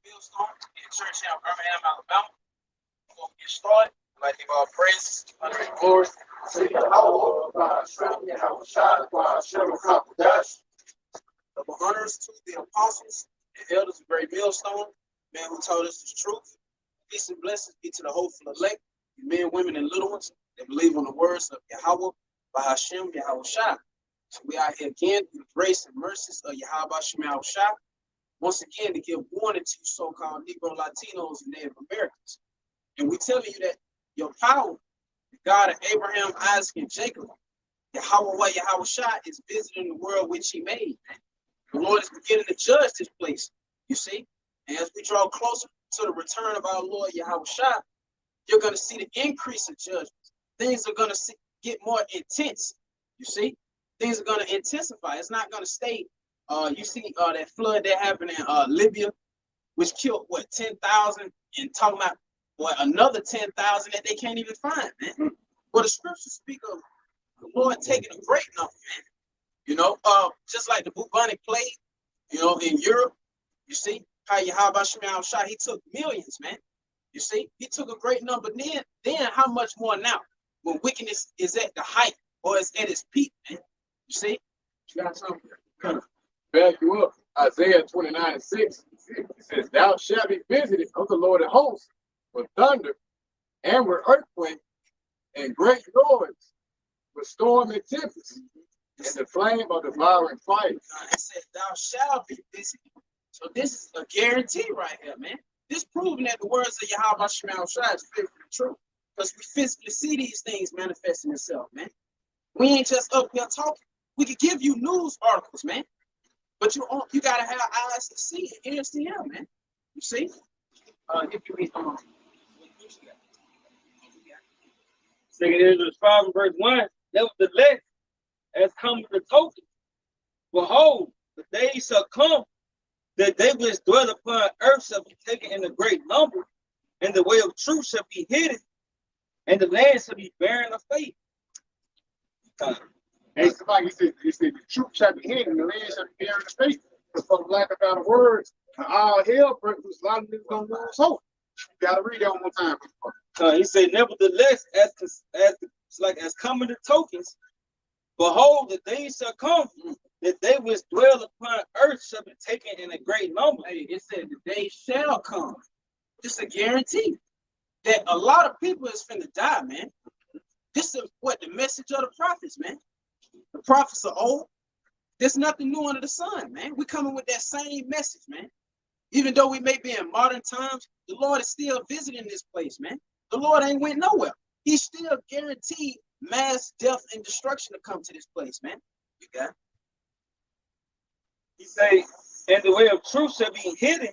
Millstone in church here in Birmingham, Alabama. Before we get started, I'd like to give all praises, honor, and glory to YAHAWAH, BAHASHAM, YAHAWASHI, BAHASHAM, QADASH. Double honors to the apostles and elders of Great Millstone, men who told us the truth. Peace and blessings be to the hopeful elect, men, women, and little ones that believe on the words of YAHAWAH, BAHASHAM, YAHAWASHI. So we are here again through the grace and mercies of YAHAWASHI. Once again, to give warning to you so-called Negro, Latinos, and Native Americans. And we're telling you that your power, the God of Abraham, Isaac, and Jacob, YAHAWAH, YAHAWASHI, is visiting the world which he made. The Lord is beginning to judge this place, you see. And as we draw closer to the return of our Lord YAHAWASHI, you're going to see the increase of judgment. Things are going to get more intense, you see. Things are going to intensify. It's not going to stay. You see that flood that happened in Libya, which killed, what, 10,000, and talking about, what, another 10,000 that they can't even find, man. Well, the scriptures speak of the Lord taking a great number, man. You know, just like the bubonic plague, you know, in Europe, you see, how YAHAWASHI, he took millions, man. You see, he took a great number then how much more now, when wickedness is at the height or is at its peak, man. You see? You got something kind of back you up. Isaiah 29:6. It says, "Thou shalt be visited of the Lord of hosts with thunder and with earthquake and great noise, with storm and tempest, and the flame of devouring fire." It said, "Thou shalt be visited." So this is a guarantee right here, man. This proving that the words of YAHAWASHI is faithfully true, because we physically see these things manifesting themselves, man. We ain't just up here talking. We could give you news articles, man. But you gotta have eyes to see and ears to hear, man. You see? If you read Second Ezra 5 verse 1. Nevertheless, as come the token, behold, the days shall come that they which dwell upon earth shall be taken in a great number, and the way of truth shall be hidden, and the land shall be barren of faith. And somebody said the truth shall be hidden, and the land shall be barren of faith. But for the lack of better words, all hell breaks loose. A lot of niggas gonna lose hope. You gotta read that one more time. He said, nevertheless, as coming the tokens, behold, the days shall come that they which dwell upon earth shall be taken in a great number. Hey, it said the day shall come. It's a guarantee that a lot of people is finna die, man. This is what the message of the prophets, man. The prophets are old. There's nothing new under the sun, man. We coming with that same message, man. Even though we may be in modern times, the Lord is still visiting this place, man. The Lord ain't went nowhere. He still guaranteed mass death and destruction to come to this place, man. You got it? He say, and the way of truth shall be hidden,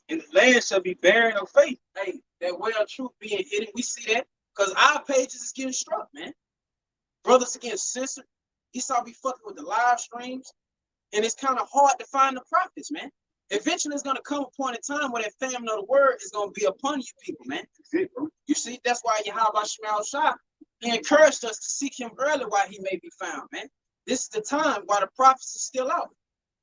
and the land shall be barren of faith. Hey, that way of truth being hidden, we see that because our pages is getting struck, man. Brothers are getting censored. Esau be fucking with the live streams, and it's kind of hard to find the prophets, man. Eventually, it's going to come a point in time where that famine of the word is going to be upon you people, man. You see, that's why YAHAWASHI, he encouraged us to seek him early while he may be found, man. This is the time while the prophets are still out.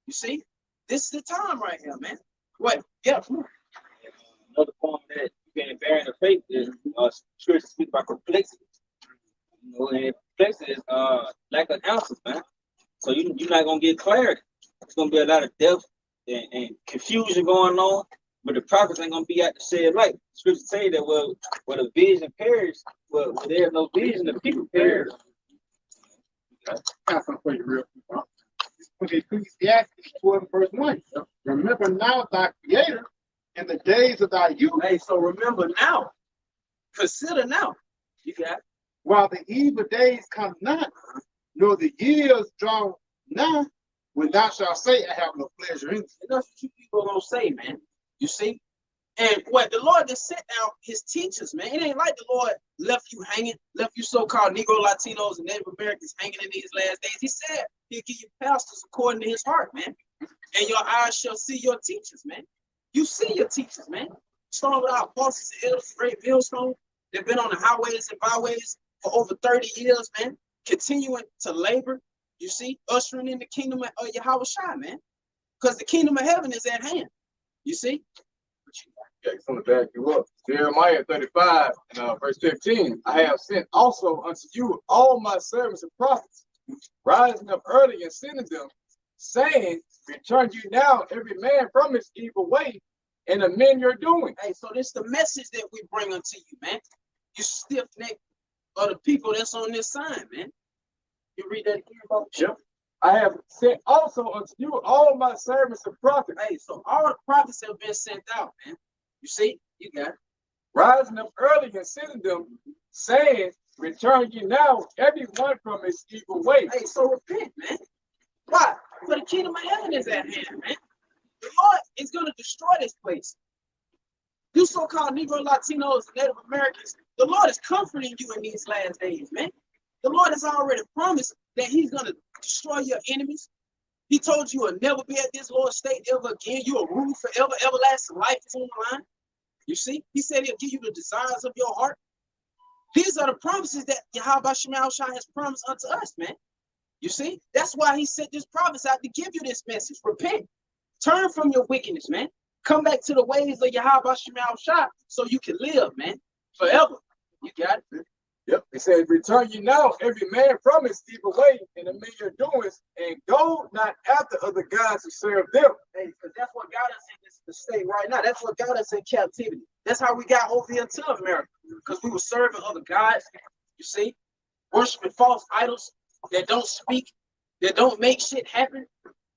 You see, this is the time right here, man. What? Yeah. Another point that being barren of faith is scripture speak about complexity. You know, and complexity is lack of answers, man. So you're not gonna get clarity. It's gonna be a lot of depth and confusion going on, but the prophets ain't gonna be out to shed light. Scripture say that where the vision perishes, where there's no vision, the people perish. Got something for you real quick. Ecclesiastes 12 verse 1. Remember now thy creator in the days of thy youth. Hey, so remember now. Consider now. You got it. While the evil days come not, nor the years draw nigh, when thou shalt say, I have no pleasure in it. And that's what you people are gonna say, man. You see? And what the Lord just sent out his teachers, man. It ain't like the Lord left you hanging, left you so-called Negro, Latinos, and Native Americans hanging in these last days. He said he'll give you pastors according to his heart, man. And your eyes shall see your teachers, man. You see your teachers, man. Starting with our apostles and elders, Great Millstone. They've been on the highways and byways for over 30 years, man. Continuing to labor, you see, ushering in the kingdom of YAHAWASHI, man. Because the kingdom of heaven is at hand. You see? Okay, so to back you up. Jeremiah 35 and verse 15. I have sent also unto you all my servants and prophets, rising up early and sending them, saying, return you now every man from his evil way, and amend your doing. Hey, so this the message that we bring unto you, man. You stiff neck of the people that's on this sign, man. You read that again, bro? Yep. I have sent also unto you all my servants and prophets. Hey, so all the prophets have been sent out, man. You see, you got it. Rising up early and sending them, saying, return ye now every one from his evil way. Hey, so repent, man. Why? For the kingdom of heaven is at hand, man. The Lord is going to destroy this place. You so-called Negro, Latinos, and Native Americans, the Lord is comforting you in these last days, man. The Lord has already promised that he's going to destroy your enemies. He told you will never be at this Lord's state ever again. You will rule forever, everlasting life is on the line. You see, he said he'll give you the desires of your heart. These are the promises that YAHAWASHI has promised unto us, man. You see, that's why he sent this promise out to give you this message. Repent. Turn from your wickedness, man. Come back to the ways of YAHAWASHI so you can live, man, forever. You got it? Yep. It says, return you now every man from his evil way, and amend your doings, and go not after other gods to serve them. Hey, because that's what got us in this state right now. That's what got us in captivity. That's how we got over here to America, because we were serving other gods, you see, worshiping false idols that don't speak, that don't make shit happen.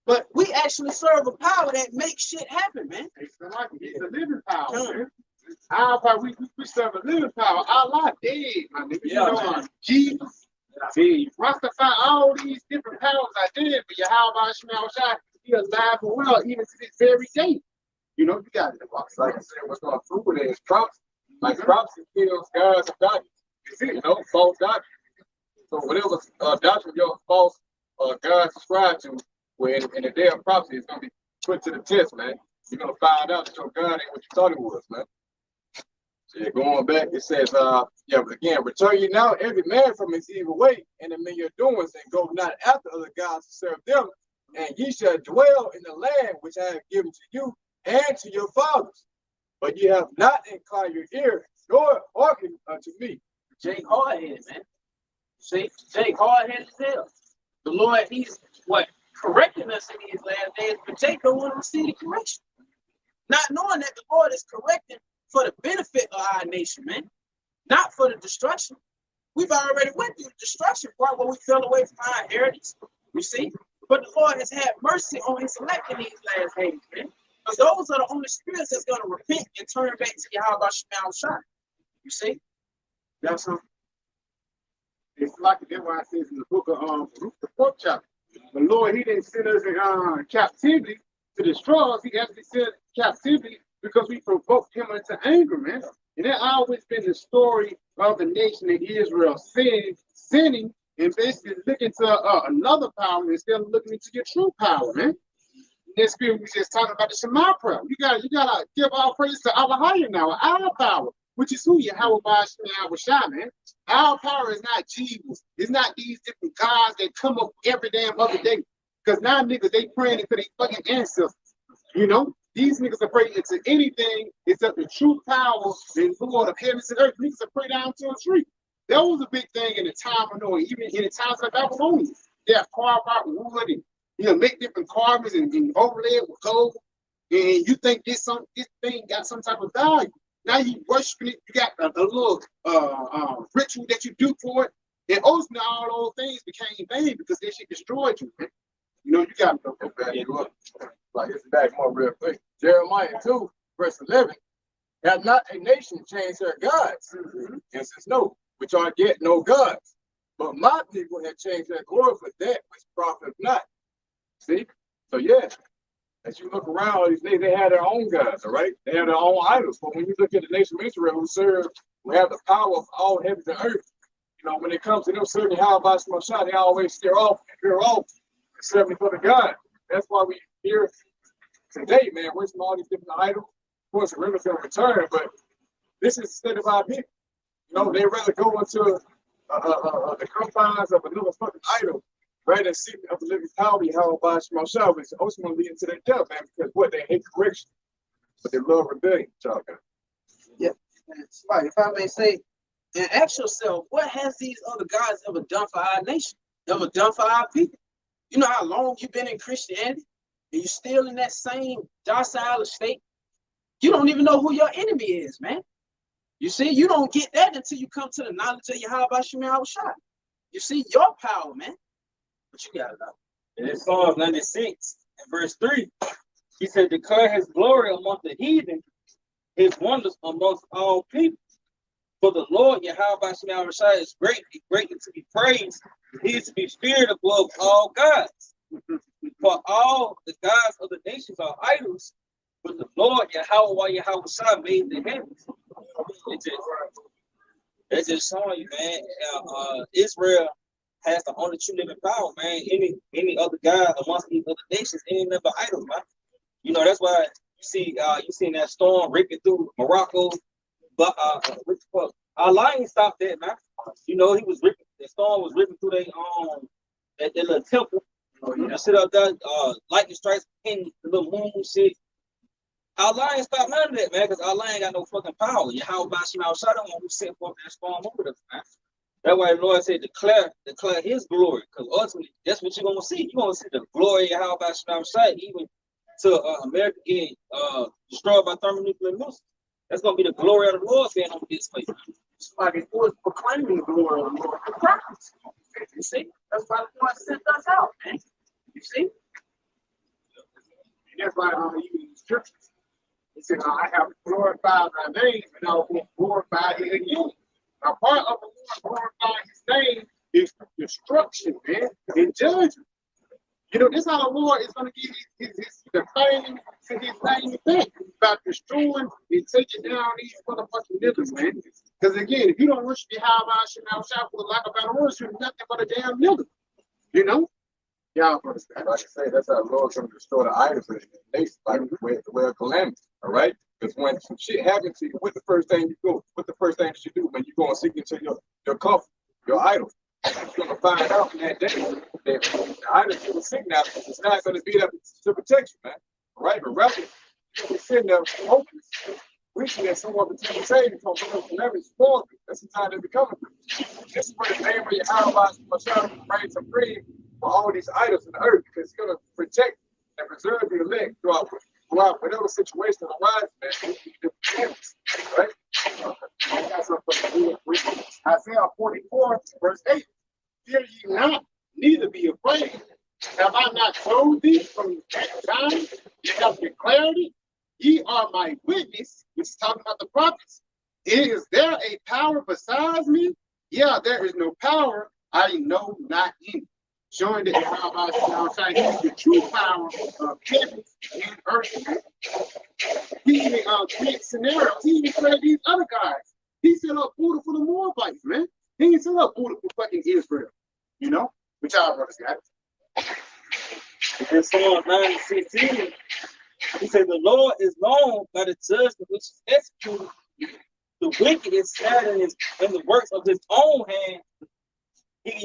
But we actually serve a power that makes shit happen, man. It's a living power, man. Our power, we serve a living power. Allah dead, my nigga. Yeah, you know, Jesus, Rastafari, all these different powers are dead, but YAHAWASHI, he alive and well, even to this very day. You know, you got it. Like I said, what's going to prove it is prophecy. Like prophecy kills gods and doctrines. You know, false doctrine. So whatever doctrine your false God subscribe to, when in the day of prophecy, it's going to be put to the test, man. You're going to find out that your God ain't what you thought it was, man. So yeah, going back, it says, again, return you now every man from his evil way, and amend your doings, and go not after other gods to serve them, and ye shall dwell in the land which I have given to you and to your fathers. But ye have not inclined your ear, nor hearkened unto me. Jake hard-headed, man. See, Jake hard-headed as hell. The Lord, he's what? Correcting us in these last days, but Jake don't want to receive the correction. Not knowing that the Lord is correcting for the benefit of our nation, man. Not for the destruction. We've already went through the destruction part where we fell away from our inheritance, you see. But the Lord has had mercy on his elect in these last days, man. Because those are the only spirits that's going to repent and turn back to YAHAWASHI. You see? That's something. It's like that's why it says in the book of Ruth, the 4th chapter. The Lord, he didn't send us in captivity to destroy us. He actually sent captivity because we provoked him into anger, man. And that always been the story of the nation of Israel, sinning and basically looking to another power instead of looking into your true power, man. This spirit we just talking about the Shema prayer. You gotta give all praise to Allah now, our power, which is who YAHAWASHI, man. Our power is not Jesus. It's not these different gods that come up every damn other day. Because now niggas, they praying into their fucking ancestors. You know? These niggas are praying into anything except the true power and Lord of heavens and earth. Niggas are praying down to a tree. That was a big thing in the time of Noah, even in the times of Babylonian. They have carved out wood and make different carvings and overlay it with gold. And you think this thing got some type of value. Now you worshiping it, you got a little ritual that you do for it, and ultimately all those things became vain because that shit destroyed you, man. You know, you got to go back you up. Like it's back more real quick. Jeremiah 2, verse 11. Have not a nation changed their gods? And says no, which are yet no gods. But my people have changed their glory for that which profit not. See? So yeah. As you look around all these days, they have their own gods, all right? They have their own idols. But when you look at the nation of Israel who have the power of all heavens and earth, you know, when it comes to them serving YAHAWASHI, they always veer off, serving for the God. That's why we here today, man, worshiping all these different idols. Of course, the river's going to return, but this is the state of our people. You know, they rather go into the confines of another fucking idol rather than seek of the living power, YAHAWASHI, which ultimately lead into their death, man, because what they hate correction. But they love rebellion, talking. Yeah. Right. If I may say, and ask yourself, what has these other gods ever done for our nation? Ever done for our people? You know how long you've been in Christianity, and you're still in that same docile state? You don't even know who your enemy is, man. You see, you don't get that until you come to the knowledge of YAHAWASHI. You see your power, man. But you got it out. And in Psalms 96 and verse 3, he said, declare his glory among the heathen, his wonders amongst all people. For the Lord YAHAWASHI is great, greatly to be praised. He is to be feared above all gods. For all the gods of the nations are idols, but the Lord YAHWAH made the heavens. It's just showing you, man. Israel has the only true living power, man. Any other god amongst these other nations, any other idols, man. You know, that's why you seen that storm ripping through Morocco. But our lion stopped that, man. You know, the storm was ripping through that little temple. You know, sit up there, lightning strikes in the little moon shit. Our lion stopped none of that, man, because our lion got no fucking power. YAHWASHI who sent forth that storm over us, man. That's why the Lord said, declare his glory, because ultimately that's what you're gonna see. You're gonna see the glory of YAHWASHI, even to America getting destroyed by thermonuclear missiles. That's gonna be the glory of the Lord being on this place. Somebody was proclaiming the glory of the Lord. The prophets. You see? That's why the Lord sent us out, man. You see? And that's why I'm using the scriptures. He said, I have glorified my name, and I will glorify it again. Now, part of the Lord glorifying his name is destruction, man, and judgment. You know, this is how the Lord is going to give the fame to his name back about destroying and taking down these motherfucking niggas, man. Because again, if you don't worship YAHWASHI for the lack of better words, you're nothing but a damn nigga. You know? Yeah, like I say, that's how the Lord's going to destroy the idols in the nation, like the way of calamity. All right? Because when some shit happens to you, what's the first thing you do? What's the first thing that you do when you go and seek into your comfort, your idol? You're going to find out in that day that the idol you were seeking out is not going to be there to protect you, man. All right? But rather, you're sitting there hopeless, wishing that someone would take the table from whatever is for you. That's the time they're becoming. This is where the name of YAHWASHI reigns supreme for all these idols in the earth, because he's going to protect and preserve your elect throughout whatever situation arises, man. Right? I got something to do with Isaiah 44, verse 8. Fear ye not, neither be afraid. Have I not told thee from that time? You have declared it. Ye are my witness, which is talking about the prophets. Is there a power besides me? Yeah, there is no power. I know not any. Showing that YAHWASHI is the true power of heaven and earth. He even creates scenarios. He even created these other guys. He set up Buddha for the Moabites, man. He didn't set up Buddha for fucking Israel. You know? Which y'all brothers got. In Psalm 9:16, he said, the Lord is known by the judgment which is executed. The wicked is scattered in the works of his own hand. Hey,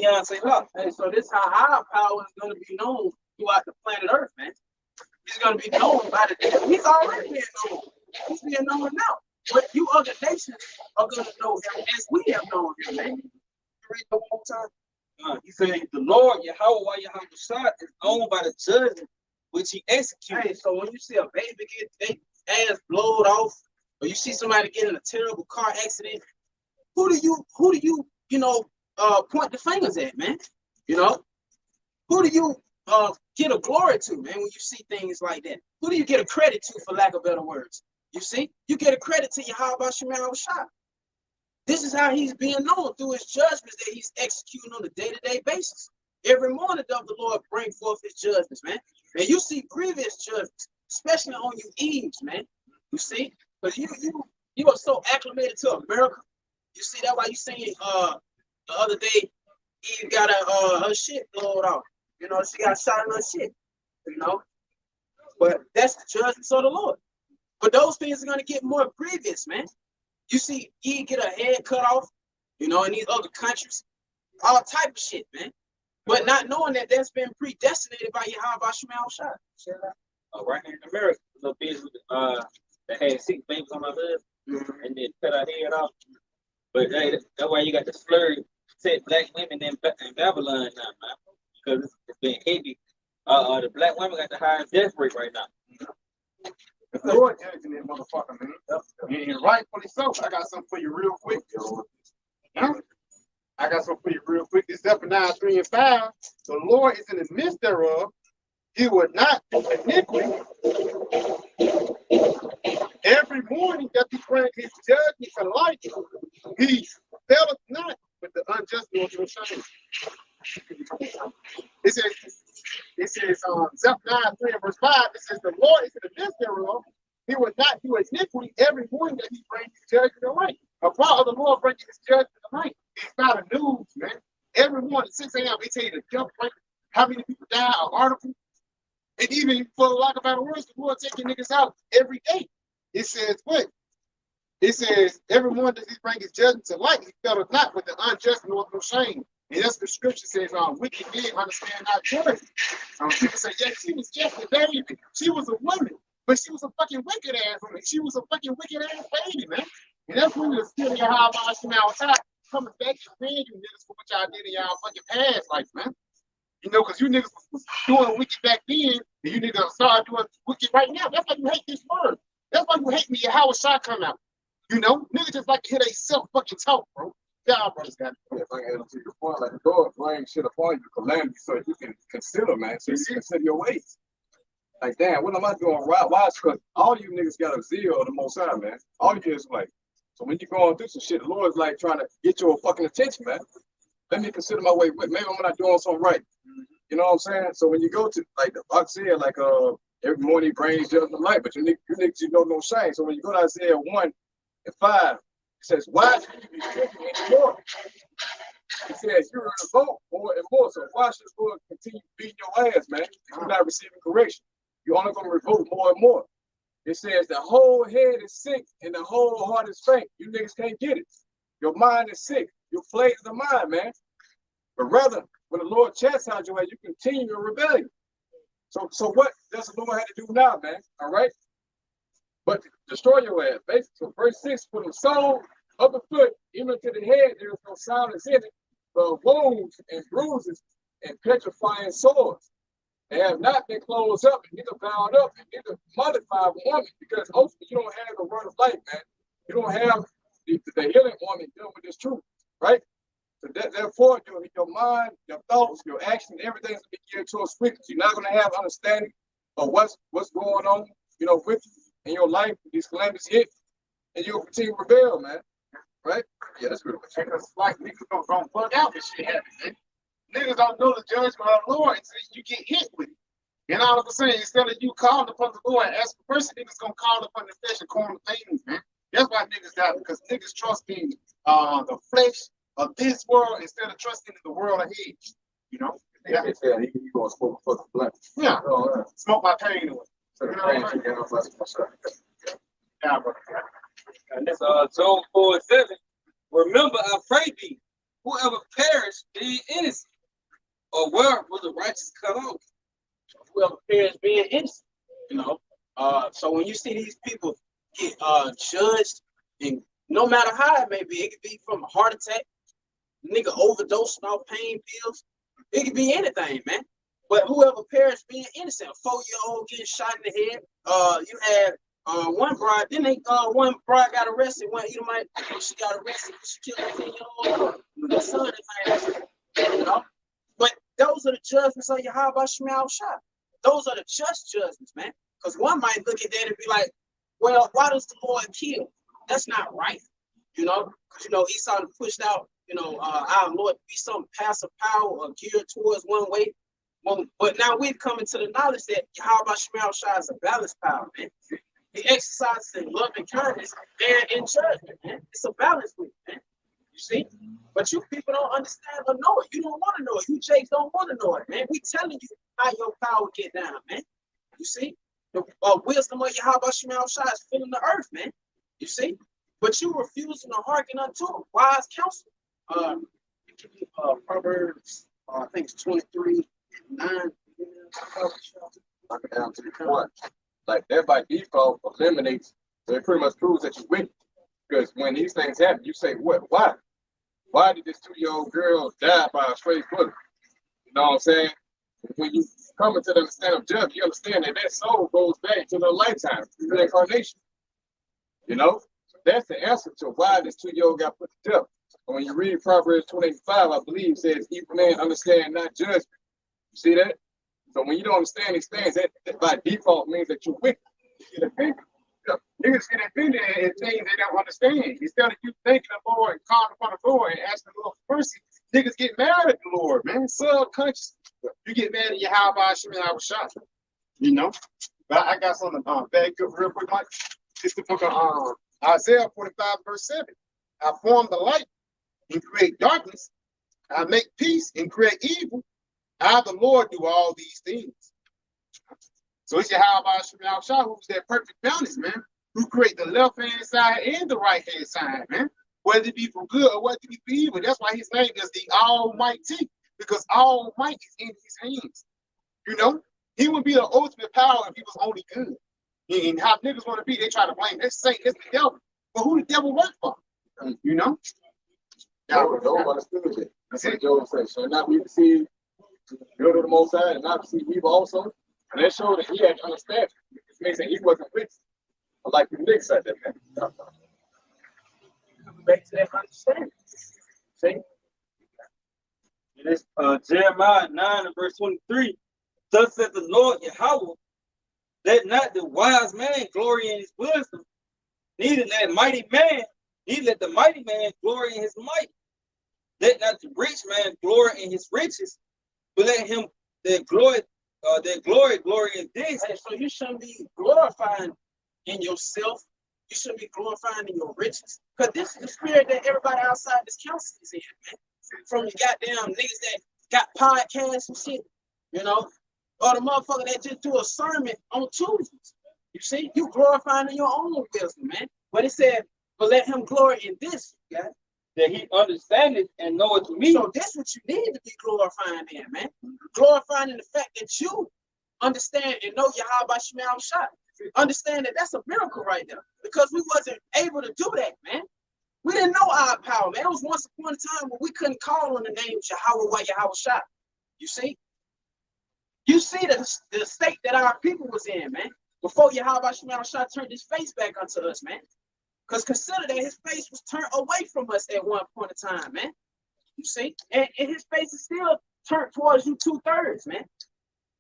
so this is how our power is going to be known throughout the planet Earth, man. He's going to be known by the devil. He's already being known. He's being known now. But you other nations are going to know him as we have known him, man. Read the one more time. He said, the Lord YAHWASHI is owned by the judgment which he executes. Hey, so when you see a baby get their ass blowed off, or you see somebody get in a terrible car accident, who do you point the fingers at, man? You know, who do you get a glory to, man, when you see things like that? Who do you get a credit to, for lack of better words? You see, you get a credit to YAHWASHI. This is how he's being known, through his judgments that he's executing on a day-to-day basis. Every morning does the Lord bring forth his judgments, man. And you see previous judgments, especially on you Eves, man. You see, because you are so acclimated to America. You see, that's why you seen the other day, Eve got her shit blown off. You know, she got shot in her shit. You know, but that's the judgments of the Lord. But those things are gonna get more grievous, man. You see Eve get her head cut off, you know, in these other countries, all type of shit, man. But not knowing that that's been predestinated by YAHWASHI. Right here in America, a little bit with that had 6 babies on her husband and then cut her head off. But hey, that's why you got the slur set black women in Babylon now, man. Because it's been heavy. The black women got the highest death rate right now. The Lord judging that motherfucker, man. And rightfully so. I got something for you real quick. Huh? I got something for you real quick. It's Zephaniah 3 and 5. The Lord is in the midst thereof. He would not do iniquity. Every morning that he brings his judgment to light, he faileth not with the unjust nor to shame. It says Zephaniah 3 and verse 5, it says, the Lord is in the midst thereof. He would not do iniquity every morning that he brings his judgment to light. A part of the Lord bringing his judgment to light. It's not a news, man. Every morning at 6 a.m., they tell you the death rate, how many people die, an article. And even for the lack of better words, the Lord taking niggas out every day. It says what? It says, every morning that he brings his judgment to light, he felleth not with the unjust nor no shame. And that's the scripture says, wicked men understand not judgment. People say, yeah, she was just a baby. She was a woman, but she was a fucking wicked ass woman. She was a fucking wicked ass baby, man. And that's when the still YAHAWASHI outside coming back to paying you niggas for what y'all did in y'all fucking past life, man. You know, because you niggas was doing wicked back then, and you niggas start doing wicked right now. That's why you hate this word. That's why you hate me. YAHAWASHI come out. You know, niggas just like to hear they self fucking talk, bro. Y'all brothers got it. If I add to your point, like the Lord brings shit upon you, calamity, so you can consider, man. So you consider your ways. Like, damn, what am I doing right? Why? Because all you niggas got a zeal of the Most High, man. All you is like, so when you're going through some shit, the Lord's like trying to get your fucking attention, man. Let me consider my way. Maybe I'm not doing something right. You know what I'm saying? So when you go to, like the box said, like every morning he brings judgment light, but you niggas, you know no shame. So when you go to Isaiah 1 and 5, it says, why should you be thinking anymore? It says you're in a vote more and more. So why should the Lord continue beating your ass, man? If you're not receiving correction. You're only going to revolt more and more. It says the whole head is sick and the whole heart is faint. You niggas can't get it. Your mind is sick. Your plague is the mind, man. But rather, when the Lord chastises you, you continue your rebellion. So what does the Lord have to do now, man? All right? But to destroy your ass, basically. So verse 6, from the sole of the foot, even to the head, there is no soundness in it, but wounds and bruises and petrifying sores. They have not been closed up, and neither bound up, and neither modified woman, because ultimately you don't have the word of life, man. You don't have the healing woman dealing with this truth, right? So therefore, your mind, your thoughts, your actions, everything's going to be geared towards weakness. You're not going to have understanding of what's going on, you know, with you in your life. These calamities hit, and you'll continue to rebel, man. Right? Yeah, that's good. Because like niggas gonna fuck out this shit happens, man. Niggas don't know the judgment of the Lord until you get hit with it. And all of a sudden, instead of you calling upon the Lord and ask for mercy, niggas gonna call upon the flesh and corner things, man. That's why niggas die, because niggas trust in the flesh of this world instead of trusting in the world ahead. You know? Yeah, he gonna smoke for the blunt. Yeah, smoke my pain away. Yeah, bro. And that's Job 4:7. Remember, I pray thee, whoever perished being innocent, or where was the righteous cut off? Whoever perished being innocent, you know. So when you see these people get judged, and no matter how it may be, it could be from a heart attack, nigga overdosing off pain pills, it could be anything, man. But whoever perished being innocent, a 4-year-old getting shot in the head, you had one bride, one bride got arrested. One Edomite, she got arrested. She killed a 10-year-old girl. Her son is like, you know. But those are the judgments of YAHAWASHI. Those are the just judgments, man. Because one might look at that and be like, well, why does the Lord kill? That's not right, you know. Because you know Esau pushed out, you know, our Lord to be some passive power or geared towards one way. But now we've come into the knowledge that YAHAWASHI is a balanced power, man. He exercises in love and kindness and in judgment, man. It's a balance with it, man. You see? But you people don't understand or know it. You don't want to know it. You Jakes don't want to know it, man. We telling you how your power get down, man. You see? The wisdom of YAHAWASHI is filling the earth, man. You see? But you refusing to hearken unto wise counsel. Proverbs, I think it's 23:9. Down to the point. Like that by default eliminates So it pretty much proves that you're wicked. Because when these things happen, you say, what? Why? Why did this 2-year-old girl die by a straight bullet? You know what I'm saying? When you come into the understanding of judgment, you understand that that soul goes back to their lifetime, to the incarnation. You know? That's the answer to why this 2-year-old got put to death. And when you read Proverbs 28:5, I believe it says, evil man understand not judgment. You see that? So when you don't understand these things, that by default means that you're wicked. You get offended. Niggas get offended at things they don't understand. Instead of you thanking the Lord and calling upon the Lord and asking the Lord for mercy, niggas get mad at the Lord, man. Subconscious. You get mad at YAHAWASHI and YAHAWASHI. You know? But I got something back up real quick, Mike. It's the book of Isaiah 45, verse 7. I form the light and create darkness. I make peace and create evil. I, the Lord, do all these things. So it's YAHAWASHI, who's that perfect balance, man, who create the left-hand side and the right-hand side, man, whether it be for good or whether it be for evil. That's why his name is the Almighty, because all might is in his hands. You know, he would be the ultimate power if he was only good. And how niggas want to be, they try to blame this Satan, it's the devil. But who the devil work for? You know? Job understood it. That's what Job says. So not be deceived, good of the Most High, and not deceive evil also. And that showed that he had to understand. It means that he wasn't fixed. Like the Nick said that, man. Back to that understanding. See? And it's Jeremiah 9 and verse 23. Thus said the Lord Yahawah, let not the wise man glory in his wisdom, neither let the mighty man glory in his might. Let not the rich man glory in his riches, but let him that glory in this. Hey, so you shouldn't be glorifying in yourself. You shouldn't be glorifying in your riches. Because this is the spirit that everybody outside this council is in, man. From the goddamn niggas that got podcasts and shit, you know, or the motherfucker that just do a sermon on Tuesdays. You see, you glorifying in your own wisdom, man. But it said, but let him glory in this, guys. That he understandeth and knoweth me. So that's what you need to be glorifying in, man. Glorifying in the fact that you understand and know YAHAWASHI. Understand that that's a miracle right there. Because we wasn't able to do that, man. We didn't know our power, man. It was once upon a time when we couldn't call on the name YAHAWAH, YAHAWASHI. You see? You see the state that our people was in, man. Before YAHAWASHI turned his face back unto us, man. Because consider that his face was turned away from us at one point in time, man. You see? And his face is still turned towards you 2/3, man.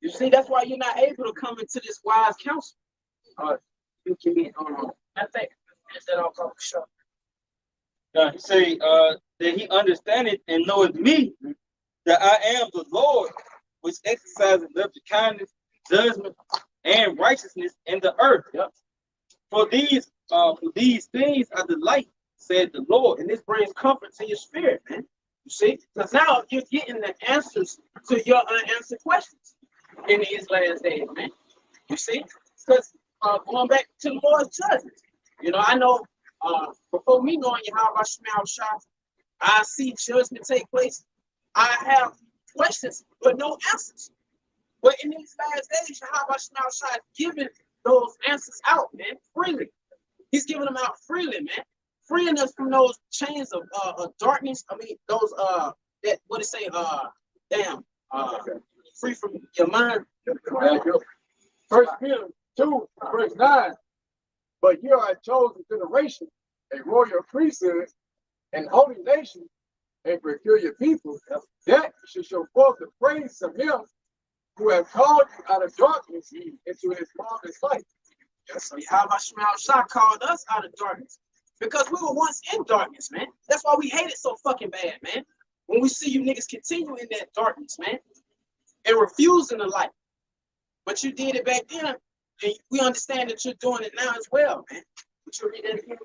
You see, that's why you're not able to come into this wise counsel. You can be I think is that all probably sure. He say that he understandeth and knoweth me, that I am the Lord, which exercises loving kindness, judgment, and righteousness in the earth. Yep. For these things I delight, said the Lord. And this brings comfort to your spirit, man. You see? Because now you're getting the answers to your unanswered questions in these last days, man. You see? Because going back to the Lord's judgment, you know, I know before me knowing YAHAWASHI, I see judgment take place. I have questions, but no answers. But in these last days, YAHAWASHI is giving those answers out, man, freely. He's giving them out freely, man. Freeing us from those chains of darkness. I mean, those that what it say, free from your mind. First Peter 2, verse 9. But you are a chosen generation, a royal priesthood, and holy nation, a peculiar people, that should show forth the praise of him who has called you out of darkness into his marvelous light. Yes, so YAHAWASHI called us out of darkness because we were once in darkness, man. That's why we hate it so fucking bad, man. When we see you niggas continue in that darkness, man, and refusing the light. But you did it back then, and we understand that you're doing it now as well, man. Would you read that again?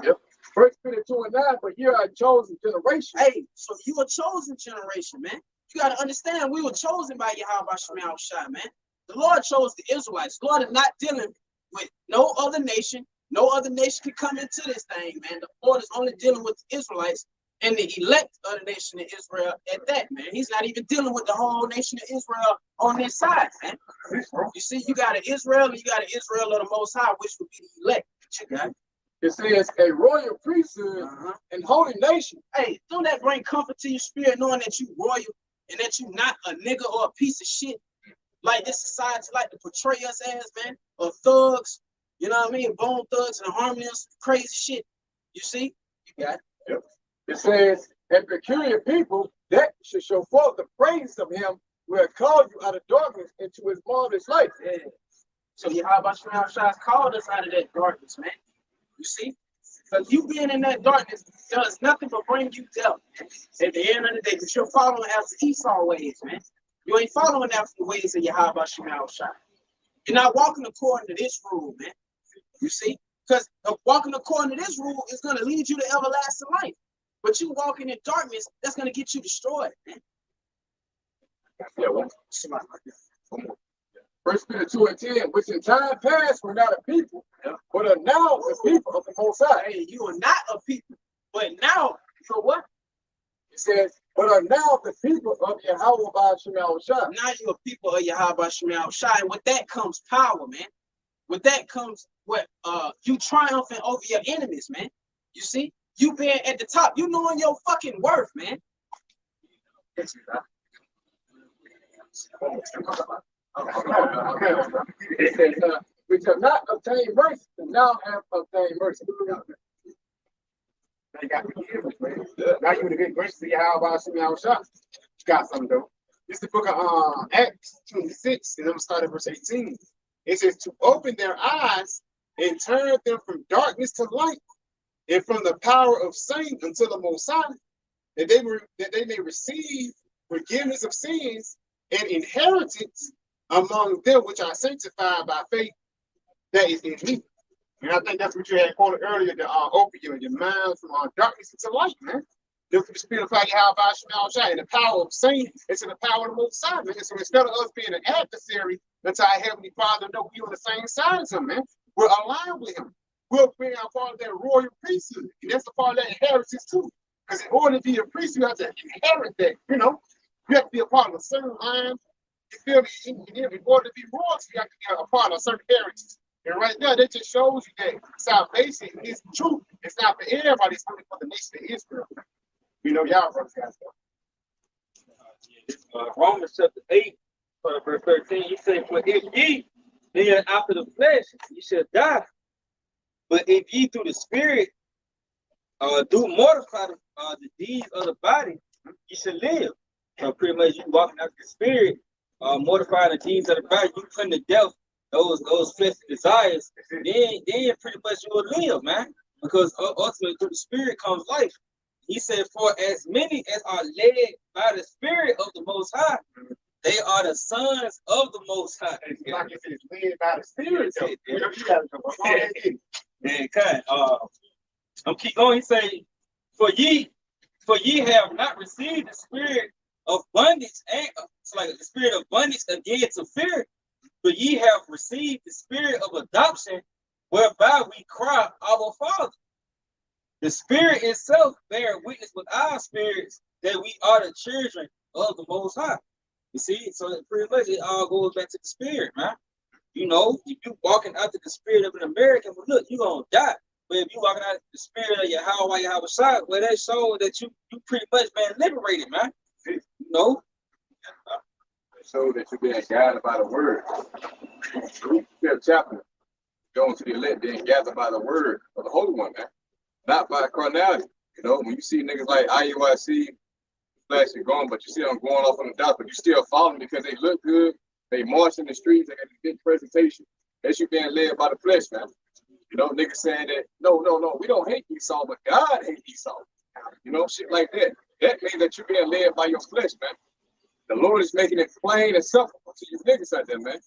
Yep. First Peter 2 and 9, but you are a chosen generation. Hey, so you a chosen generation, man. You got to understand we were chosen by YAHAWASHI, man. The Lord chose the Israelites. The Lord is not dealing with no other nation. No other nation can come into this thing, man. The Lord is only dealing with the Israelites and the elect of the nation of Israel at that, man. He's not even dealing with the whole nation of Israel on this side, man. You see, you got an Israel and you got an Israel of the Most High, which would be the elect, You got it. It says a royal priesthood and holy nation. Hey, don't that bring comfort to your spirit, knowing that you royal and that you not a nigga or a piece of shit like this society like to portray us as, man, or thugs. You know what I mean? Bone thugs and harmonious, crazy shit. You see? You got it. Yep. It says a peculiar people that should show forth the praise of him who has called you out of darkness into his marvelous light. Yeah. So YAHAWASHI called us out of that darkness, man. You see? Because you being in that darkness does nothing but bring you death at the end of the day, because you're following after Esau ways, man. You ain't following after the ways of YAHAWASHI. You're not walking according to this rule, man. You see? Because walking according to this rule is going to lead you to everlasting life. But you walking in darkness, that's going to get you destroyed, man. Yeah, well, First Peter 2 and 10, which in time past were not a people, but are now the people of the Most High. Hey, you are not a people, but now, so what? It says, but are now the people of YAHAWASHI. Now you're a people of YAHAWASHI, and with that comes power, man. With that comes what you triumphing over your enemies, man. You see? You being at the top, you knowing your fucking worth, man. It says, which have not obtained mercy, and now have obtained mercy. They got forgiveness, man. Now you would have been gracious to YAHAWASHI. You got something though. This is the book of Acts 26, and I'm gonna start at verse 18. It says to open their eyes and turn them from darkness to light, and from the power of Satan unto the Most High, that they may receive forgiveness of sins and inheritance among them which are sanctified by faith that is in me. And I think that's what you had quoted earlier, to open your mind from darkness into light, man. The spirit of YAHAWASHI and the power of Satan into the power of the Most High, man. So instead of us being an adversary unto our Heavenly Father, no, we on the same side as him, man. We're aligned with him. We're being a part of that royal priesthood. And that's a part of that inheritance too. Because in order to be a priest, you have to inherit that, you know. You have to be a part of a certain line. You feel me? In order to be royalty, you have to be a part of a certain heritage. And right now, that just shows you that salvation is true. It's not for everybody, it's only for the nation of Israel. You know, y'all brothers guys know. Romans chapter 8, verse 13, he said, for if ye then after the flesh, ye shall die. But if ye through the spirit do mortify the deeds of the body, ye shall live. So pretty much you walking after the spirit, mortifying the deeds of the body, you putting to death those fleshly desires, then pretty much you will live, man. Because ultimately through the spirit comes life. He said, for as many as are led by the spirit of the Most High, they are the sons of the Most High. Like if it's led by the spirit, I'm keep going. He say, for ye have not received the spirit of bondage, and it's like the spirit of bondage again to fear, but ye have received the spirit of adoption, whereby we cry, Abba, Father. The spirit itself bear witness with our spirits that we are the children of the Most High. You see, so pretty much it all goes back to the spirit, man. You know, if you walking after the spirit of an American, well, look, you're gonna die. But if you walking out the spirit of YAHAWASHI, well, that shows that you pretty much been liberated, man. You know? So that you're being guided by the word. Fifth chapter, going to the elect, being gathered by the word of the Holy One, man. Not by carnality. You know, when you see niggas like IUIC, flashing going, but you see them going off on the dot, but you still following because they look good, they march in the streets, they got a big presentation. That's you being led by the flesh, man. You know, niggas saying that, no, we don't hate Esau, but God hates Esau. You know, shit like that. That means that you're being led by your flesh, man. The Lord is making it plain and simple to you niggas out there, man.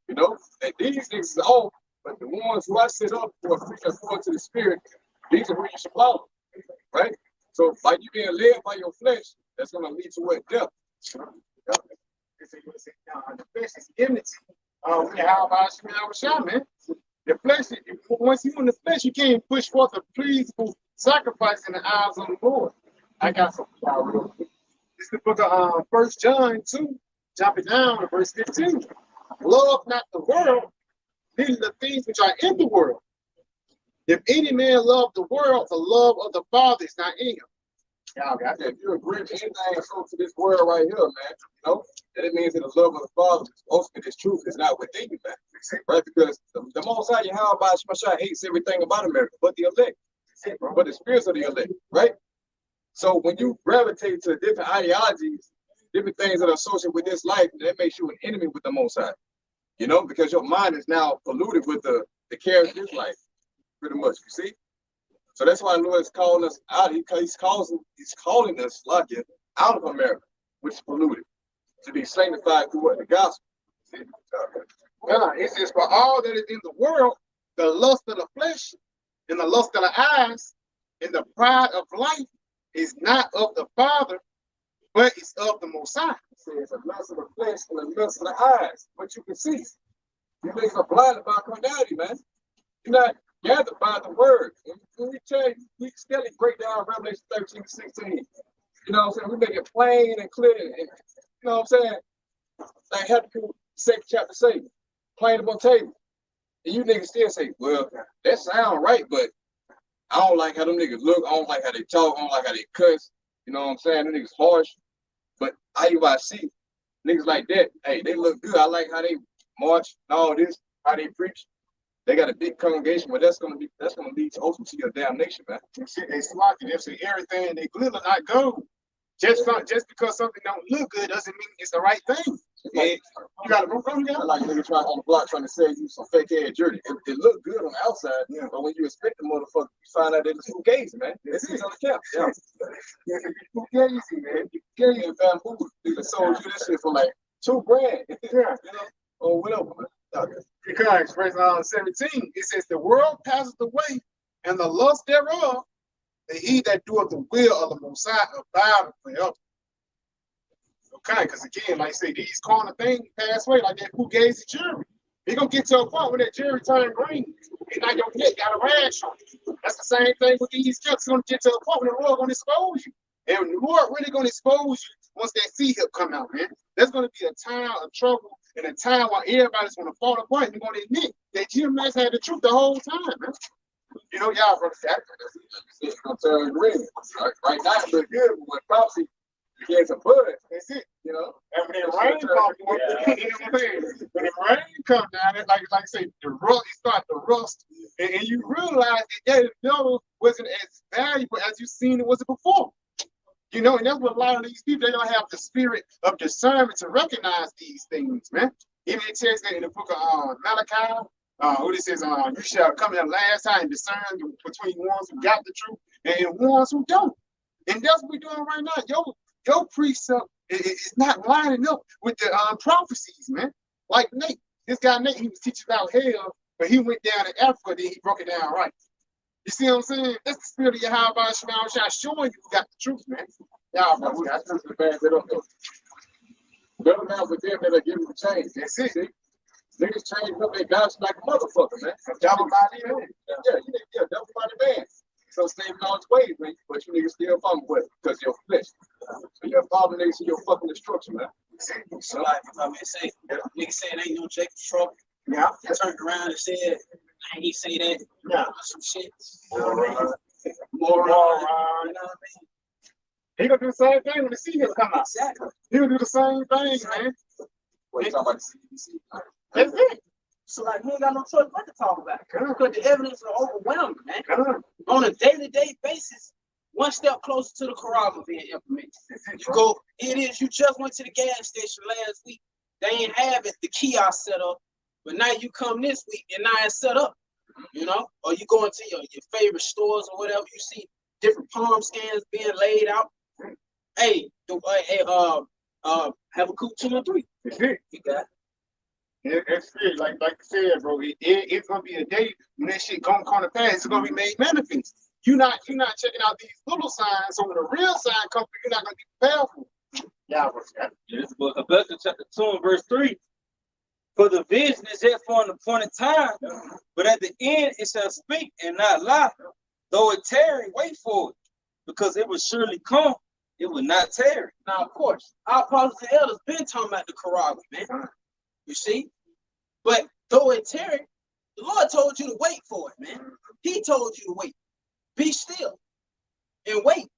You know, and these niggas is off, but the ones who I set up for preaching according to the spirit, these are who you should follow, right? So by you being led by your flesh, that's going to lead to what? Death. The flesh is enmity. YAHAWASHI, man. The flesh, once you're in the flesh, you can't push forth a pleasable sacrifice in the eyes of the Lord. I got some y'all real quick. This is the book of 1 John 2, jumping down to verse 15. Love not the world, neither the things which are in the world. If any man love the world, the love of the Father is not in him. Y'all got that. If you agree with anything so to this world right here, man, that it means that the love of the Father, ultimately, this truth is not within you, man. Right? Because the Most High, YAHAWASHI, hates everything about America, but the elect, but the spirits of the elect, right? So when you gravitate to different ideologies, different things that are associated with this life, that makes you an enemy with the Most High. Because your mind is now polluted with the cares of this life, pretty much. You see. So that's why the Lord is calling us out. He's calling us like it out of America, which is polluted, to be sanctified through what the gospel. It says, for all that is in the world, the lust of the flesh and the lust of the eyes and the pride of life is not of the Father, but it's of the Most High. It says the lust of the flesh and the lust of the eyes, what you can see. You niggas are blinded by carnality, man. You're not gathered by the word. And we tell you, we steadily break down Revelation 13-16. You know what I'm saying? We make it plain and clear. And, you know what I'm saying? Like Habakkuk 2nd chapter say, plain upon table. And you niggas still say, well, that sound right, but I don't like how them niggas look. I don't like how they talk. I don't like how they cuss. You know what I'm saying? Them niggas harsh. But IUIC, niggas like that, hey, they look good. I like how they march and all this, how they preach. They got a big congregation, but that's gonna lead to ultimately your damnation, man. They sloppy. They say everything they glitter not gold. Just because something don't look good doesn't mean it's the right thing. Like, you got a room from you? Like nigga trying on the block trying to sell you some fake ass jersey. It look good on the outside, but when you expect the motherfucker, you find out that it's fugazi, man. This is on the cap. Fugazi, man. Fugazi and bamboo. Nigga sold you this shit for like $2 grand. Or whatever, man. Okay. Because verse 17, it says, the world passeth away, and the lust thereof, and he that doeth the will of the Most High abideth forever. Okay, because again, like I say, these corner things pass away, like that fugazi jury. You're going to get to a point when that jury turn green, and now your neck got a rash on it. That's the same thing with these cuts. It's going to get to a point when the Lord going to expose you. And the Lord really going to expose you once that sea hip come out, man. There's going to be a time of trouble and a time where everybody's going to fall apart and you're going to admit that Jim Max had the truth the whole time, man. Y'all brothers, it's going to turn green. Right now, it looks good, but when prophecy begins to bud, that's it. And when the rain comes, when the rain comes down, it's like I say, the rust, it starts to rust, and you realize that the devil wasn't as valuable as you seen it was before. And that's what a lot of these people, they don't have the spirit of discernment to recognize these things, man. Even it says that in the book of Malachi, what it says, you shall come in last time and discern between ones who got the truth and ones who don't. And that's what we're doing right now. Your precept is not lining up with the prophecies, man. Like Nate, this guy Nate, he was teaching about hell, but he went down to Africa, then he broke it down right. You see what I'm saying? That's the spirit of YAHAWASHI showing you got the truth, man. Y'all, bro, we got to bad that up there. Better now with them that are giving the change. That's it. Niggas change up their gosh like a motherfucker, man. Double body man. Yeah, double body man. So stay in all its ways, man. But you niggas still fucking with it because of your flesh. So you're following niggas to your fucking destruction, man. So like if I may say, niggas saying ain't no Jacob trouble. Yeah. I turned around and said, I ain't say that. Yeah. Some shit. Moron. You know what I mean? He gonna do the same thing when the sea hip come out. Exactly. He gonna do the same thing, man. What you talking about the CDC? That's it. So like we ain't got no choice but to talk about it. Because the evidence is overwhelming, man. On a day-to-day basis, one step closer to the Quran being implemented. You just went to the gas station last week. They ain't have it, the kiosk set up. But now you come this week and now it's set up. Or you go into your favorite stores or whatever, you see different palm scans being laid out. Hey, Habakkuk 2 and 3. That's it. You got it. That's it. Like I said, bro, it's gonna be a day when that shit gonna come to pass. It's gonna be made manifest. You're not checking out these little signs. So when the real sign comes, you're not gonna be prepared for it. Yeah, bro. This is book of Habakkuk chapter 2 and verse 3. For the vision is yet for an appointed time, but at the end it shall speak and not lie. Though it tarry, wait for it, because it will surely come. It will not tarry. Now, of course, our apostles and elders been talking about the Quran, man. You see? But though it tarry, the Lord told you to wait for it, man. He told you to wait. Be still and wait.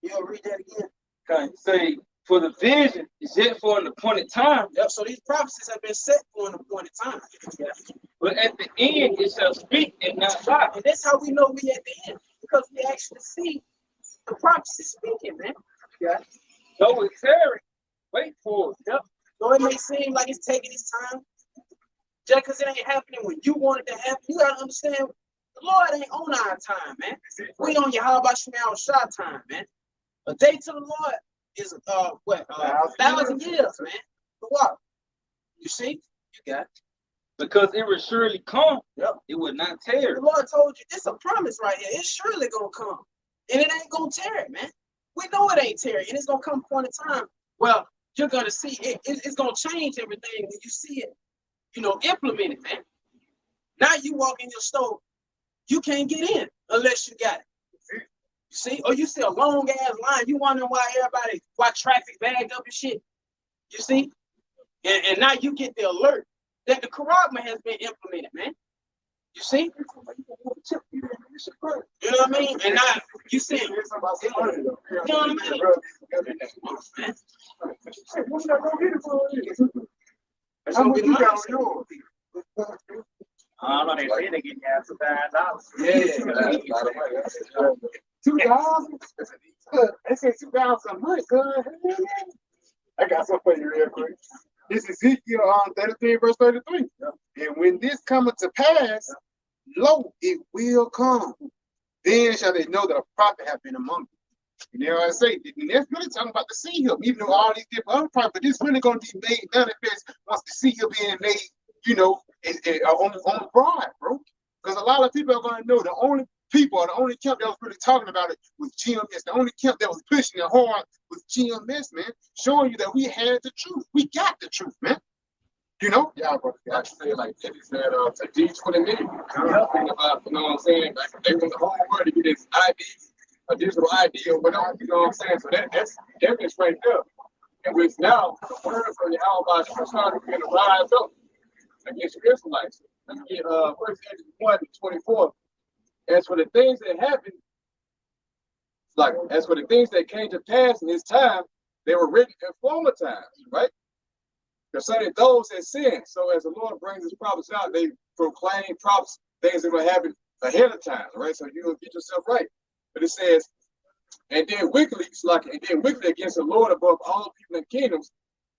You'll read that again. Okay, say for the vision is yet for an appointed time. Yep, so these prophecies have been set for an appointed time. Yeah. But at the end it shall speak and not lie. And that's how we know we at the end, because we actually see the prophecy speaking, man. Yeah. Though it's tarry, wait for it. Yep. Though it may seem like it's taking its time, just because it ain't happening when you want it to happen, you gotta understand the Lord ain't on our time, man. We on YAHAWASHI time, man. A day to the Lord is 1,000 years, man. For what? You see? You got it. Because it will surely come. Yep. It will not tarry. The Lord told you this a promise right here. It's surely gonna come. And it ain't gonna tarry, man. We know it ain't tarry, and it's gonna come point in time. Well, you're gonna see it. It's gonna change everything when you see it, implemented, man. Now you walk in your store, you can't get in unless you got it. You see, or you see a long ass line. You wondering why traffic bagged up and shit. You see, and now you get the alert that the Karagma has been implemented, man. You see? You know what I mean? And now you see, you know what I mean? That's gonna be the mindset. I don't know, they say they get you $2,000. Yeah. 2,000? They say 2,000 a month, cuz. I got something for you real quick. This is Ezekiel 33, verse 33. And when this cometh to pass, lo, it will come. Then shall they know that a prophet have been among you. You know what I say? And that's really talking about the seed him, even though all these different other prophets, but this really going to be made manifest once the seed hill being made, on the bride, bro. Because a lot of people are going to know the only people, or the only camp that was really talking about it was GMS. The only camp that was pushing it hard was GMS, man, showing you that we had the truth. We got the truth, man. Yeah, but I say like that is that a G20 million. Think about, you know what I'm saying? Like they want the whole world to get this ID, a digital ID or whatever, you know what I'm saying? So that's evidence right there. And with now the word from the YAHAWASHI is starting to rise up against the Israelites. Let me get 1 Samuel 1:24. As for the things that happened, as for the things that came to pass in this time, they were written in former times, right? Concerning those that sin. So as the Lord brings his prophets out, they proclaim prophets, things that will happen ahead of time, right? So you'll get yourself right. But it says, and then wickedly against the Lord above all people and kingdoms,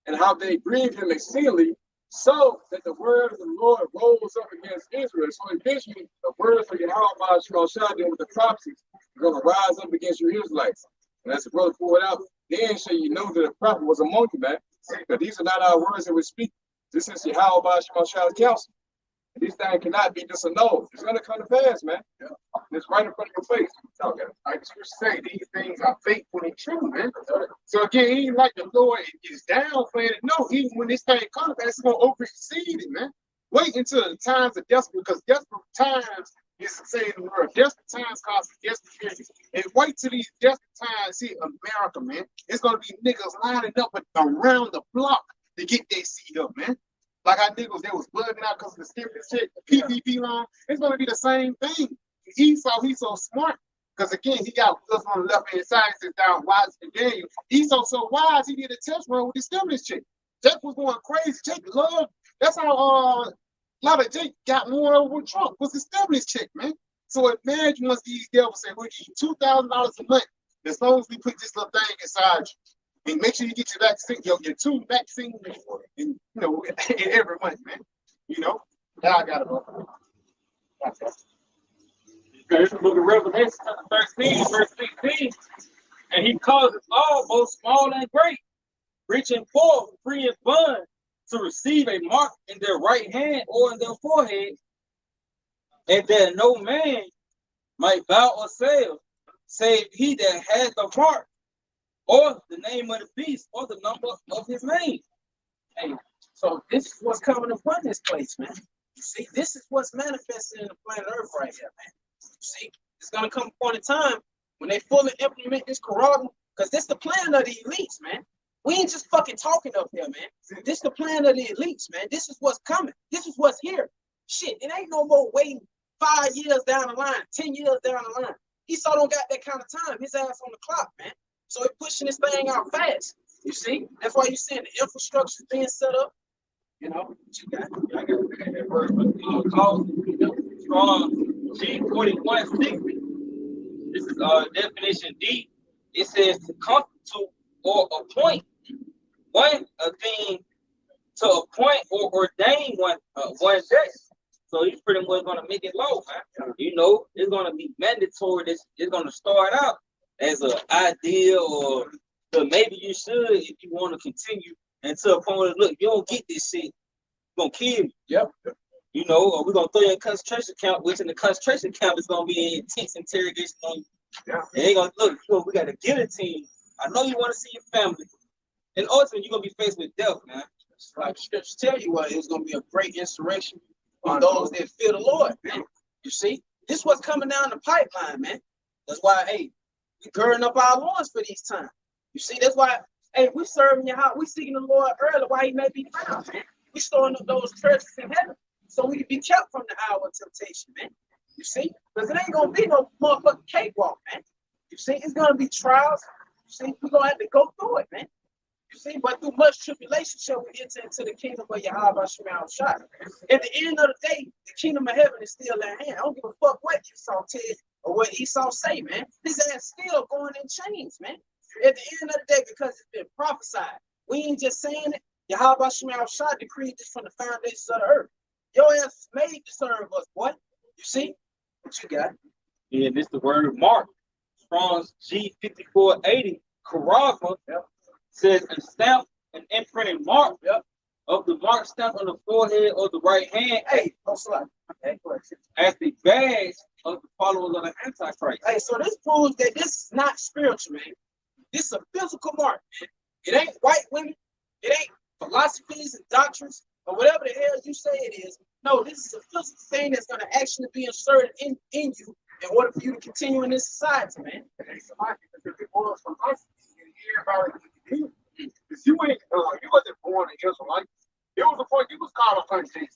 and how they grieved him exceedingly, so that the word of the Lord rose up against Israel. So eventually, the words of YAHAWASHI with the prophecies are going to rise up against your Israelites. And as the brother pulled out, then shall you know that the prophet was among you, man. But these are not our words that we speak. This is YAHAWASHI's counsel. And these things cannot be disannulled. It's going to come to pass, man. Yeah. It's right in front of your face. Okay. I just say these things are faithful and true, man. So again, even like the Lord is downplaying it. No, even when this thing comes, it's going to oversee it, man. Wait until the times are desperate, because desperate times is saying the word. Desperate times cause desperate periods. And wait till these desperate times hit America, man. It's going to be niggas lining up around the block to get their seat up, man. Like our niggas, they was bugging out because of the stimulus check, the PPP loan. It's going to be the same thing. Esau, he's so smart. Because again, he got us on the left hand side, sits down wise and Daniel. Esau so wise, he did a test run with the stimulus check. Jake was going crazy. Jake loved. That's how a lot of Jake got more over Trump, was the stimulus check, man. So imagine once these devils say, we'll give you $2,000 a month as long as we put this little thing inside you. And make sure you get your vaccine, your 2 vaccines, and every month, man. Now I got it. Here's the book of Revelation, chapter 13, verse 16. And he causes all, both small and great, rich and poor, free and bond, to receive a mark in their right hand or in their forehead, and that no man might bow or sell, save he that had the mark, or the name of the beast, or the number of his name. Hey, so this is what's coming upon this place, man. You see, this is what's manifested in the planet Earth right here, man. You see, it's gonna come upon a time when they fully implement this Quran, because this the plan of the elites, man. We ain't just fucking talking up here, man. This the plan of the elites, man. This is what's coming. This is what's here. Shit, it ain't no more waiting 5 years down the line, 10 years down the line. Esau don't got that kind of time. His ass on the clock, man. So he's pushing this thing out fast. You see? That's why you're seeing the infrastructure being set up. You know, what you got? I got that verse, from G4160. This is definition D. It says to constitute or appoint one a thing, to appoint or ordain one day. So he's pretty much gonna make it law, man. You know, it's gonna be mandatory. It's gonna start out as an idea, or so maybe you should if you want to continue until a point where, look, you don't get this shit, we're gonna kill you. Yep. You know, or we're gonna throw you in a concentration camp, which in the concentration camp is gonna be an intense interrogation on you. Yeah. And they gonna look, you know, we got a guillotine. I know you want to see your family. And ultimately you're gonna be faced with death, man. Like scriptures tell you what, it's gonna be a great insurrection on those that fear the Lord, man. You see, this what's coming down the pipeline, man. That's why, hey, we girding up our loins for these times. You see, that's why, hey, we serving your house, we seeking the Lord early while he may be found, man. We storing up those treasures in heaven, so we can be kept from the hour of temptation, man. You see, because it ain't gonna be no motherfucking cakewalk, man. You see, it's gonna be trials. You see, we're gonna have to go through it, man. You see, but through much tribulation shall we enter into the kingdom of YAHAWASHI. At the end of the day, the kingdom of heaven is still at hand. I don't give a fuck what Esau said or what Esau say, man. His ass still going in chains, man. At the end of the day, because it's been prophesied. We ain't just saying it. YAHAWASHI decreed this from the foundations of the earth. Your ass is made to serve us, boy. You see? What you got? Yeah, this the word mark. Strong's G5480. Karama. Yep. Says a stamp, an imprinted mark, Yep, of the mark stamped on the forehead of the right hand, hey, no slide. Okay, as the badge of the followers of the Antichrist. hey, so this proves that this is not spiritual, man. This is a physical mark, man. It ain't white women, it ain't philosophies and doctrines, or whatever the hell you say it is. No, this is a physical thing that's going to actually be inserted in you in order for you to continue in this society, man. Because you ain't, you wasn't born an Israelite. It was a point you was called a country.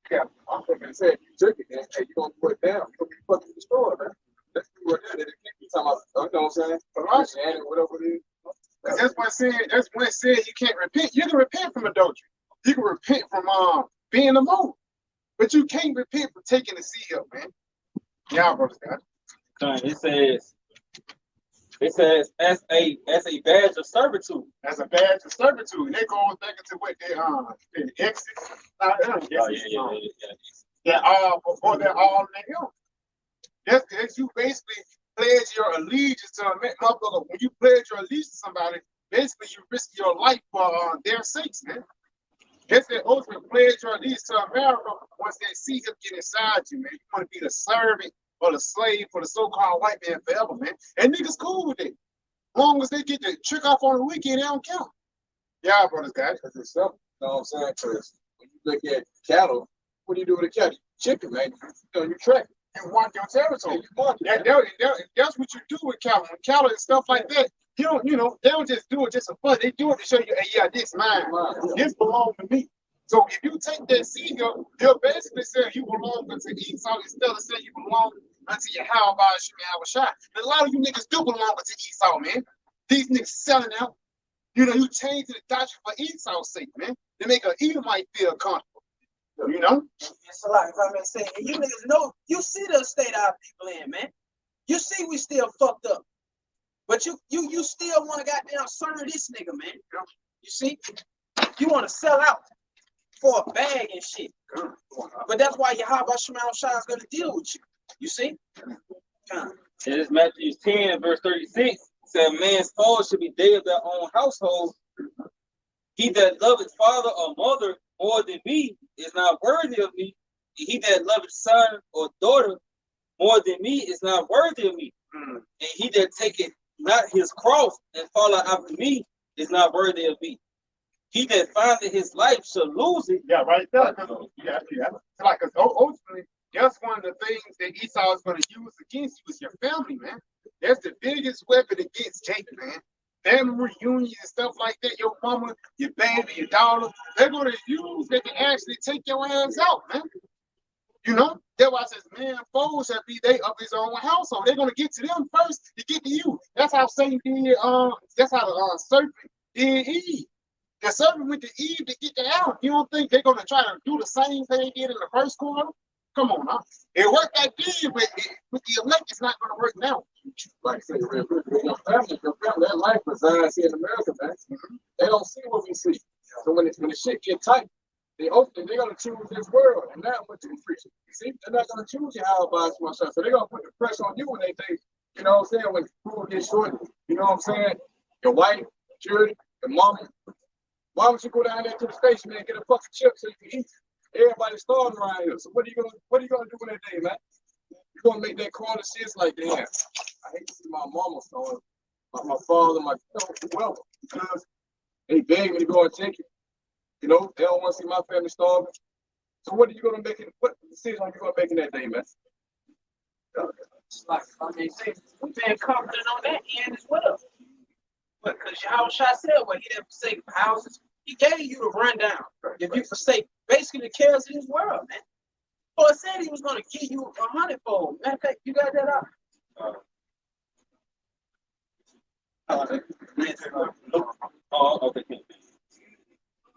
Yeah, I'm thinking, said you took it, man. Hey, you gonna put it down? You gonna be fucking destroyed, man. Let's do what that is. You talking about, you know what I'm saying? Corruption, whatever it is. That's when it said. That's when it said you can't repent. You can repent from adultery. You can repent from being a mole, but you can't repent for taking the seal, man. Yeah, brothers, guys. It says as a badge of servitude. As a badge of servitude. And they go back into what they exit. They're all before they're all in him. That's you basically pledge your allegiance to a motherfucker. When you pledge your allegiance to somebody, basically you risk your life for their sakes, man. That's the ultimate pledge your allegiance to America. Once they see him get inside you, man, you want to be the servant or the slave for the so-called white man forever, man. And niggas cool with it. As long as they get the trick off on the weekend, they don't count. Yeah, brothers, guys. Because it's something, you know what I'm saying? Because when you look at cattle, what do you do with a cattle? Chicken, man. You know, you track it. You want your territory. That's what you do with cattle. When cattle and stuff like that, they don't just do it just for fun. They do it to show you, hey, yeah, this mine. This belongs to me. So if you take that seed, they'll basically say you belong to Esau instead of saying you belong unto YAHAWASHI. And a lot of you niggas do belong to Esau, man. These niggas selling out. You know, you change the doctrine for Esau's sake, man. They make an Edomite feel comfortable. You know? It's a lot, if I may say. And you niggas know, you see the state our people in, man. You see we still fucked up. But you still want to goddamn serve this nigga, man. You see? You want to sell out for a bag and shit. But that's why YAHAWASHI is going to deal with you. You see? It is Matthew 10 and verse 36. Said, man's fall should be they of their own household. He that loveth father or mother more than me is not worthy of me. He that loveth son or daughter more than me is not worthy of me. And he that taketh not his cross and follow after me is not worthy of me. He that findeth his life shall lose it. Yeah, right there. Yeah. Like, ultimately, that's one of the things that Esau is going to use against you is your family, man. That's the biggest weapon against Jacob, man. Family reunions and stuff like that, your mama, your baby, your daughter, they're going to use that to actually take your ass out, man. You know, that's why it says, man, foes shall be they of his own household. They're gonna get to them first to get to you. That's how Satan did. That's how the serpent did Eve. The serpent went to Eve to get the Adam. You don't think they're gonna try to do the same thing they did in the first quarter? Come on, now. It worked back then, but with the elect, it's not gonna work now. Like I said, your family, that life resides here in America, man. They don't see what we see. So when the shit get tight, they're gonna choose this world and not what you preaching. You see, they're not gonna choose you how about myself. So they're gonna put the pressure on you when they think, you know what I'm saying, when food gets short, you know what I'm saying? Your wife, children, your mama. Why don't you go down there to the station and get a fucking chip so you can eat? Everybody's starving around here. So what are you gonna do with that day, man? You're gonna make that corner shit like, damn, I hate to see my mama starve, my father, my whoever, because they beg me to go and take it. You know, they don't want to see my family starving. So what are you gonna make? What decision are you gonna make in that day, man? It's like they say, we've been confident on that end as well. But because YAHAWASHI said, well, he didn't forsake houses, he gave you the rundown. If you forsake basically the cares of this world, man. Lord said he was going to give you 100-fold. Matter of fact, you got that up. Okay.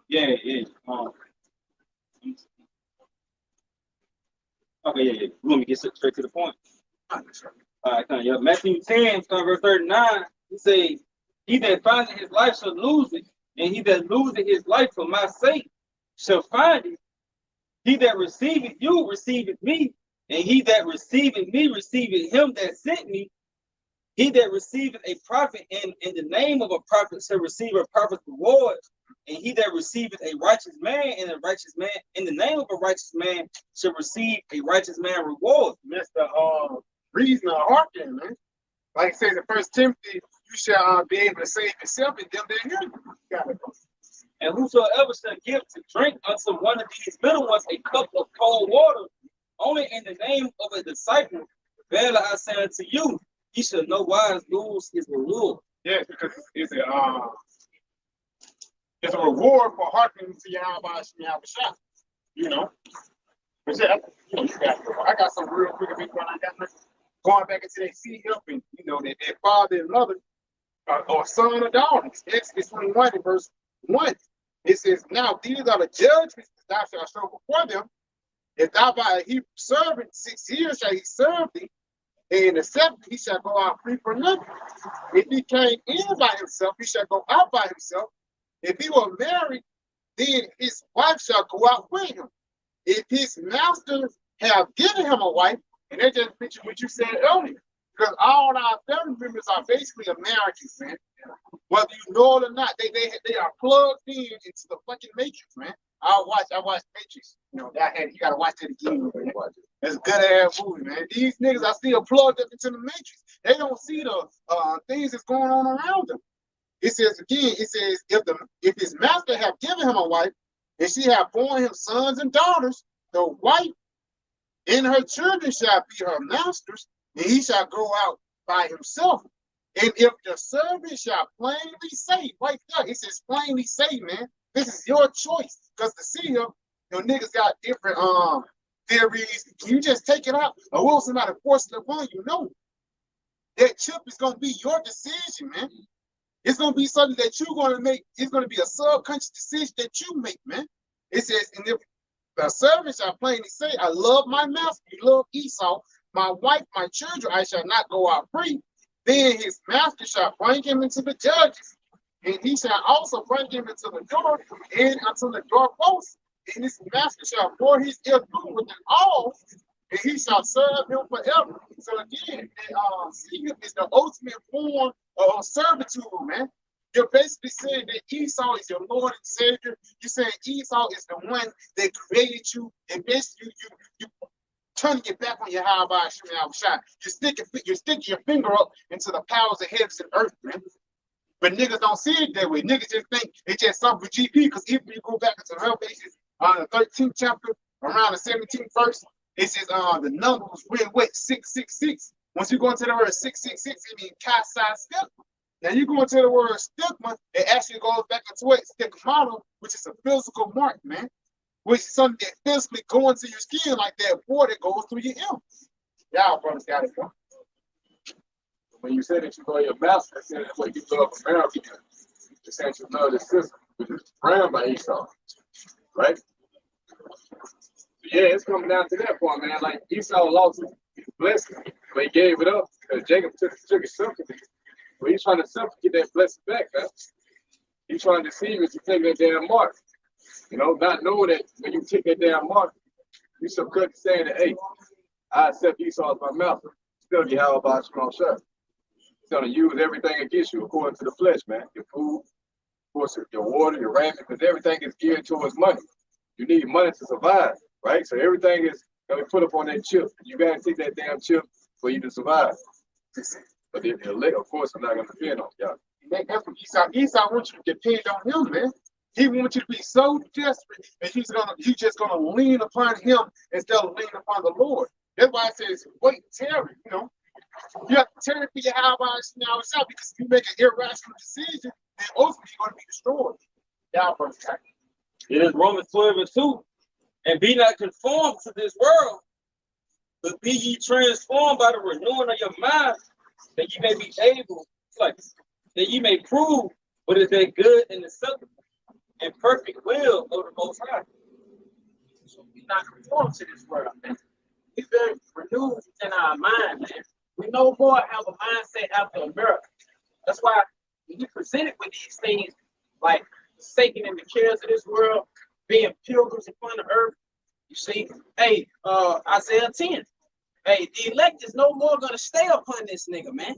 Yeah. Okay, yeah. You want me to get straight to the point? All right, yeah. Matthew 10, verse 39, he say, he that findeth his life shall lose it, and he that loseth his life for my sake shall find it. He that receiveth you receiveth me, and he that receiveth me receiveth him that sent me. He that receiveth a prophet in the name of a prophet shall receive a prophet's reward, and he that receiveth a righteous man in the name of a righteous man shall receive a righteous man reward. That's the reason of hearken, man. Like it says in 1 Timothy, you shall be able to save yourself and them that hear you. And whosoever shall give to drink unto one of these little ones a cup of cold water, only in the name of a disciple, verily I say unto you, he shall no wise lose his reward. Yes, because it's a reward for hearkening to YAHAWASHI. You know. But yeah, I got some real quick big one I got going back into that seed helping, you know, that father and mother or son or daughter. Exodus 21 in verse 1. It says, now these are the judgments that thou shalt show before them. If thou buy a Hebrew servant, 6 years shall he serve thee, and in the 7th he shall go out free for nothing. If he came in by himself, he shall go out by himself. If he were married, then his wife shall go out with him. If his master have given him a wife, and that just mentioned what you said earlier, because all our family members are basically Americans, man. Whether you know it or not, they are plugged in into the fucking Matrix, man. I watch Matrix. You know, you gotta watch that again. It's a good ass movie, man. These niggas are still plugged up into the Matrix. They don't see the things that's going on around them. It says again, if his master have given him a wife, and she have borne him sons and daughters, the wife and her children shall be her masters, and he shall go out by himself. And if the servant shall plainly say, right there, it says plainly say, man, this is your choice. Because to see him, your niggas got different theories. You just take it out, or will somebody force it upon you? No. That chip is gonna be your decision, man. It's gonna be something that you're gonna make. It's gonna be a subconscious decision that you make, man. It says, and if the servant shall plainly say, I love my master, you love Esau, my wife, my children, I shall not go out free. Then his master shall bring him into the judges, and he shall also bring him into the door and unto the doorpost. And his master shall pour his ill through with all, and he shall serve him forever. So again, Seeing is the ultimate form of servitude, man. You're basically saying that Esau is your Lord and Savior. You're saying Esau is the one that created you, and basically you turning your back on your YAHAWASHI. You're sticking your finger up into the powers of heavens and earth, man. But niggas don't see it that way. Niggas just think it's just something for GP, because if you go back into Revelation, the 13th chapter, around the 17th verse, it says the number was real wet, 666. Once you go into the word 666, it means Kasai stigma. Now you go into the word stigma, it actually goes back into it, stigmata, which is a physical mark, man. which is something that physically going to your skin like that water that goes through your ear. Y'all brothers got it, bro. When you say that you love your master, that's saying what you love America. You're saying you love the system, which is ran by Esau, right? Yeah, it's coming down to that point, man. Like Esau lost his blessing, but he gave it up because Jacob took his sympathy. But he's trying to get that blessing back, man. He's trying to deceive you to take that damn mark. You know, not knowing that when you take that damn mark, you subcut to saying that, hey, I accept Esau as my master. Still, YAHAWASHI don't shut. He's going to use everything against you according to the flesh, man. Your food, of course, your water, your raiment, because everything is geared towards money. You need money to survive, right? So everything is going to be put up on that chip. You got to take that damn chip for you to survive. But the elect, of course, I'm not going to depend on y'all. That's what Esau wants you to depend on him, man. He wants you to be so desperate that you just gonna lean upon him instead of leaning upon the Lord. That's why it says, wait, tarry, you know. You have to tarry for your YAHAWASHI now itself, because if you make an irrational decision, then ultimately you're gonna be destroyed. Y'all brothers got it. It is Romans 12:2. And be not conformed to this world, but be ye transformed by the renewing of your mind, that ye may be able, like, that ye may prove what is that good and acceptable and perfect will of the Most High. So we're not conformed to this world, man. We're very renewed in our mind, man. We no more have a mindset after America. That's why when you presented with these things, like forsaking in the cares of this world, being pilgrims upon the earth, you see, hey, Isaiah 10. Hey, the elect is no more gonna stay upon this nigga, man.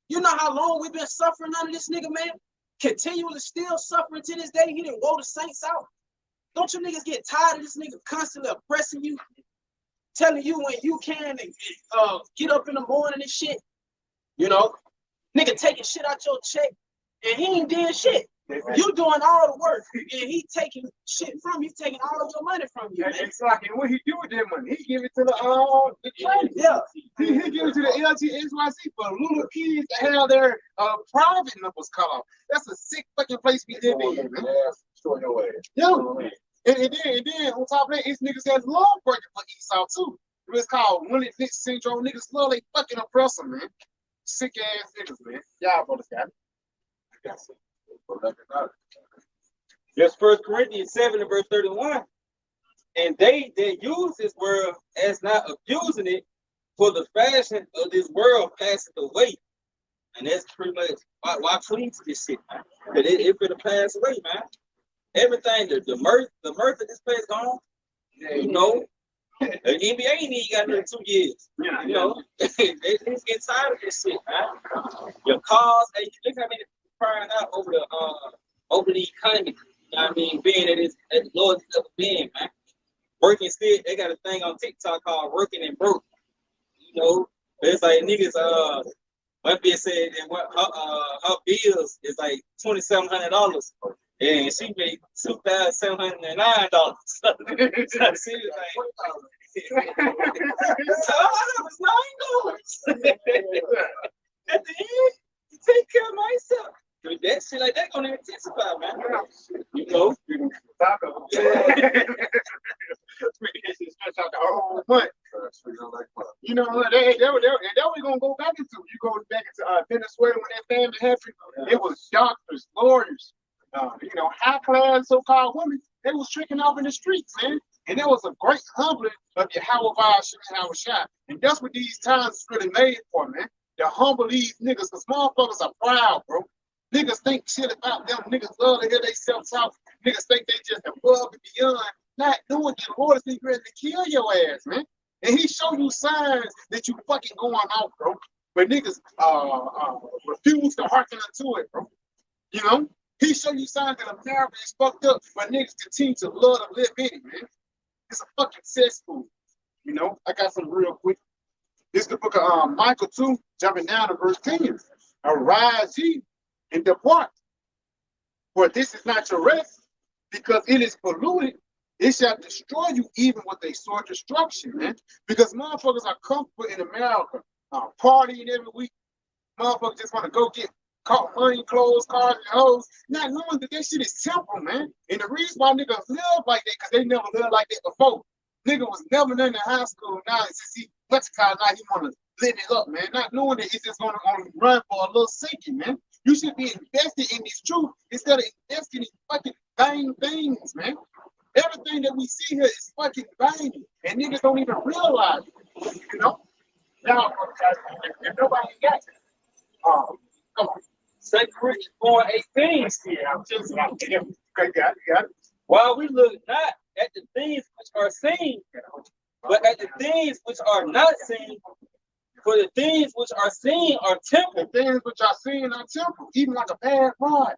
You know how long we've been suffering under this nigga, man? Continually still suffering to this day. He didn't roll the saints out. Don't you niggas get tired of this nigga constantly oppressing you, telling you when you can get up in the morning and shit? You know, nigga taking shit out your check and he ain't doing shit. You doing all the work and he taking shit from you, taking all of your money from you. Man. It's like, and what he do with that money? He give it to the trade. Yeah. He give it to the LGSYC for little kids to have their private numbers cut off. That's a sick fucking place we live in, man. Show your ass. Yeah. And then on top of that, it's niggas that's law breaking for Esau too. It's called Willie Bitch syndrome. Niggas love they fucking oppressor, man. Sick ass niggas, man. Y'all brothers got it. That's 1 Corinthians 7:31. And they that use this world as not abusing it, for the fashion of this world passeth away. And that's pretty much why clean to this shit, man. But it finna pass away, man. Everything, the mirth of this place gone. You know, the NBA ain't even got another 2 years. You know, they just get tired of this shit, man. Your cars, hey, look how many people crying out over the economy. You know what I mean? Being at its lowest it's ever been, man. Working still, they got a thing on TikTok called working and broke. You know, it's like niggas. One bitch said that her bills is like $2,700, and she made $2,709. So she was like, so that was $9. At the end, you take care of myself. That shit like that gonna intensify, man. You know. You know, that we gonna go back into. You go back into Venezuela when that famine happened. It was doctors, lawyers, you know, high class so-called women. They was tricking off in the streets, man. And there was a great humbling of YAHAWASHI and YAHAWASHI. And that's what these times is really made for, man. To humble these niggas, because motherfuckers are proud, bro. Niggas think shit about them. Niggas love to hear themselves talk. Niggas think they just above and beyond. Not doing the Lord is ready to kill your ass, man. And he show you signs that you fucking going out, bro. But niggas refuse to hearken unto it, bro. You know? He show you signs that America is fucked up, but niggas continue to love to live in it, man. It's a fucking cesspool. You know? I got some real quick. This is the book of Michael 2, jumping down to verse 10. Arise ye and depart. For this is not your rest, because it is polluted. It shall destroy you even with a sore destruction, man. Because motherfuckers are comfortable in America, partying every week. Motherfuckers just want to go get caught money, clothes, cars, and hoes, not knowing that that shit is temple, man. And the reason why niggas live like that, because they never lived like that before. Nigga was never in high school. Now, since he went to college, now he want to lit it up, man. Not knowing that it's just going to only run for a little second, man. You should be invested in this truth instead of investing in fucking vain things, man. Everything that we see here is fucking vain, and niggas don't even realize it, you know? Now, if nobody got it, come on. 2 Corinthians 4:18. Yeah, I'm just okay, got it. While we look not at the things which are seen, but at the things which are not seen. For the things which are seen are temple. The things which are seen are temple, even like a bad bride.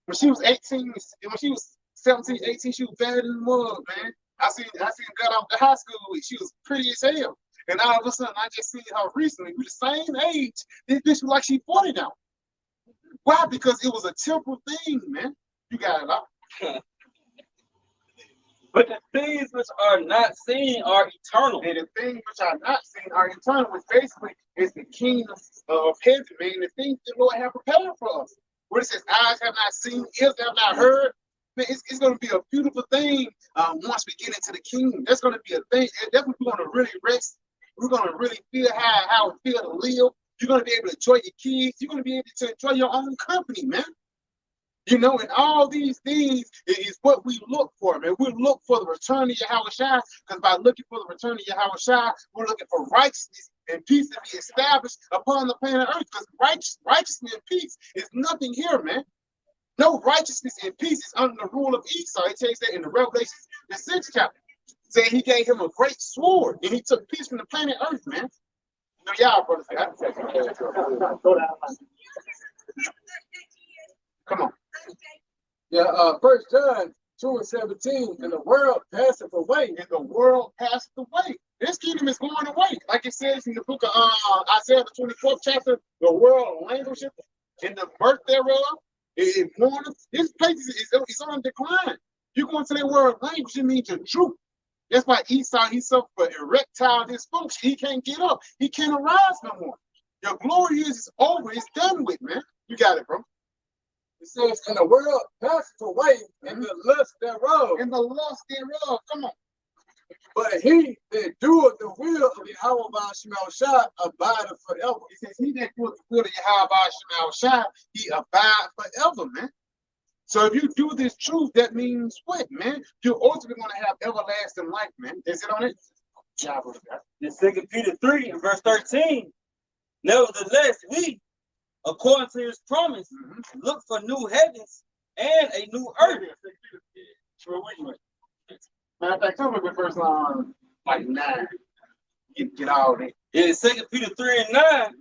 When she was 18, when she was 17, 18, she was bad in the mud, man. I seen a girl out the high school with. She was pretty as hell. And all of a sudden, I just seen her recently. We the same age. This bitch was like she 40 now. Why? Because it was a temple thing, man. You got it up. But the things which are not seen are eternal. And the things which are not seen are eternal, which basically is the kingdom of heaven, man. The things the Lord have prepared for us. Where it says, eyes have not seen, ears have not heard. Man, it's going to be a beautiful thing once we get into the kingdom. That's going to be a thing. And that's when we're going to really rest. We're going to really feel how it feels to live. You're going to be able to enjoy your kids. You're going to be able to enjoy your own company, man. You know, and all these things is what we look for, man. We look for the return of YAHAWASHI, because by looking for the return of YAHAWASHI, we're looking for righteousness and peace to be established upon the planet Earth, because righteousness and peace is nothing here, man. No righteousness and peace is under the rule of Esau. It tells that in the Revelation, the 6th chapter. Saying he gave him a great sword, and he took peace from the planet Earth, man. You know, y'all, brothers, come on. Yeah, 1 John 2:17, and the world passeth away. And the world passeth away. This kingdom is going away. Like it says in the book of Isaiah, the 24th chapter, the world languisheth in the birth thereof. It mourneth. This place is on decline. You go into that word language, it means the truth. That's why Esau, he suffered erectile dysfunction. He can't get up. He can't arise no more. Your glory is over. It's done with, man. You got it, bro. It says, and the world passeth away, and the lust thereof. And the lust thereof. Come on. But he that doeth the will of YAHAWASHI abideth forever. It says, he that doeth the will of YAHAWASHI, he abide forever, man. So if you do this truth, that means what, man? You're ultimately going to have everlasting life, man. Is it on it? Yeah, in 2 Peter 3:13. Nevertheless, we, according to his promise, look for new heavens and a new earth. Matter of fact, tell me the first like 9. Get all that. In 2 Peter 3:9,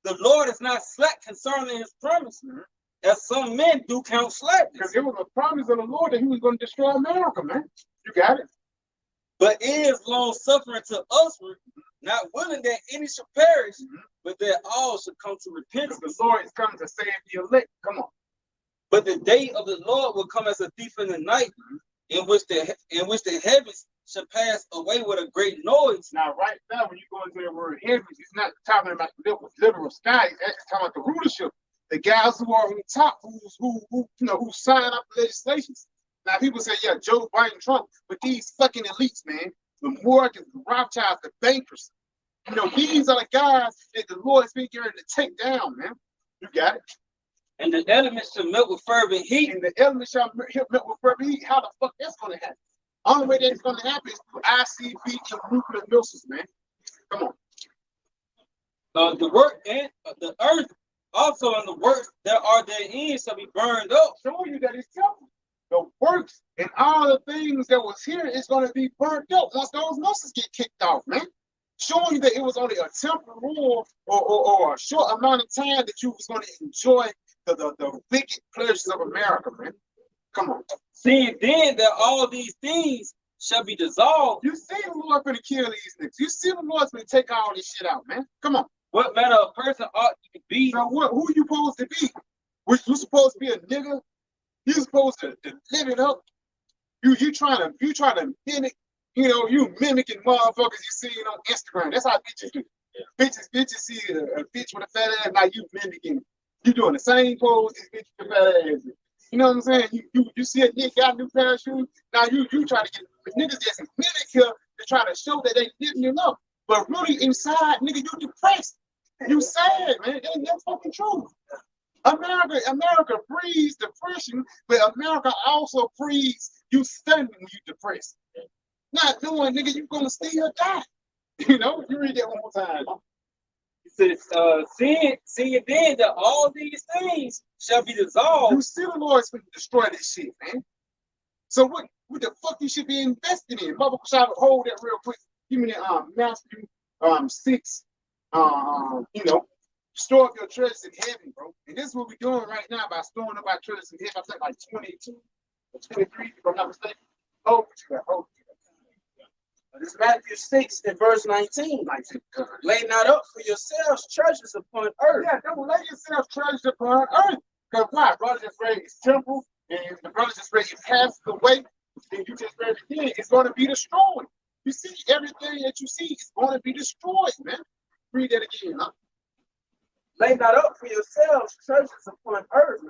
the Lord is not slack concerning his promise, as some men do count slackness. Because it was a promise of the Lord that he was going to destroy America, man. You got it. But is long suffering to usward, not willing that any should perish, but that all should come to repentance. The Lord is coming to save the elect. Come on. But the day of the Lord will come as a thief in the night, in which the heavens shall pass away with a great noise. Now, right now, when you go into the word heavens, it's not talking about the literal sky. It's actually talking about the rulership. The guys who are on top, who sign up the legislations. Now, people say, yeah, Joe Biden, Trump, but these fucking elites, man, the Morgans, the Rothschilds, the bankers, you know, these are the guys that the Lord has been getting to take down, man. You got it. And the elements shall melt with fervent heat. And the elements shall melt with fervent heat. How the fuck that's going to happen? Only way that's going to happen is through ICB and nuclear missiles, man. Come on. The work and the earth also, and the works that are therein shall be burned up. Showing you that it's temple. The works and all the things that was here is going to be burnt up once those missiles get kicked off, man. Showing you that it was only a temporal or a short amount of time that you was going to enjoy the wicked pleasures of America, man. Come on. Seeing then that all these things shall be dissolved. You see the Lord going to kill these niggas. You see the Lord's going to take all this shit out, man. Come on. What manner of person ought you to be? So who you supposed to be? You supposed to be a nigga? You supposed to live it up? You trying to mimic, you know, you mimicking motherfuckers you see on Instagram. That's how bitches do. Yeah. Bitches see a bitch with a fat ass, now you mimicking You doing the same pose as bitch your fat ass. You know what I'm saying? You see a nigga got a new pair of shoes. Now you try to get niggas just mimic here to try to show that they lifting you up. But really inside, nigga, you depressed. You sad, man. That's fucking true. America breeds depression, but America also breeds you stunning when you depressed. Not knowing, nigga, you gonna still die. You know, you read that one more time. It says, seeing then that all these things shall be dissolved. You see the Lord's going to destroy this shit, man. So what the fuck you should be investing in? Motherfucker, try to hold that real quick. Give me the Matthew 6, you know, store up your treasures in heaven, bro. And this is what we're doing right now by storing up our treasures in heaven. I think like 22 or 23, if I'm not mistaken. Hold you got. This is Matthew 6 and verse 19. Lay not up for yourselves treasures upon earth. Yeah, don't lay yourselves treasures upon earth. Because why? Brother just read his temple, and the brother just read it passed away, and you just read it again. It's going to be destroyed. You see, everything that you see is going to be destroyed, man. Read that again, huh? Lay not up for yourselves treasures upon earth,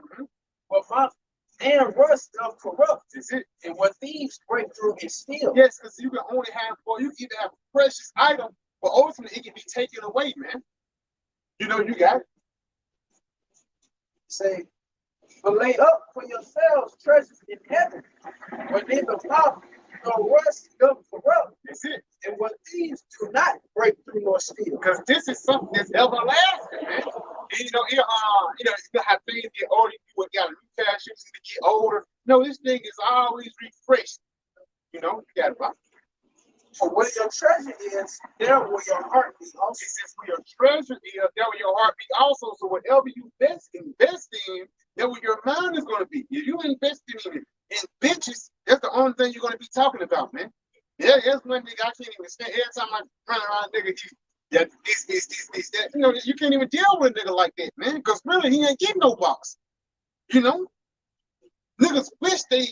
but moth and rust of corrupt. Is it? And what thieves break through and steal. Yes, because you can only have, or you can either have a precious item, but ultimately it can be taken away, man. You know, you got it. Say, but lay up for yourselves treasures in heaven, where neither moth nor rust doth corrupt. That's it. And what thieves do not break through nor steal. Because this is something that's everlasting, man. And, you know, you have things get older, you got a new pair of shoes to get older. No, this thing is always refreshed. You know, you got it right. For where your treasure is, there will your heart be also. It says where your treasure is, there will your heart be also. So whatever you invest in, there where your mind is going to be. If you investing in bitches, that's the only thing you're going to be talking about, man. Yeah, that's one thing I can't even stand. Every time I run around, nigga, this, that. You know, you can't even deal with a nigga like that, man. Because really, he ain't getting no box. You know? Niggas wish they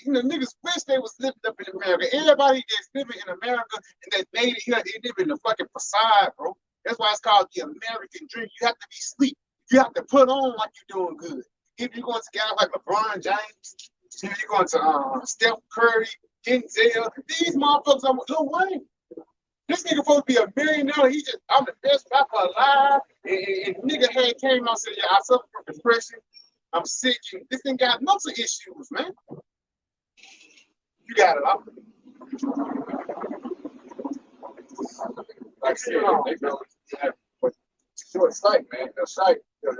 was living up in America. Everybody that's living in America and that made it here, they live in the fucking facade, bro. That's why it's called the American dream. You have to be sleep. You have to put on like you're doing good. If you're going to guys like LeBron James, if you're going to Steph Curry, Denzel, these motherfuckers are Lil Wayne. This nigga supposed to be a millionaire. I'm the best rapper alive. And nigga came out and said, yeah, I suffer from depression. I'm sick. This thing got mental issues, man. You got it up. Like I said, they go have short sight, man. Your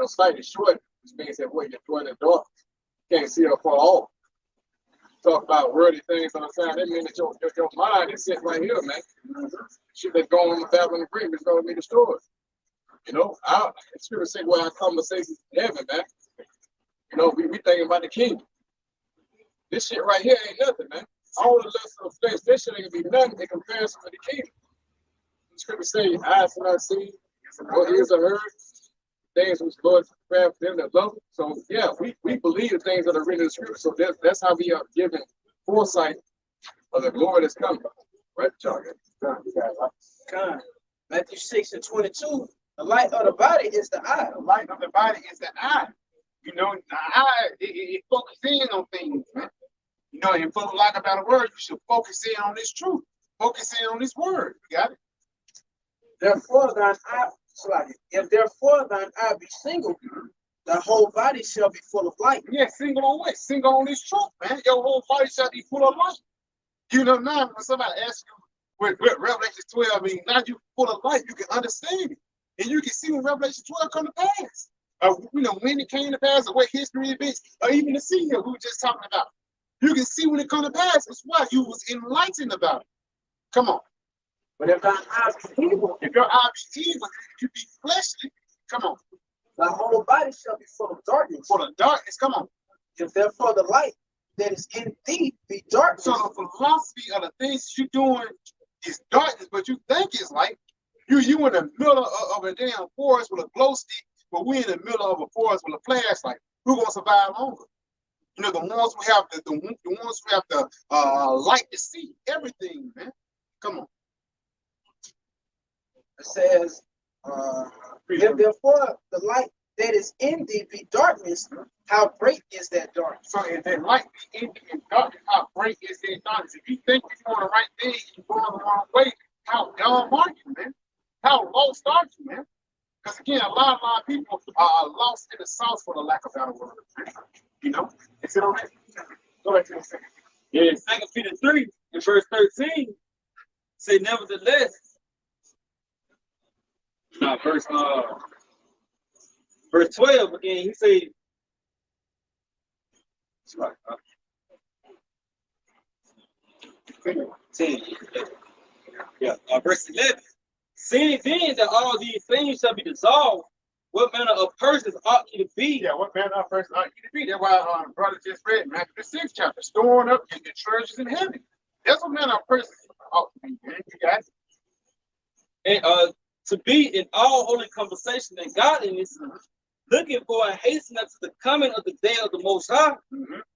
sight is short, which means that what you're doing in the dark, you can't see up far off. Talk about worldly things on the side, that means that your mind is sitting right here, man. Shit that's going on the Babylon Green is going to be destroyed. You know, the scripture say, well, our conversations in heaven, man. You know, we thinking about the kingdom. This shit right here ain't nothing, man. All the lust of flesh, this shit ain't gonna be nothing in comparison with the kingdom. The scripture say, eyes have not seen, or ears have heard, things which Lord prepared for them that love him. So yeah, we believe the things that are written in the scripture. So that's how we are given foresight of the glory that's coming. Right, John? Matthew 6 and 22. The light of the body is the eye. The light of the body is the eye. You know, the eye, it focuses in on things, man. You know, and for the lack of a better word, you should focus in on this truth. Focus in on this word. You got it? Therefore, if therefore thine eye be single, the whole body shall be full of light. Yeah, single on what? Single on this truth, man. Your whole body shall be full of light. You know, now when somebody asks you what Revelation 12 means, now you full of light, you can understand it. And you can see when Revelation 12 come to pass. You know, when it came to pass, or what history events, or even the scene here we were just talking about. You can see when it come to pass. It's why you was enlightened about it. Come on. But if thine eye be evil, if your eye be evil, if you be fleshly, come on. The whole body shall be full of darkness. Full of darkness, come on. If therefore the light that is in thee be darkness. So the philosophy of the things you're doing is darkness, but you think it's light. You in the middle of a damn forest with a glow stick, but we in the middle of a forest with a flashlight. Who's gonna survive longer? You know, the ones who have the ones who have the light to see everything, man. Come on. It says, if therefore the light that is in indeed be darkness, how great is that darkness? So if that light be in darkness, how great is that darkness? If you think you're doing the right thing, you're going the wrong way, how dumb are you, man? How lost are you, man? Because again, a lot of people are lost in the sauce for the lack of better words. You know? Is it on that? Go back to the second. Yeah, 2 Peter 3 and verse 13 say, nevertheless, verse 12 again, he say, right, 10. Yeah, verse 11. Seeing then that all these things shall be dissolved, what manner of persons ought ye to be? Yeah, what manner of person ought you to be? That's why brother just read Matthew the 6th chapter, storing up in the treasures in heaven. That's what manner of person ought to be, man. You got it? And to be in all holy conversation and godliness, looking for and hastening unto the coming of the day of the Most High,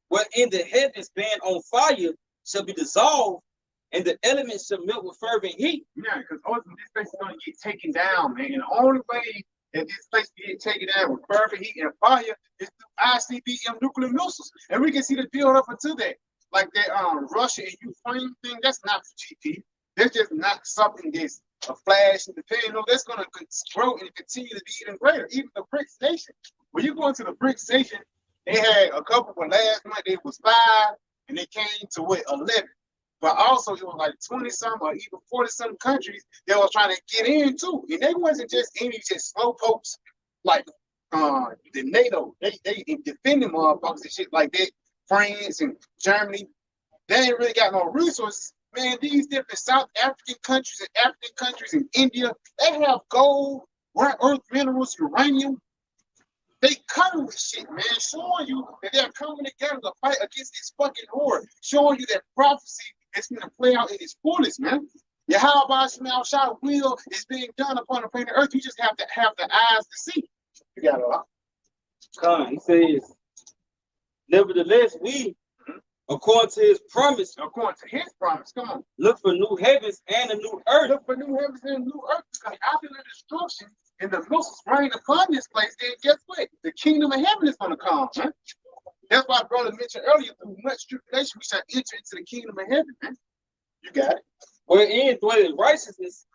wherein the heavens being on fire shall be dissolved, and the elements shall melt with fervent heat. Yeah, because ultimately this place is going to get taken down, man. And the only way that this place can get taken down with fervent heat and fire is through ICBM nuclear missiles. And we can see the build up until that. Like that Russia and Ukraine thing, that's not for GP. That's just not something that's a flash in the pan. No, that's going to grow and continue to be even greater. Even the BRICS nation. When you go into the BRICS nation, they had a couple, but last month it was 5, and they came to what, 11. But also it was like 20-some or even 40-some countries that were trying to get in too. And they wasn't just any just slow pokes like the NATO. They defending motherfuckers and shit like that. France and Germany, they ain't really got no resources. Man, these different South African countries and India, they have gold, rare earth minerals, uranium. They come with shit, man, showing you that they're coming together to fight against this fucking horde, showing you that prophecy is going to play out in its fullest, man. YAHAWASHI will is being done upon the planet Earth. You just have to have the eyes to see. You got a lot. He says, nevertheless, we, according to his promise, Come on. look for new heavens and a new earth. Look for new heavens and a new earth. Because after the destruction and the missiles rain upon this place, then guess what? The kingdom of heaven is going to come, man. That's why brother mentioned earlier, through much tribulation, we shall enter into the kingdom of heaven, man. You got it. Wherein dwelleth righteousness,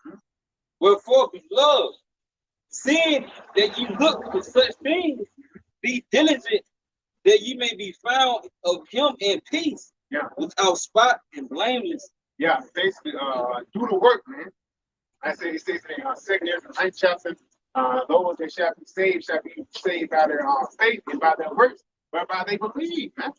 wherefore beloved, seeing that you look for such things, be diligent that you may be found of him in peace, without spot and blameless. Yeah, basically, do the work, man. I say it says in 2nd Ezra 9th chapter, those that shall be saved by their faith and by their works, whereby they believe, man.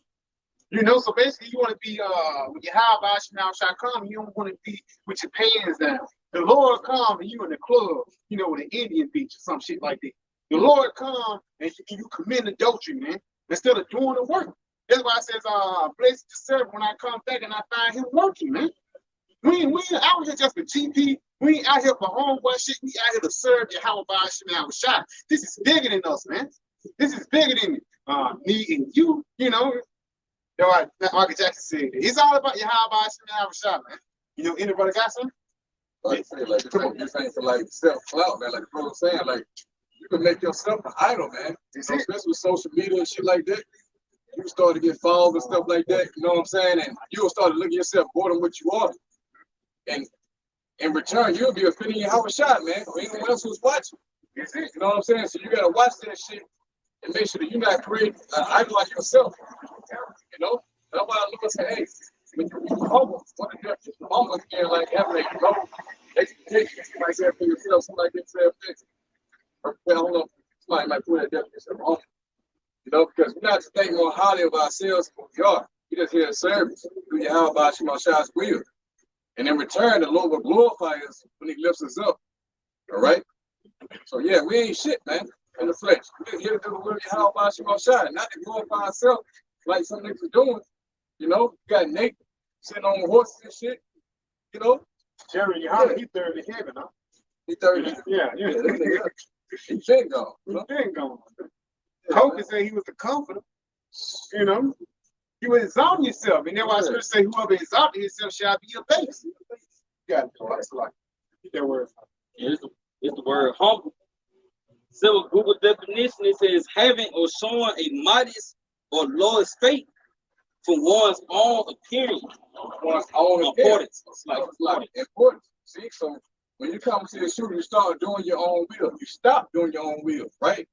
You know, so basically you want to be when YAHAWASHI shall come, you don't want to be with your pants down. The Lord come and you in the club, you know, with an Indian beach or some shit like that. The Lord come and you commit adultery, man, instead of doing the work. That's why it says, blessed to serve when I come back and I find him working, man. We ain't out here just for GP. We ain't out here for homeboy shit. We out here to serve YAHAWASHI. This is bigger than us, man. This is bigger than me and you, you know. Like Michael Jackson said, it's all about YAHAWASHI, man. You know, anybody got something? Like I say, like this ain't for like self-clout, man. Like the brother was saying, like you can make yourself an idol, man. Especially with social media and shit like that. You start to get followed and stuff like that. You know what I'm saying? And you'll start to look at yourself more than what you are. And in return, you'll be offending YAHAWASHI, man, or anyone else who's watching. That's it. You know what I'm saying? So you gotta watch that shit and make sure that you're not creating an idol like yourself. You know? That's why I look and say, hey, when you're humble, what the difference is humble again, like having a low expectation, like that for yourself, somebody gets that fixed. Well, I don't know, somebody might put that definition wrong. You know, because we're not to think more highly of ourselves than we are. We just here to service through YAHAWASHI's will. And in return, the Lord will glorify us when he lifts us up. All right? So yeah, we ain't shit, man, in the flesh. We're here to do the will of YAHAWASHI, not to glorify ourselves like some niggas are doing. You know, you got Nate sitting on horses and shit. You know? Jerry, he third in heaven, huh? He third in Yeah. He's been gone. He's been gone. Coke said he was the comforter. You know? You exalt yourself. And that's why I should say whoever exalted himself shall be a base. You got to do it. Like, get that word. Yeah, it's the word humble. So Google definition, it says having or showing a modest or lowest faith from one's own appearance. One's own Importance. It's like importance. See, so when you come to the shooter, you start doing your own will. You stop doing your own will, right?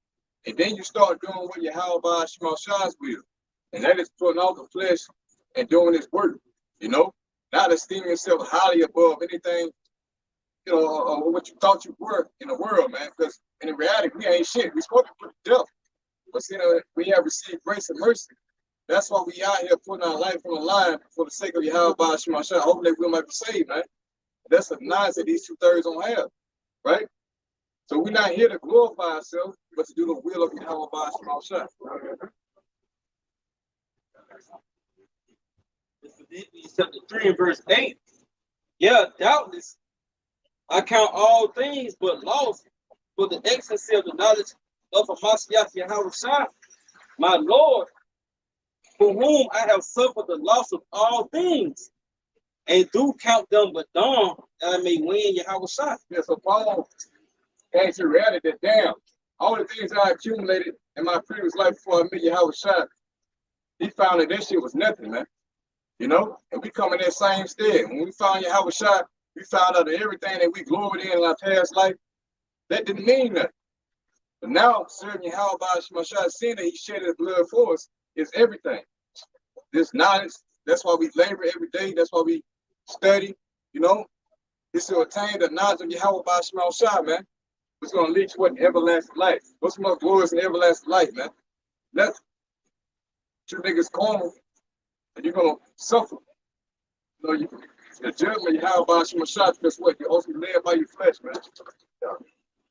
And then you start doing what YAHAWASHI's will. And that is putting off the flesh and doing his work, you know? Not esteeming yourself highly above anything, you know, what you thought you were in the world, man. Because in reality, we ain't shit. We supposed to put to death. But see, we have received grace and mercy. That's why we out here putting our life on the line for the sake of YAHAWASHI. Hopefully we might be saved, man. That's a nice that these 2/3 don't have, right? So we're not here to glorify ourselves, but to do the will of YAHAWASHI. Philippians chapter 3 and verse 8. Yeah, doubtless, I count all things but loss for the excellency of the knowledge of Mashiach Yahawashi, my Lord, for whom I have suffered the loss of all things, and do count them but dung, that I may win Yahawashi. Yeah, so Paul came to reality that damn, all the things I accumulated in my previous life before I met Yahawashi, he found that shit was nothing, man. You know, and we come in that same stead. When we found Yahawashi, we found out that everything that we gloried in our past life, that didn't mean nothing. But now, serving Yahawashi, seeing that he shed his blood for us, is everything. This knowledge, that's why we labor every day. That's why we study, you know. It's to attain the knowledge of Yahawashi, man. It's going to lead you to everlasting life. What's more glorious than everlasting life, man? That's two niggas corner, and you're going to suffer. You know, the judgment you have about Yahawashi, because what? You're also led by your flesh, man.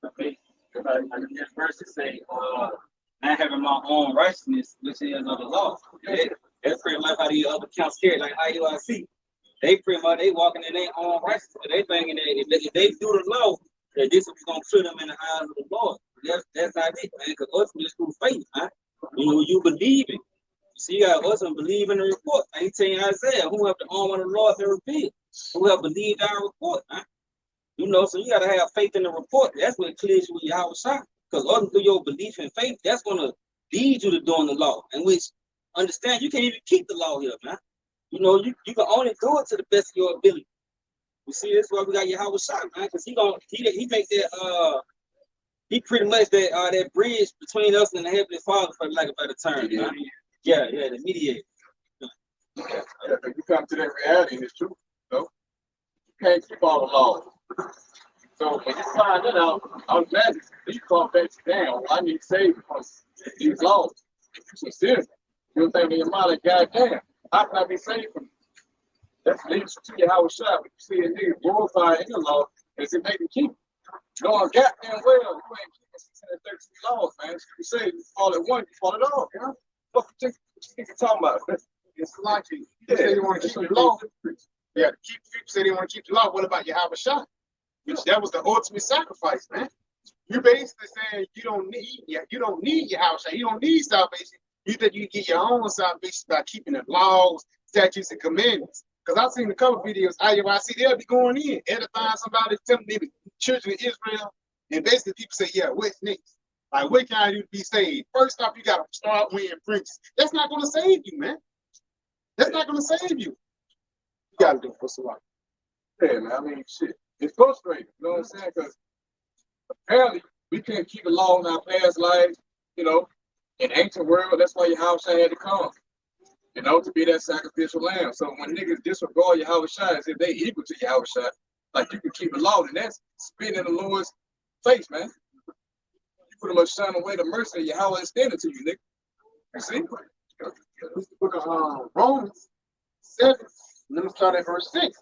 Okay. This verse is saying, not having my own righteousness, which is of the law. That's pretty much how the other counts carry, like IUIC. They pretty much, they walking in their own righteousness. They thinking that if they do the law, that this is going to put them in the eyes of the Lord. That's not it, man, because ultimately it's through faith, man. You know, you believe it. You see, you got us and believe in the report. I ain't telling Isaiah, who have the arm of the Lord been revealed, who have believed our report, man. You know, so you got to have faith in the report. That's what clears you with Yahawashi. Because other than your belief and faith, that's going to lead you to doing the law. And which, understand, you can't even keep the law here, man. You know, you can only do it to the best of your ability. You see, that's why we got Yahawashi, man. Because he makes that, he pretty much that bridge between us and the Heavenly Father, for lack of a better term, man. Yeah, the mediator. Yeah, you come to that reality, and it's true. You know? You can't keep all the laws. So when you find that out, automatically you come back to damn, I need saving from these laws. If you're sincere, you'll think in your mind like, God damn, how can I be saved from this? That's leads to Yahawashi. When you see a nigga glorified in the law, is it make him keep it? Knowing goddamn well you ain't keeping 613 laws, man. You say you fall at one, you fall at all, you know? What you talking about? It's like you say you want to keep the law. Yeah, people say they want to keep the law. What about Yahawashi? Which that was the ultimate sacrifice, man. You basically saying you don't need Yahawashi. You don't need salvation. You think you get your own salvation by keeping the laws, statutes, and commandments. Because I've seen a couple videos, I see they'll be going in, edifying somebody, telling them the children of Israel, and basically people say, yeah, what's next? Like, what can I do to be saved? First off, you got to start winning princes. That's not going to save you, man. That's not going to save you. You got to do it for somebody. Yeah, man, I mean, shit. It's frustrating, you know what I'm saying? Because apparently we couldn't keep the law in our past lives, you know, in ancient world. That's why Yahawashi had to come, you know, to be that sacrificial lamb. So when niggas disregard Yahawashi as if they equal to Yahawashi, like you can keep the law, then that's spitting in the Lord's face, man. You pretty much shine away the mercy that Yahweh extended to you, nigga. You see? This is the book of Romans 7. Let me start at verse 6.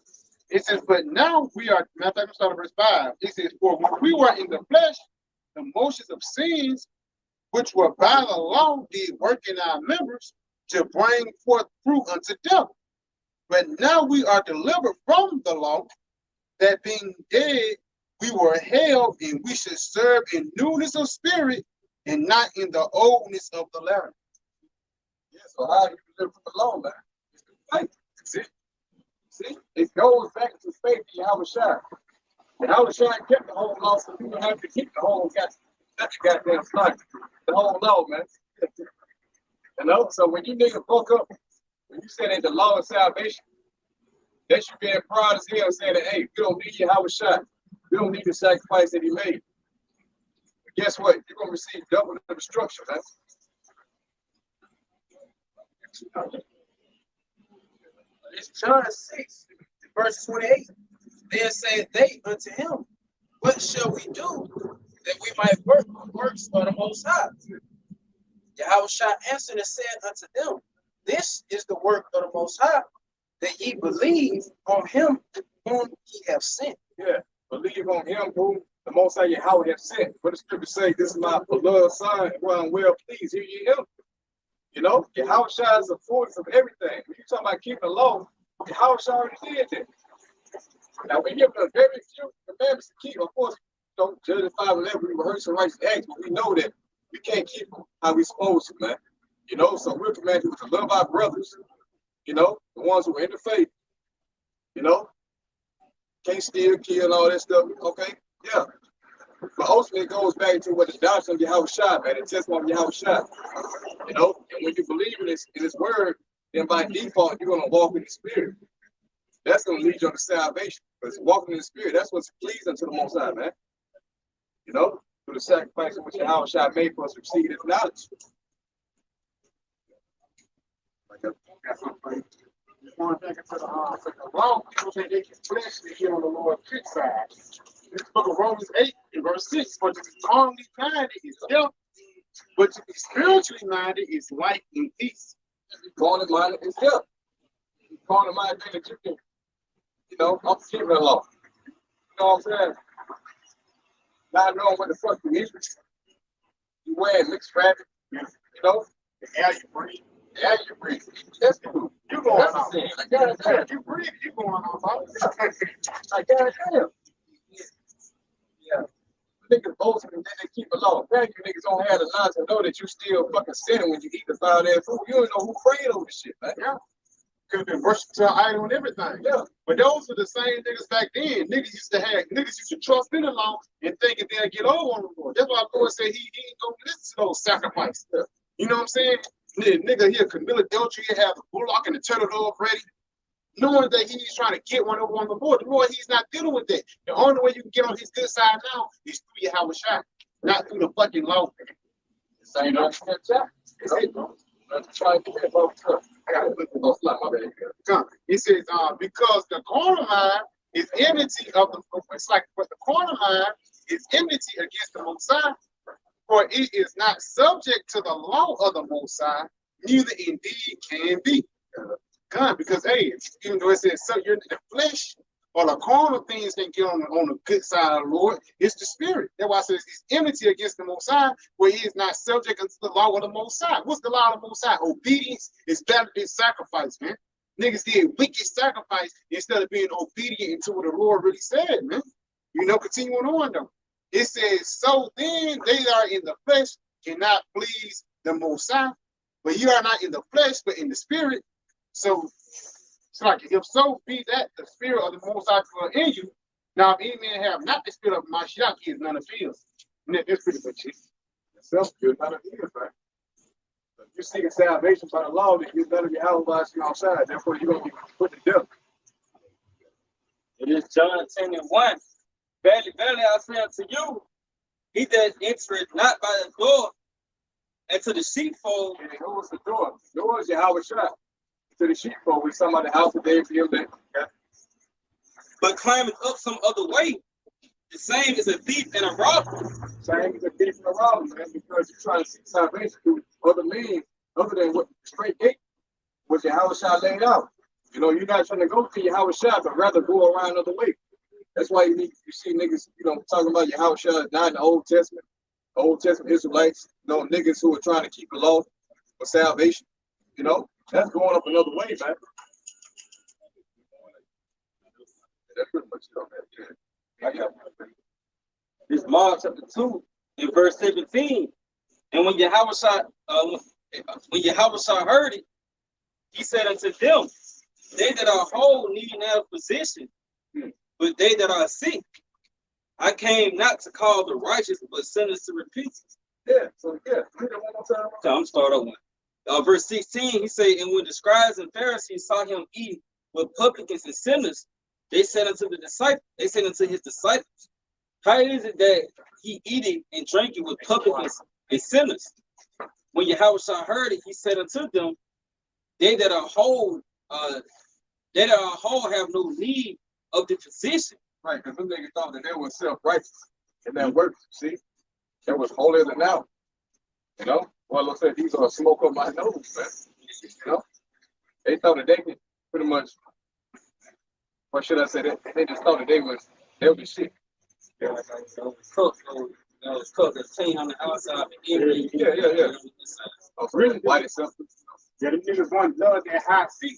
It says, but now we are, matter of fact, start at verse 5. It says, for when we were in the flesh, the motions of sins, which were by the law, did work in our members to bring forth fruit unto death. But now we are delivered from the law, that being dead, we were held, and we should serve in newness of spirit, and not in the oldness of the letter. Yeah, so how do you deliver from the law, man? It's the faith. See? See, it goes back to faith in Yahawashi. Yahawashi kept the whole law, so you don't have to keep the whole That's the goddamn slide. The whole law, man. You know, so when you niggas broke up, when you said that the law of salvation, that should be proud as hell saying that, hey, we don't need YAHAWASHI. We don't need the sacrifice that he made. But guess what? You're going to receive double the destruction, man. It's John 6, verse 28. Then said they unto him, what shall we do that we might work works for the Most High? Yahushua answered and said unto them, this is the work of the Most High, that ye believe on him whom he hath sent. Yeah, believe on him whom the Most High Yahweh hath sent. What the scripture say, this is my beloved son, who I'm well pleased, hear ye him. You know, Yahushua is the fullness of everything. When you talk about keeping the law, Yahushua already did that. Now, we give us very few commandments to keep. Of course, don't judge the 5:11, we rehearse the rights to act, but we know that we can't keep them how we supposed to, man. You know, so we're commanded to love our brothers, you know, the ones who are in the faith, you know, can't steal, kill, all that stuff. Okay, yeah. But ultimately, it goes back to what the doctrine of YAHAWASHI, man, the testimony of YAHAWASHI. You know, and when you believe in this word, then by default, you're going to walk in the spirit. That's going to lead you to salvation. Because walking in the spirit, that's what's pleasing to the Most High, man. You know, through the sacrifice which YAHAWASHI made for us to receive his knowledge. Going back into the wrong people think they can fleshly get on the Lord's good side. This book of Romans 8 and verse 6, but to be carnally minded is death, but to be spiritually minded is life and peace. Carnally minded is death. Carnally minded thing that you can, you know, I'm keeping the law. You know what I'm saying? Not knowing what the fuck you is. You wear mixed rabbit, you know, The air you breathe. the air you breathe. That's the You going that's off. the thing. Like, God damn. You breathe, you going off. Like, God damn. Yeah. Niggas boasting and then they keep the law. Thank you niggas don't have the knowledge to know that you still fucking sinning when you eat the foul ass food. You don't know who prayed over this shit, man. Yeah. Could have been versatile item and everything. Yeah. But those were the same niggas back then. Niggas used to trust in the law and think if they'll get over on the Lord. That's why the Lord said he ain't gonna listen to those sacrifices. Yeah. You know what I'm saying? Nigga here commit adultery, have the bullock and the turtle dove ready, knowing that he's trying to get one over on the Lord. The Lord, he's not dealing with that. The only way you can get on his good side now is through YAHAWASHI, not through the fucking law. Same understand chat. Hey, bro. Let's try to get that both up. I gotta put the most like my bad. He says, because the carnal mind is enmity of the, it's like, but the carnal mind is enmity against the Most High, for it is not subject to the law of the Most High, neither indeed can be. God, because hey, even though it says so you're in the flesh or the carnal things can get on the good side of the Lord, it's the spirit. That's why it says it's enmity against the Most High, where he is not subject to the law of the Most High. What's the law of the Most High? Obedience is better than sacrifice, man. Niggas did wicked sacrifice instead of being obedient to what the Lord really said, man. You know, continuing on though. It says, so then they are in the flesh, cannot please the Most High, but you are not in the flesh, but in the spirit. So it's like, if so be that the spirit of the Most High dwell in you. Now, if any man have not the spirit of Mashiach, he is none of his. And that's pretty much it. Self-good, none of it is, right? If you're seeking salvation by the law, then you're none of your YAHAWASHI outside. Therefore, you're going to be put to death. It is John 10:1. Verily, verily, I say unto you, he that entereth not by the door into the sheepfold. And who was the door? The door is YAHAWASHI. To the sheepfold, we talking about the house of David. But climbeth up some other way, the same as a thief and a robber. Same as a thief and a robber, man, because you're trying to seek salvation through other means, other than what the straight gate, what YAHAWASHI laid out. You know, you're not trying to go to YAHAWASHI, but rather go around another way. That's why you see niggas, you know, talking about YAHAWASHI not in the Old Testament. Old Testament Israelites, you know, niggas who are trying to keep the law for salvation, you know. That's going up another way, man. That's pretty much it on that. This Mark chapter 2 in verse 17. And when Yahushua heard it, he said unto them, they that are whole need not a physician, but they that are sick. I came not to call the righteous, but sinners to repentance. Yeah, so yeah, read it one more time. So I'm start over. Verse 16, he say, and when the scribes and Pharisees saw him eat with publicans and sinners, they said unto his disciples, how is it that he eating and drinking with publicans and sinners? When Yahawashi heard it, he said unto them, they that are whole have no need of the physician. Right, because them niggas thought that they were self-righteous and that works, see? That was holier than thou. You know? Well, I said, these are smoke up my nose, man. You know? They thought that they could pretty much, what should I say? They just thought that they would be shit. Yeah, like cook, the chain on the outside. Yeah. Really white itself. Yeah, them niggas want love that high seat.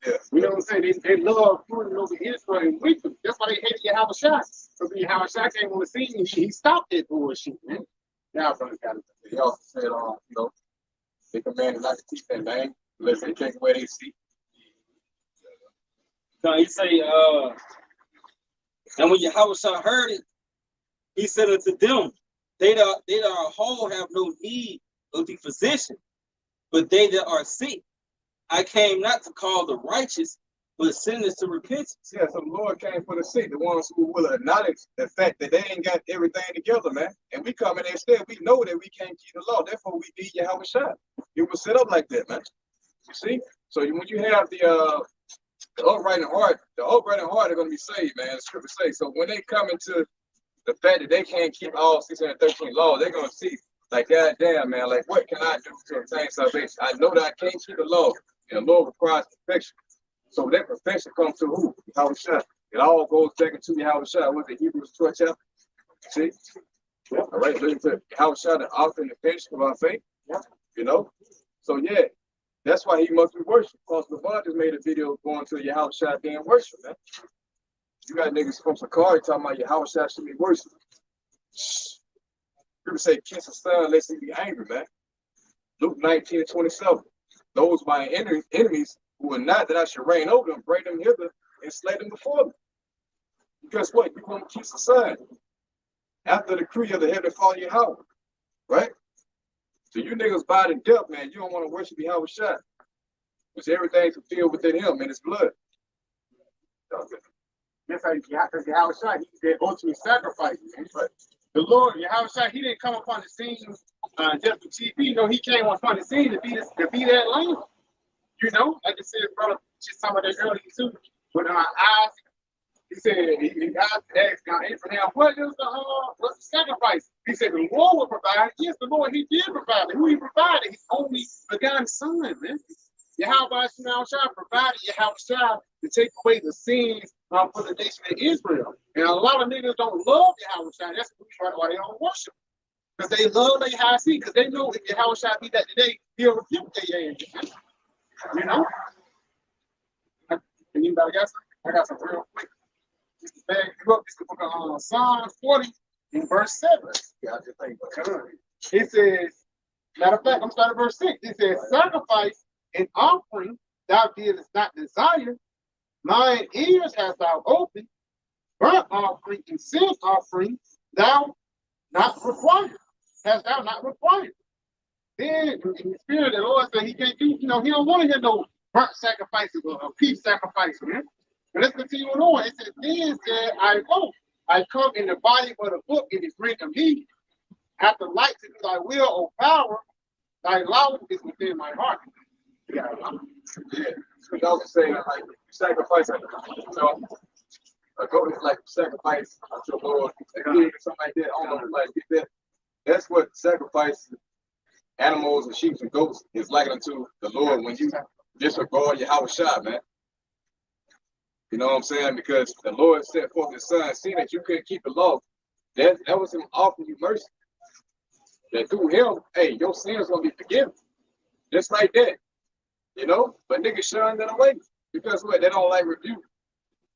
Yeah. You know what I'm saying? They love putting over Israel and weak them. That's why they hated Yahawashi. Because when Yahawashi came on the scene, he stopped that bullshit, man. Now, brothers got it. He also said, you know, they commanded not to teach that name unless they take away their seat. So he say, and when Yahawashi heard it, he said unto them, they that are whole have no need of the physician, but they that are sick. I came not to call the righteous, but sinners to repentance. Yeah, so the Lord came for the sick, the ones who will acknowledge the fact that they ain't got everything together, man. And we come in instead, we know that we can't keep the law. Therefore, we need Yahawashi. It was set up like that, man. You see? So when you have the upright in heart, the upright in heart are going to be saved, man. The scripture says. So when they come into the fact that they can't keep all 613 laws, they're going to see, like, God damn, man, like, what can I do to obtain salvation? I know that I can't keep the law, and the Lord requires perfection. So that perfection comes to who? Yahawashi. It all goes back into Yahawashi. What's the Hebrews 12 chapter? See? Yeah. All right, listen to Yahawashi, the author and the finisher of our faith. Yeah. You know? So, yeah, that's why he must be worshipped. Because LeVon just made a video going to Yahawashi being worshipped, man. You got niggas from Sakari talking about Yahawashi should be worshipped. People say, kiss the son, lest he be angry, man. Luke 19:27. Those my enemies who are not that I should reign over them, bring them hither and slay them before me. Because what? You want to kiss the son after the decree of the heavenly Father Yahweh, right? So you niggas bow to death, man. You don't want to worship Yahawashi. Because everything's fulfilled within him in his blood. That's how Yahawashi, he's the ultimate sacrifice, man. Right. The Lord, Yahawashi, he didn't come upon the scene just for TV. You know, he came upon the scene to be that lamb. You know, like I said, brother, just some of that earlier too. But Isaac, he said, he asked Abraham, what's the sacrifice? He said, the Lord will provide. Yes, the Lord, he did provide. Who he provided? His only begotten son, man. Yahawashi provided Yahawashi to take away the sins for the nation of Israel. And a lot of niggas don't love Yahawashi. That's why they don't worship. Because they love their high seat. Because they know if Yahawashi be that today, he'll rebuke their ass. You know? Anybody got some? I got some real quick. Just to bag you up, this is the book of Psalms 40 in verse 7. Yeah, I just think it says, matter of fact, I'm starting at verse 6. It says, sacrifice and offering thou didst not desire, mine ears hast thou opened, burnt offering and sin offering thou not required. Hast thou not required? Then in the spirit, the Lord said he can't do, you know, he don't want to hear no burnt sacrifices or peace sacrifices, man. But let's continue on. It says, then said I go, I come in the volume of the book, and it bring to me, after light to do thy will, O power, thy law is within my heart. Yeah. So y'all saying like sacrifice, you know, a goat is like sacrifice unto the Lord, or something like that. I don't know, like that. That's what sacrifice animals and sheep and goats is like unto the Lord when you disregard Yahawashi, man. You know what I'm saying? Because the Lord set forth his son, seeing that you couldn't keep the law. That was him offering you mercy. That through him, hey, your sins gonna be forgiven. Just like that. You know? But niggas shun that away. Because what? They don't like rebuke.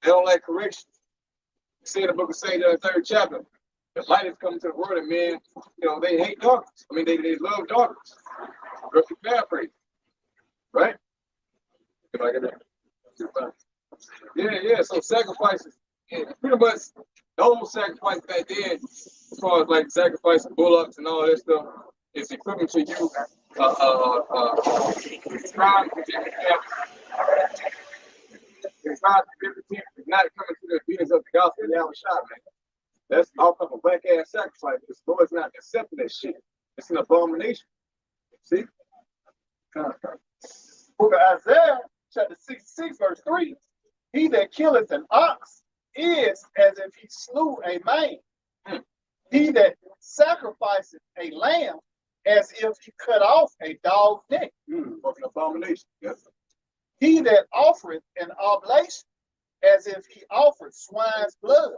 They don't like correction. You see in the book of St. John, 3rd chapter, the light is coming to the world, and men, you know, they hate darkness. I mean, they love darkness. Roughly paraphrase. Right? If I get that. Yeah, so sacrifices, yeah, pretty much, Those sacrifices back then, as far as like sacrificing bullocks and all that stuff, is equivalent to you trying to not coming to the obedience of the gospel of YAHAWASHI, man. That's all kind of whack ass sacrifice. The Lord's not accepting that shit. It's an abomination. See? Book of Isaiah, chapter 66, verse 3. He that killeth an ox is as if he slew a man. He that sacrificeth a lamb as if he cut off a dog's neck. An abomination. Yes. He that offereth an oblation as if he offered swine's blood.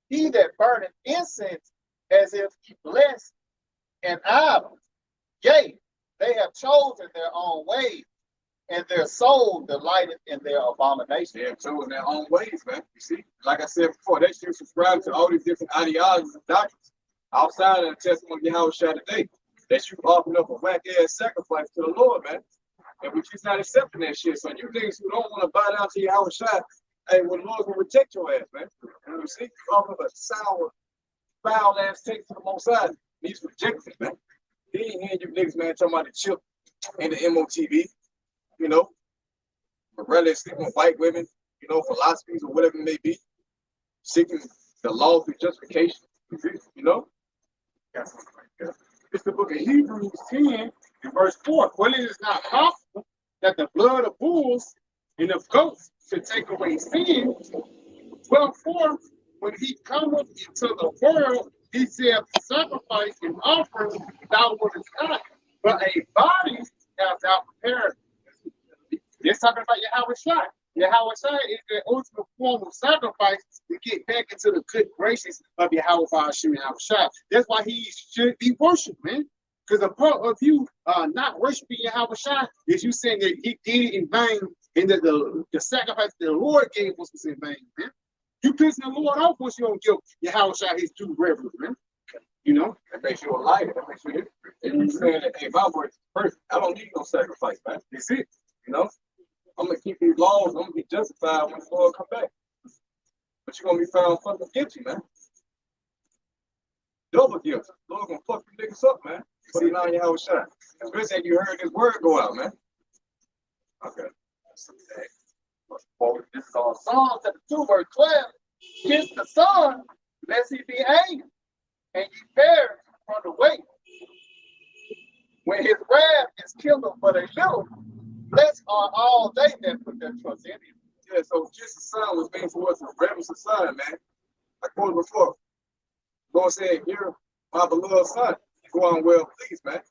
He that burneth incense as if he blessed an idol. Yea, they have chosen their own ways, and their soul delighteth in their abomination. They have chosen their own ways, man. You see, like I said before, they should subscribe to all these different ideologies and doctrines outside of the testimony of YAHAWASHI today. That you offering up a whack ass sacrifice to the Lord, man. And we're just not accepting that shit. So you niggas who don't want to bow down to YAHAWASHI, hey, well, the Lord's gonna reject your ass, man. You see, offering a sour, foul ass taste to the Most High. He's rejecting it, man. He ain't hearing you niggas, man, talking about the chip and the MOTV, you know, rather sleeping with white women, you know, philosophies or whatever it may be, seeking the law through justification, you know. It's the book of Hebrews 10 and verse 4. Well, it is not possible that the blood of bulls and of goats should take away sin. Wherefore, when he cometh into the world, he said, sacrifice and offering thou wouldest not, but a body hast thou prepared. It's talking about YAHAWASHI. YAHAWASHI is the ultimate form of sacrifice to get back into the good graces of YAHAWASHI. That's why he should be worshipped, man. Because a part of you not worshiping YAHAWASHI is you saying that he did it in vain, and that the sacrifice that the Lord gave us was in vain, man. You pissing the Lord off once you don't give YAHAWASHI his due reverence, man. You know? That makes you a liar. That makes you hypocrite. And you saying that, hey, my word is perfect. I don't need no sacrifice, man. That's it. You know? I'm going to keep these laws. I'm going to be justified when the Lord come back. But you're going to be found fucking guilty, man. Double guilty. The Lord going to fuck you niggas up, man. Put it on YAHAWASHI. Especially if you heard this word go out, man. Okay. This is on Psalm chapter 2, verse 12. Kiss the Son, lest he be angry, and ye perish from the way. When his wrath is kindled but a little, blessed are all they that put their trust in him. Yeah, so kiss the Son was made for us to reverence the Son, man. I quoted before. Lord said, "Here, my beloved Son, you go on well pleased, man."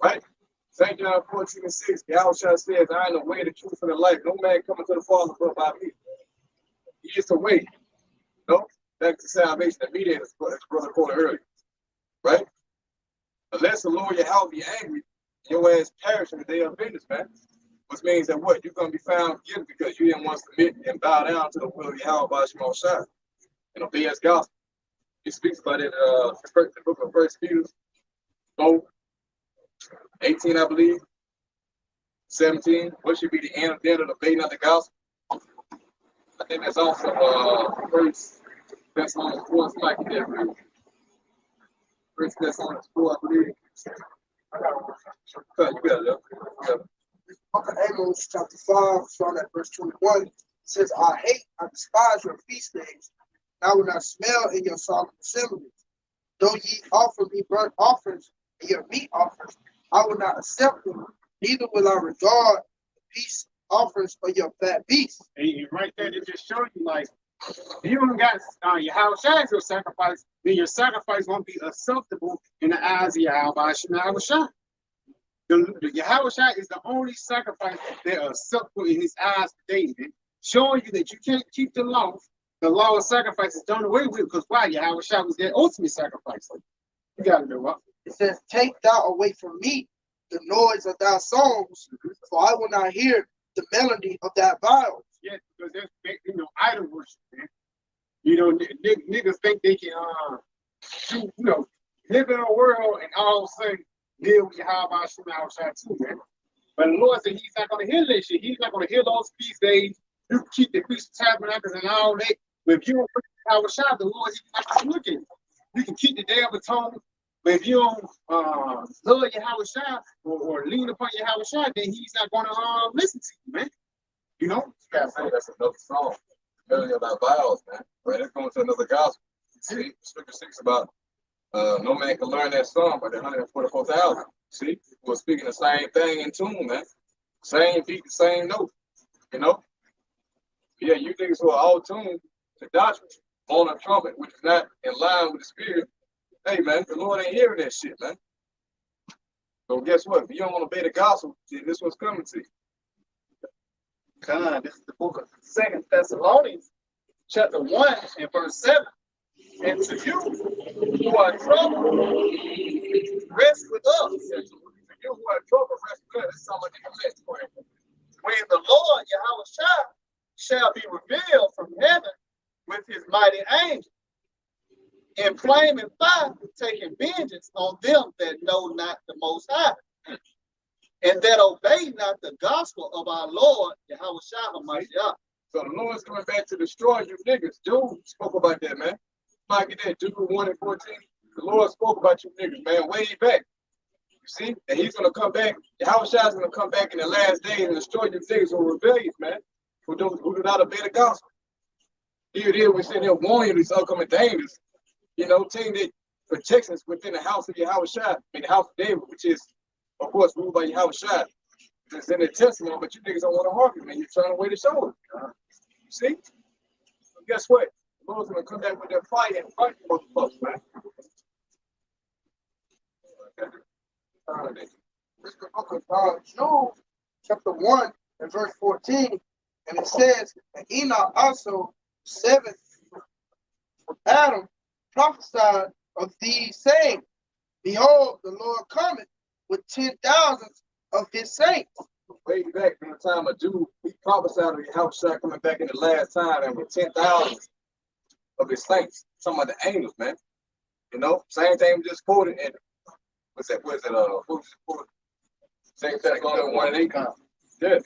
Right? St. John 14:6, YAHAWASHI says, "I am the way, the truth, and the life. No man coming to the Father but by me." He is the way. No? Back to salvation, the mediator, as brother quoted earlier. Right? Unless the Lord Yahweh be angry, your ass perish in the day of vengeance, man. Which means that what? You're going to be found guilty because you didn't want to submit and bow down to the will of Yahweh by Shemashah and obey his gospel. He speaks about it in the book of 1 Peter 4, 18, I believe, 17. What should be the end of the obeying of the gospel? I think that's also First Thessalonians 4. Somebody can get it. First Thessalonians 4, I believe. You got it up. Book of Amos, chapter 5, starting at verse 21, says, I despise your feast days. I will not smell in your solemn assemblies. Though ye offer me burnt offerings and your meat offerings, I will not accept them, neither will I regard the peace offerings of your fat beasts. And right there, they just show you, like, if you don't got YAHAWASHI as your sacrifice, then your sacrifice won't be acceptable in the eyes of YAHAWASHI. The YAHAWASHI is the only sacrifice that are acceptable in his eyes today, man. Showing you that you can't keep the law. The law of sacrifice is done away with because why? YAHAWASHI was their ultimate sacrifice. You gotta know what. It says, take thou away from me the noise of thy songs, for I will not hear the melody of thy viols. Yeah, because there's idol worship, man. Niggas think they can live in a world and all of a sudden live with YAHAWASHI too, man. But the Lord said he's not gonna hear that shit. He's not gonna hear those feast days. You keep the Feast of Tabernacles and all that. But if you don't put our shot, the Lord, he can look at it. You can keep the day of atonement, but if you don't love Yahawah or lean upon Yahawah, then he's not going to listen to you, man. You know? You gotta say that's another song. Really about vows, man. Right, let's go into another gospel. See, Scripture 6 about no man can learn that song, but the 144,000. See, we're speaking the same thing in tune, man. Same beat, the same note. You know? Yeah, you niggas who are all tuned to doctrine on a trumpet, which is not in line with the spirit. Hey, man, the Lord ain't hearing that shit, man. So guess what? If you don't want to obey the gospel, then this one's coming to you. God, this is the book of 2 Thessalonians, chapter 1 and verse 7. And to you who are troubled, rest with us. To you who are trouble, rest with us. That's somebody in the next point. When the Lord, Yahawah, shall be revealed from heaven with his mighty angel, in flaming fire, taking vengeance on them that know not the Most High, and that obey not the gospel of our Lord, Yahawah HaMashiach. So the Lord's coming back to destroy you niggas. Jude spoke about that, man. Might get that, Jude 1 and 14. The Lord spoke about you niggas, man, way back. You see? And he's going to come back. Yahawah is going to come back in the last days and destroy you niggas who are rebellious, man, who do not obey the gospel. Here it is, we're sitting here warning you these upcoming dangers. You know, telling that protections within the house of Yahawah, in the house of David, which is, of course, ruled by Yahawah. It's in the testimony, but you niggas don't want to hearken, man. You're trying to wait to show it. You see? So guess what? The Lord's going to come back with that fire and fight you motherfuckers, man. This is the book of Jude, chapter 1 and verse 14. And it says, and Enoch also, 7th Adam, prophesied of these saying, behold, the Lord cometh with 10,000s of his saints. Way back from the time of Jude, he prophesied of Yahawah coming back in the last time and with 10,000 of his saints. Some of the angels, man. You know, same thing we just quoted in same thing going on 1 and 8. Yeah.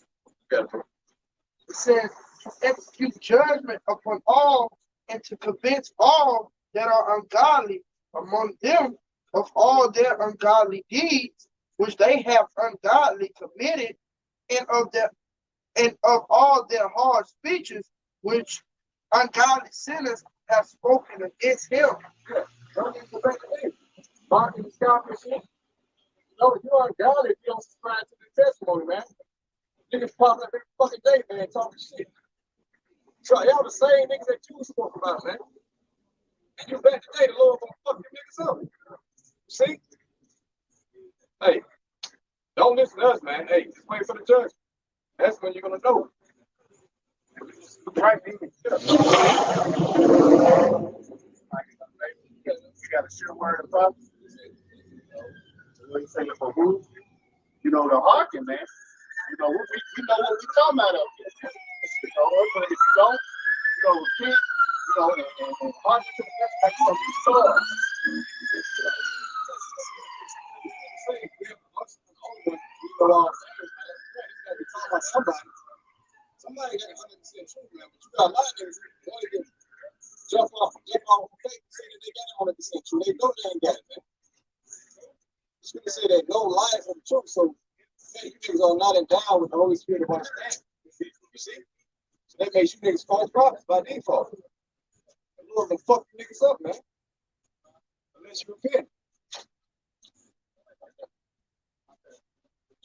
It says to execute judgment upon all and to convince all that are ungodly among them of all their ungodly deeds which they have ungodly committed, and of all their hard speeches which ungodly sinners have spoken against him. Marking the scoffers shit. No, you are ungodly if you don't subscribe to the testimony, man. Niggas pop up every fucking day, man, talking shit. So y'all the same niggas that you spoke about, man. And you bet today the Lord gonna fuck you niggas up. See? Hey, don't listen to us, man. Hey, just wait for the judgment. That's when you're gonna know. Right, we got a sure word of prophecy. What you saying for who? You know, the hearken, man. You know, we know what we're talking about up here. You know, but if you don't, repent, and hearken to the message, like you're going to be sorry. Somebody got 100% truth, man, but you got a lot of niggas who want to jump off the plate and say that they got 100% truth. They know they ain't got it, man. It's going to say they know life from the truth, so man, you niggas are not endowed with the Holy Spirit of understanding. You see? So that makes you niggas false prophets by default. The Lord can fuck you niggas up, man. Unless you repent.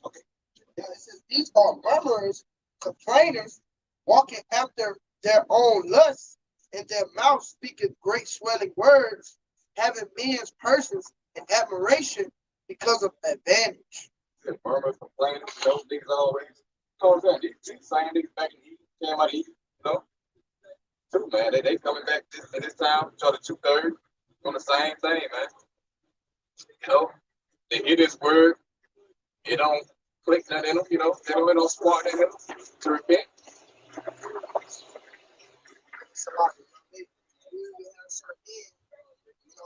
Okay. Yeah, it says these are murmurers, complainers, walking after their own lusts, and their mouth speaketh great swelling words, having men's persons in admiration because of advantage. Murmurs, complaining, those niggas always. You know what I'm saying? These same niggas back in Egypt, came out of Egypt, you know? Too, man. They coming back at this time, try to 2/3, doing the same thing, man. You know? They hear this word, it don't click nothing in them, you know? They don't squat in them to repent. Somebody,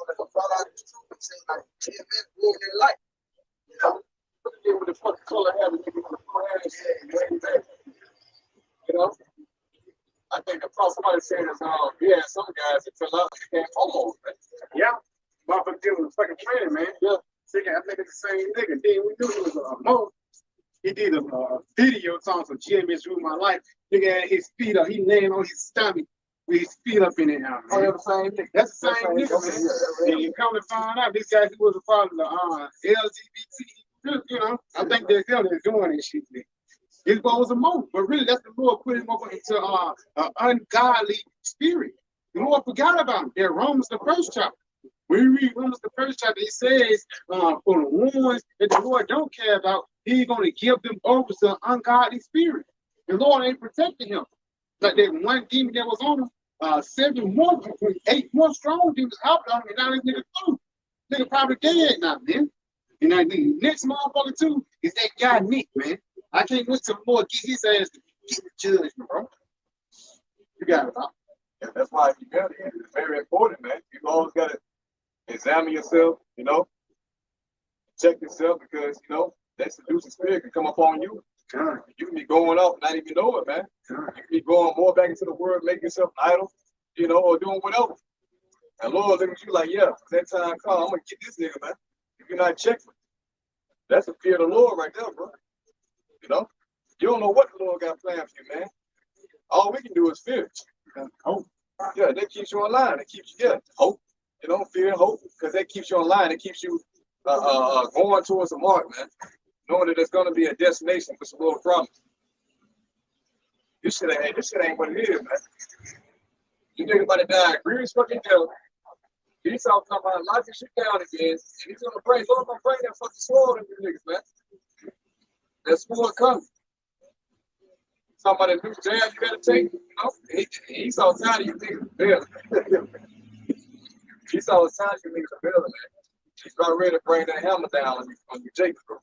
that can fall out of the truth and say, like, 10 minutes ruin their life. You know? What they with the fucking color having niggas on the forehead and way back. You know? I think the problem somebody said is yeah, some guys that fell out they can't homo. Yeah. Motherfucker dealing with fucking training, man. Yeah. I think it's the same nigga. Then we knew he was a mo. He did a video talking some GMS Rule My Life. Nigga had his feet up. He laying on his stomach with his feet up in it now. Oh, that's the same thing. That's the same nigga, man. And you come to find out this guy, he was a part of the LGBT, you know. I think they're doing this shit, man. His boy was a mo, but really that's the Lord put him over into an ungodly spirit. The Lord forgot about him. In Romans the first chapter. When you read Romans the first chapter, it says for the ones that the Lord don't care about, He's gonna give them over to an ungodly spirit. The Lord ain't protecting him. Like that one demon that was on him, 8 more strong demons helped on him, and now this nigga through. Nigga probably dead now, man. You know, the next motherfucker too is that guy Nick, man. I can't wait till the Lord get his ass to get the judgment, bro. You got it, huh? Yeah, that's why humility is very important, man. You always gotta examine yourself, you know, check yourself, because you know that seducing spirit can come upon you. Sure. You can be going off, not even know it, man. Sure. You can be going more back into the world, making yourself an idol, you know, or doing whatever. And Lord looking at you like, yeah, that time come, I'm gonna get this nigga, man. If you're not checking, that's the fear of the Lord right there, bro. You know, you don't know what the Lord got planned for you, man. All we can do is fear. Hope. Yeah, that keeps you online. It keeps you, hope. You know, fear and hope, because that keeps you online. It keeps you going towards the mark, man. Knowing that there's gonna be a destination for some little promise. This shit ain't what it is, man. You think about it, die, agree fucking devil. He's talking about lock your shit down again, and he's gonna pray. Lord, I'm gonna pray that fucking sword in you niggas, man. That sword coming. Talking about a new jab you gotta take, you know? He's all tired of you niggas bailing. He's all tired of you niggas bailing, man. He's about ready to bring that hammer down on you Jacob, bro.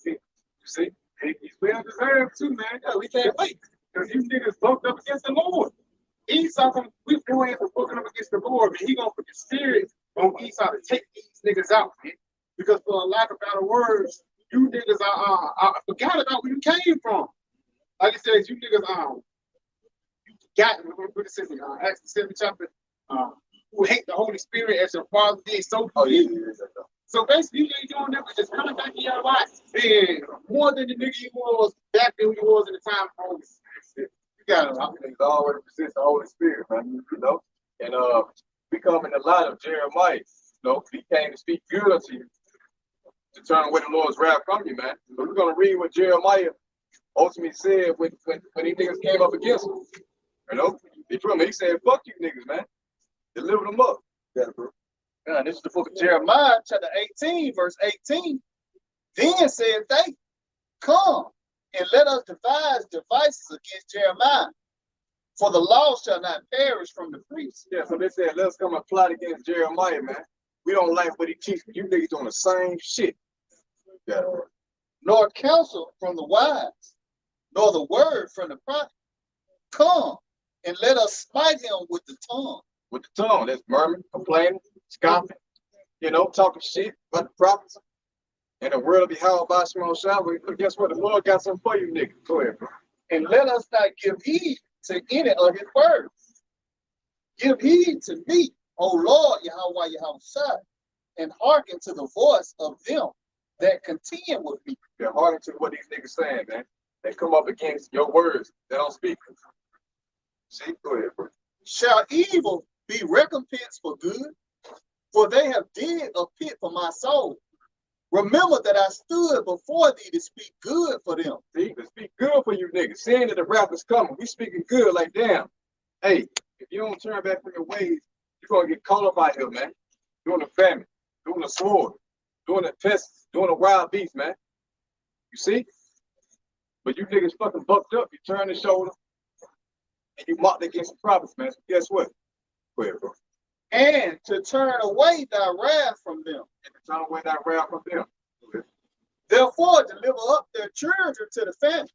You see? He's well deserved too, man. Yeah, we can't wait. Because these niggas bumped up against the Lord. Esau, we going into booking up against the Lord, man. He gonna put the spirit on Esau to take these niggas out, man. Because for a lack of better words, you niggas forgot about where you came from. Like it says, you niggas you forgot what it says in Acts the 7th chapter, who hate the Holy Spirit as your father did, so do you. So basically, you ain't doing that, but just coming back in your life, being more than the nigga you was back then when you was in the time of the Holy Spirit. You got it. Niggas always resist the Holy Spirit, man. You know? And we come in the light of Jeremiah. You know, he came to speak good unto you, to turn away the Lord's wrath from you, man. But we're gonna read what Jeremiah ultimately said when these niggas came up against him. You know? He said, fuck you niggas, man. Deliver them up. Yeah, bro. Yeah, this is the book of Jeremiah, chapter 18, verse 18. Then said they, come and let us devise devices against Jeremiah, for the law shall not perish from the priests. Yeah, so they said, let's come and plot against Jeremiah, man. We don't like what he teaches. You niggas doing the same shit. Yeah. Nor counsel from the wise, nor the word from the prophet. Come and let us smite him with the tongue. With the tongue, that's murmuring, complaining, scoffing, you know, talking shit about the prophets. And the word of YAHAWASHI, but guess what? The Lord got something for you, nigga. Go ahead, bro. And let us not give heed to any of his words. Give heed to me, O Lord, Yahawah, Yahawashi, and hearken to the voice of them that contend with me. Yeah, hearken to what these niggas saying, man. They come up against your words. They don't speak. See, go ahead, bro. Shall evil be recompensed for good? For they have dig a pit for my soul. Remember that I stood before thee to speak good for them. See, to speak good for you niggas. Seeing that the wrath is coming, we speaking good like, damn. Hey, if you don't turn back from your ways, you're going to get caught up out here, man. Doing the famine, doing the sword, doing the pests, doing the wild beast, man. You see? But you niggas fucking bucked up. You turn the shoulder, and you mocked against the prophets, man. So guess what? Go ahead, bro. And to turn away thy wrath from them. And to turn away thy wrath from them. Therefore, deliver up their children to the famine.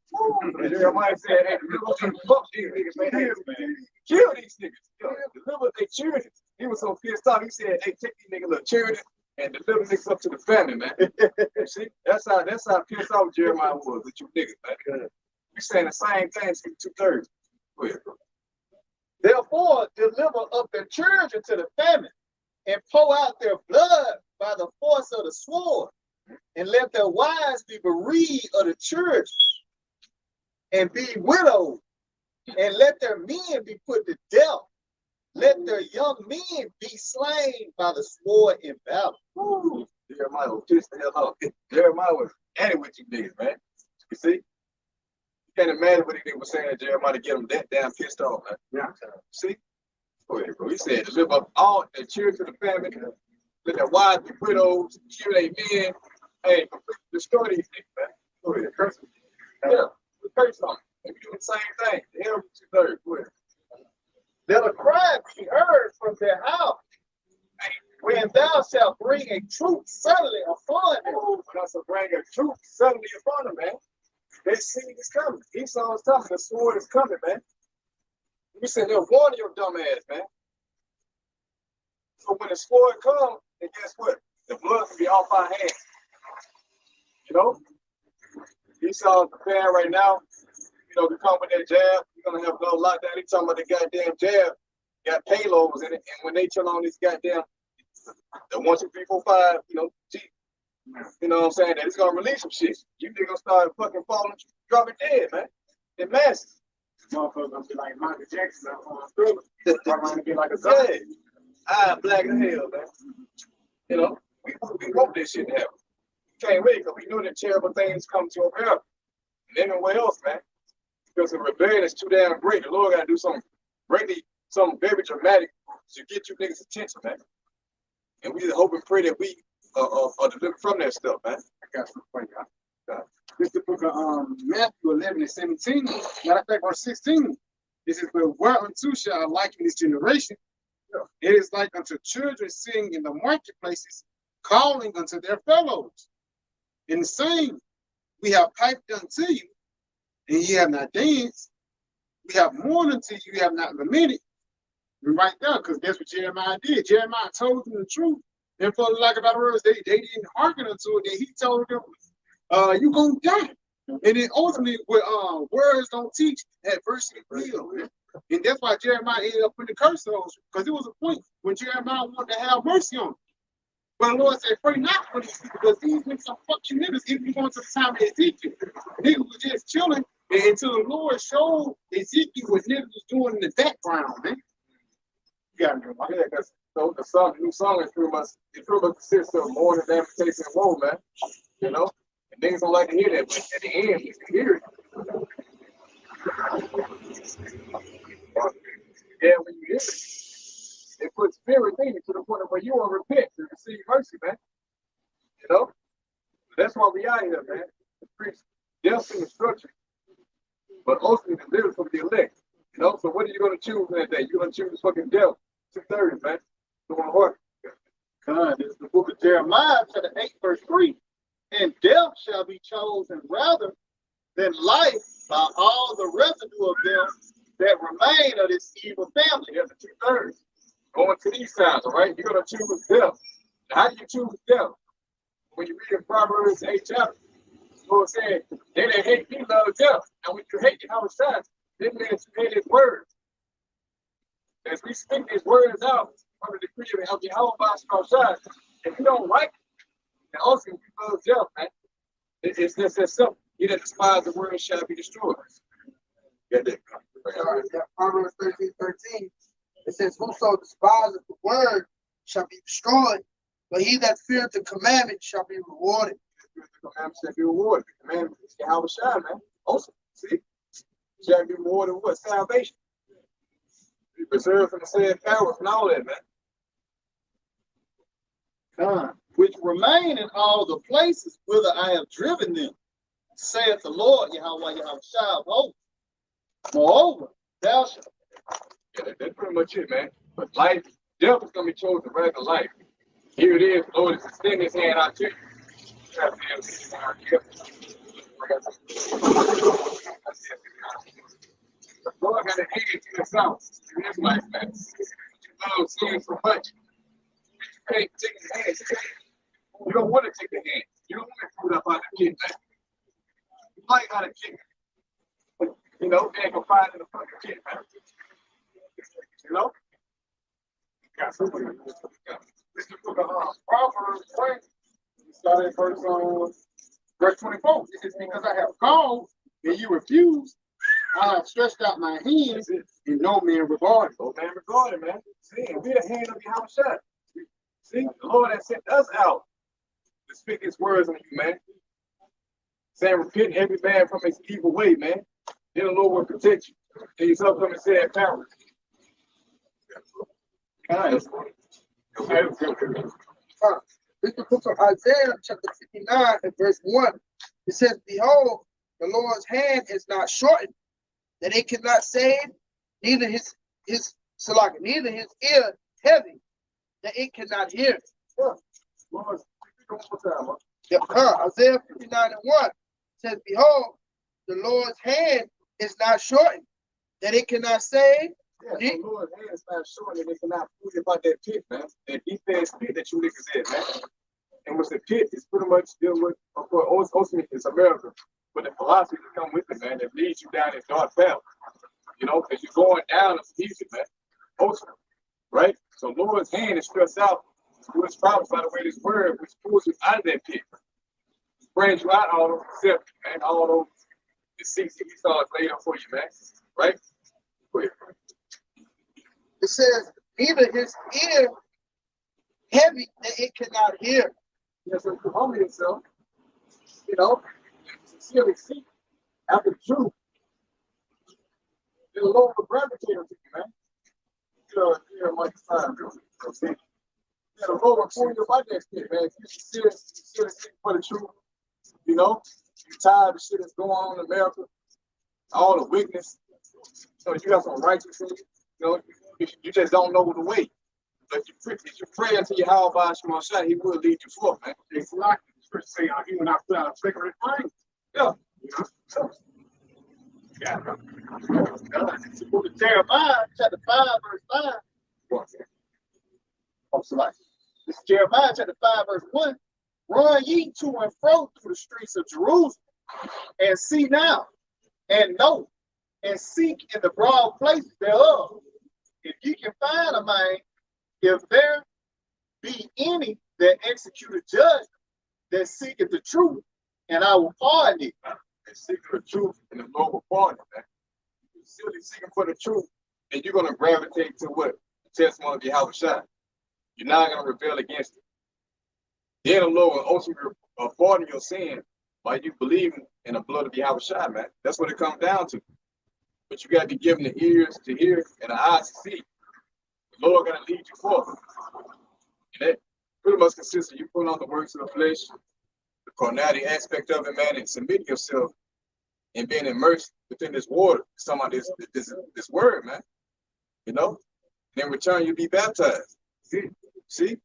And Jeremiah said, hey, deliver fuck these niggas, man. Hey, man. Kill these niggas. Yo, deliver their children. He was so pissed off. He said, hey, take these niggas little children and deliver niggas up to the family, man. See, that's how pissed off Jeremiah was with you niggas, man. We saying the same thing to 2/3. Go ahead, bro. deliver up their children to the famine, and pour out their blood by the force of the sword, and let their wives be bereaved of the children, and be widowed, and let their men be put to death. Let their young men be slain by the sword in battle. Woo. Jeremiah was pissed the hell off. Jeremiah was angry with you niggas, man. You see? You can't imagine what he was saying to Jeremiah to get him that damn pissed off, man. Yeah. See? Go ahead, bro. He said, deliver up all their children to the family, let their wives be widows, kill their men. Hey, destroy these niggas, man. Go ahead, curse them. Yeah, we curse them. They be doing the same thing. The hell with you third. Go ahead. Let a cry be heard from their house, when thou shalt bring a troop suddenly upon them. Thou shalt bring a troop suddenly upon them, man. They see it's coming. Esau is coming. The sword is coming, man. You sitting there warning your dumb ass, man. So when the sword comes, and guess what? The blood can be off our hands. You know? Esau's preparing right now, you know, to come with that jab. You're gonna have no lockdown. He's talking about the goddamn jab. Got payloads in it, and when they turn on this goddamn the 1, 2, 3, 4, 5, you know, you know what I'm saying? That it's gonna release some shit. You niggas gonna start fucking falling, dropping dead, man. In masses. Motherfuckers gonna be like Michael Jackson on Thriller. Gonna be like a zombie. Eye black as hell, man. You know, we want this shit to happen. Can't wait, because we know that terrible things come to America and anywhere else, man. Because the rebellion is too damn great. The Lord gotta do something very dramatic to get you niggas' attention, man. And we just hope and pray that we are delivered from that stuff, man. I got some for you. This is the book of Matthew 11 and 17. Matter of fact, verse 16. This is, but whereunto shall I liken this generation? It is like unto children sitting in the marketplaces, calling unto their fellows, and saying, we have piped unto you, and ye have not danced. We have mourned unto you, you have not lamented. And right there, because that's what Jeremiah did. Jeremiah told them the truth. And for the lack of better words, they didn't hearken unto it. Then he told them, you're going to die. And then ultimately, words don't teach, adversity will. And that's why Jeremiah ended up putting the curse on us, because it was a point when Jeremiah wanted to have mercy on them. But the Lord said, pray not for these people, because these niggas are fucking niggas. If you want to the time of Ezekiel, niggas was just chilling until the Lord showed Ezekiel what niggas was doing in the background, man. You gotta know, yeah, because the new song is pretty much consists of more than lamentation and woe, man. You know? And niggas don't like to hear that, but at the end, you can hear it. Yeah, when you hear it, it puts fear in you to the point of where you want to repent and receive mercy, man. You know? That's why we out here, man. To preach death and destruction, but ultimately deliver from the elect. You know? So what are you going to choose in that day? You're going to choose fucking death. 2:30, man. God, this is the book of Jeremiah, chapter 8, verse 3. And death shall be chosen rather than life by all the residue of them that remain of this evil family. Yeah, the 2/3. Going to these times, all right? You're going to choose death. How do you choose death? When you read in Proverbs 8 chapter, the Lord said, they that hate me love death. And when you hate YAHAWASHI, that means you hate his words. As we speak these words out from the decree of YAHAWAH, if you don't like it, then also you love death, man. It's just that simple. He that despises the word shall be destroyed. Get that. Proverbs 13:13. It says, whoso despiseth the word shall be destroyed, but he that feareth the commandment shall be rewarded. The commandment shall be rewarded. The commandment is YAHAWASHI, man. Also, see, shall be rewarded with what? Salvation. Be preserved from the said powers and all that, man. Which remain in all the places whither I have driven them, saith the Lord, Yahawah, Yahawashi of hosts. Moreover, thou shalt. Yeah, that's pretty much it, man. But life, death is going to be chosen rather than life. Here it is, Lord is extending his hand out to you. The Lord got a hand to the south in his life, man. You love sin so much. You can't take the hand. You don't want to take the hand. You don't want to put up out the kid, man. You like how to kick. You know, they ain't gonna find in the fucking kid, man. You know? This is the book of Proverbs, right? We started at verse 24. It says, because I have called and you refuse, I have stretched out my hands and no man regarded. No man regarded, man. See, and we the hand of Yahawashi. See, the Lord has sent us out to speak his words on you, man. Saying, repent every man from his evil way, man. Then the Lord will protect you. And he's up come and say that power. This is the book of Isaiah, chapter 59, and verse 1. It says, behold, the Lord's hand is not shortened, that it cannot save, neither his ear heavy, that it cannot hear. Isaiah 59 and 1 says, behold, the Lord's hand is not shortened, that it cannot save. Yeah, the Lord's hand is not shortened, and it cannot pull you about that pit, man. That defense pit that you niggas in, man. And what's the pit is pretty much dealing with, of course, ultimately it's America. But the philosophy that come with it, man, that leads you down this dark path. You know, because you're going down it's easy, man. Ultimately, right? So Lord's hand is stretched out to his promise by the way this word, which pulls you out of that pit. Brings you out all those steps, man, all those deceits that he saw laid up for you, man. Right? Go ahead. It says, neither his ear heavy that it cannot hear. Yes, so you humble yourself, you know, sincerely seek after the truth. The Lord will gravitate to you, man. You know, much time, see? Yeah, the Lord will pull you about that shit, man. If you sincerely seek for the truth, you know, you're tired of the shit that's going on in America, all the wickedness. So you got some righteousness, you know, you just don't know the way. But if you pray unto YAHAWASHI, he will lead you forth, man. It's like the scripture say, he will not put out a flickering flame. Yeah. You know, so. Yeah. It's the book of Jeremiah, chapter 5, verse 5. Oh, select. This is Jeremiah chapter 5, verse 1. Run ye to and fro through the streets of Jerusalem, and see now, and know, and seek in the broad places thereof. If ye can find a man, if there be any that execute a judgment, that seeketh the truth, and I will pardon it. And seek the truth, and the Lord will pardon you, man. You're still seeking for the truth, and you're going to gravitate to what? The testimony of Yahawashi. You're not going to rebel against it. Then the Lord will ultimately pardon your sin by you believing in the blood of Yahawashi, man. That's what it comes down to. But you got to be given the ears to hear and the eyes to see. The Lord going to lead you forth. And that pretty much consists of you putting on the works of the flesh, the carnality aspect of it, man, and submitting yourself and being immersed within this water, some of this word, man. You know? And in return, you'll be baptized. See?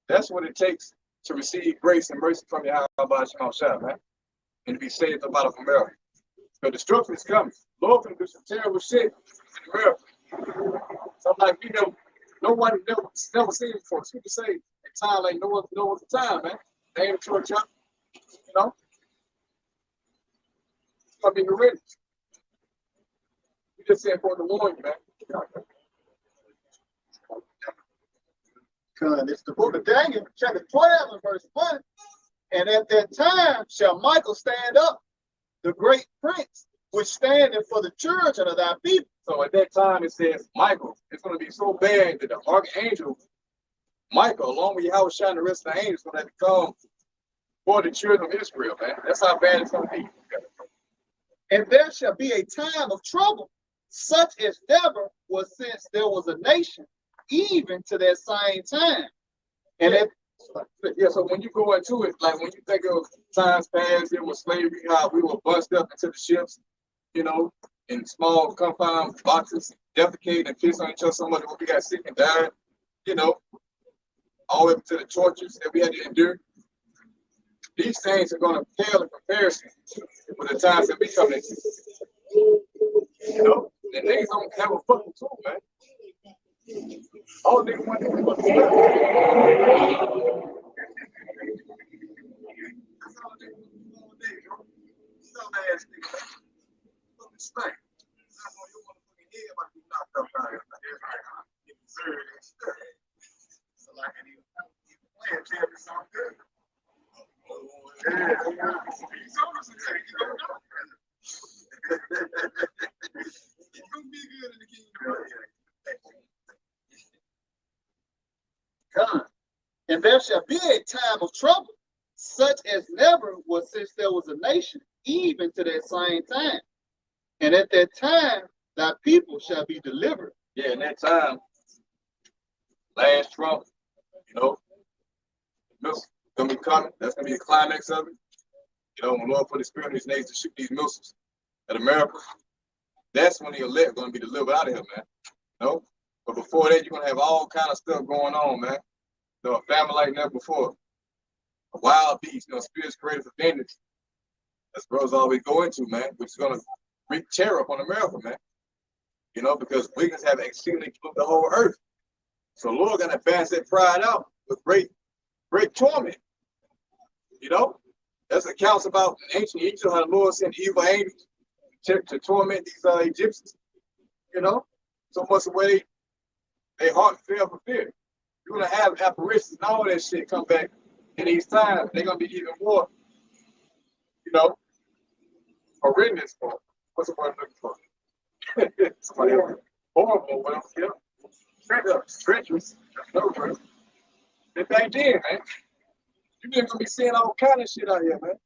That's what it takes to receive grace and mercy from Yahawashi, man. And to be saved up out of America. So destruction is coming. Lord can do some terrible shit in America. Something like we know, no one never seen it before. People say at time like no one's the time, man. They ain't a church up, you know. It's gonna be horrendous. We just said for the warn you, man. It's the book of Daniel, chapter 12 and verse 1. And at that time shall Michael stand up, the great prince, which standeth for the children of thy people. So at that time it says Michael, it's going to be so bad that the archangel Michael, along with Yahawashi and the rest of the angels, going to come for the children of Israel, man. That's how bad it's going to be. And there shall be a time of trouble, such as never was since there was a nation, even to that same time. And so when you go into it, like when you think of times past, it was slavery, how we were bunched up into the ships, you know, in small confined boxes, defecating and piss on each other so much when we got sick and died, you know, all the way up to the tortures that we had to endure. These things are going to pale in comparison with the times that we come into. You know, and niggas don't have a fucking tool, man. All niggas want to do is fucking stuff. That's all they want to do all day, bro. Some ass nigga, man. Fucking stank. I know your motherfucking head about to be knocked up out here. You deserve it. Come. And there shall be a time of trouble, such as never was since there was a nation, even to that same time. And at that time, thy people shall be delivered. Yeah, in that time, last Trump, you know, missiles gonna be coming. That's gonna be the climax of it. You know, when Lord put his spirit in these nations to shoot these missiles at America, that's when the elect gonna be delivered out of here, man. You know? But before that, you're gonna have all kind of stuff going on, man. You know, a family like never before. A wild beast, you know, spirits created for vengeance. That's brothers always go into, man, which is gonna wreak terror upon America, man. You know, because wickedness have exceedingly polluted the whole earth. So Lord gonna advance that pride out with great torment. You know? That's accounts about ancient Egypt, how the Lord sent evil angels to torment these Egyptians. You know? So much the way their heart fell for fear. You're gonna have apparitions and all that shit come back in these times. They're gonna be even more, you know, horrendous for. What's the word I'm looking for? It's horrible, well, yeah. Treacherous. No word. The thing did, man. You're gonna be seeing all kind of shit out here, man.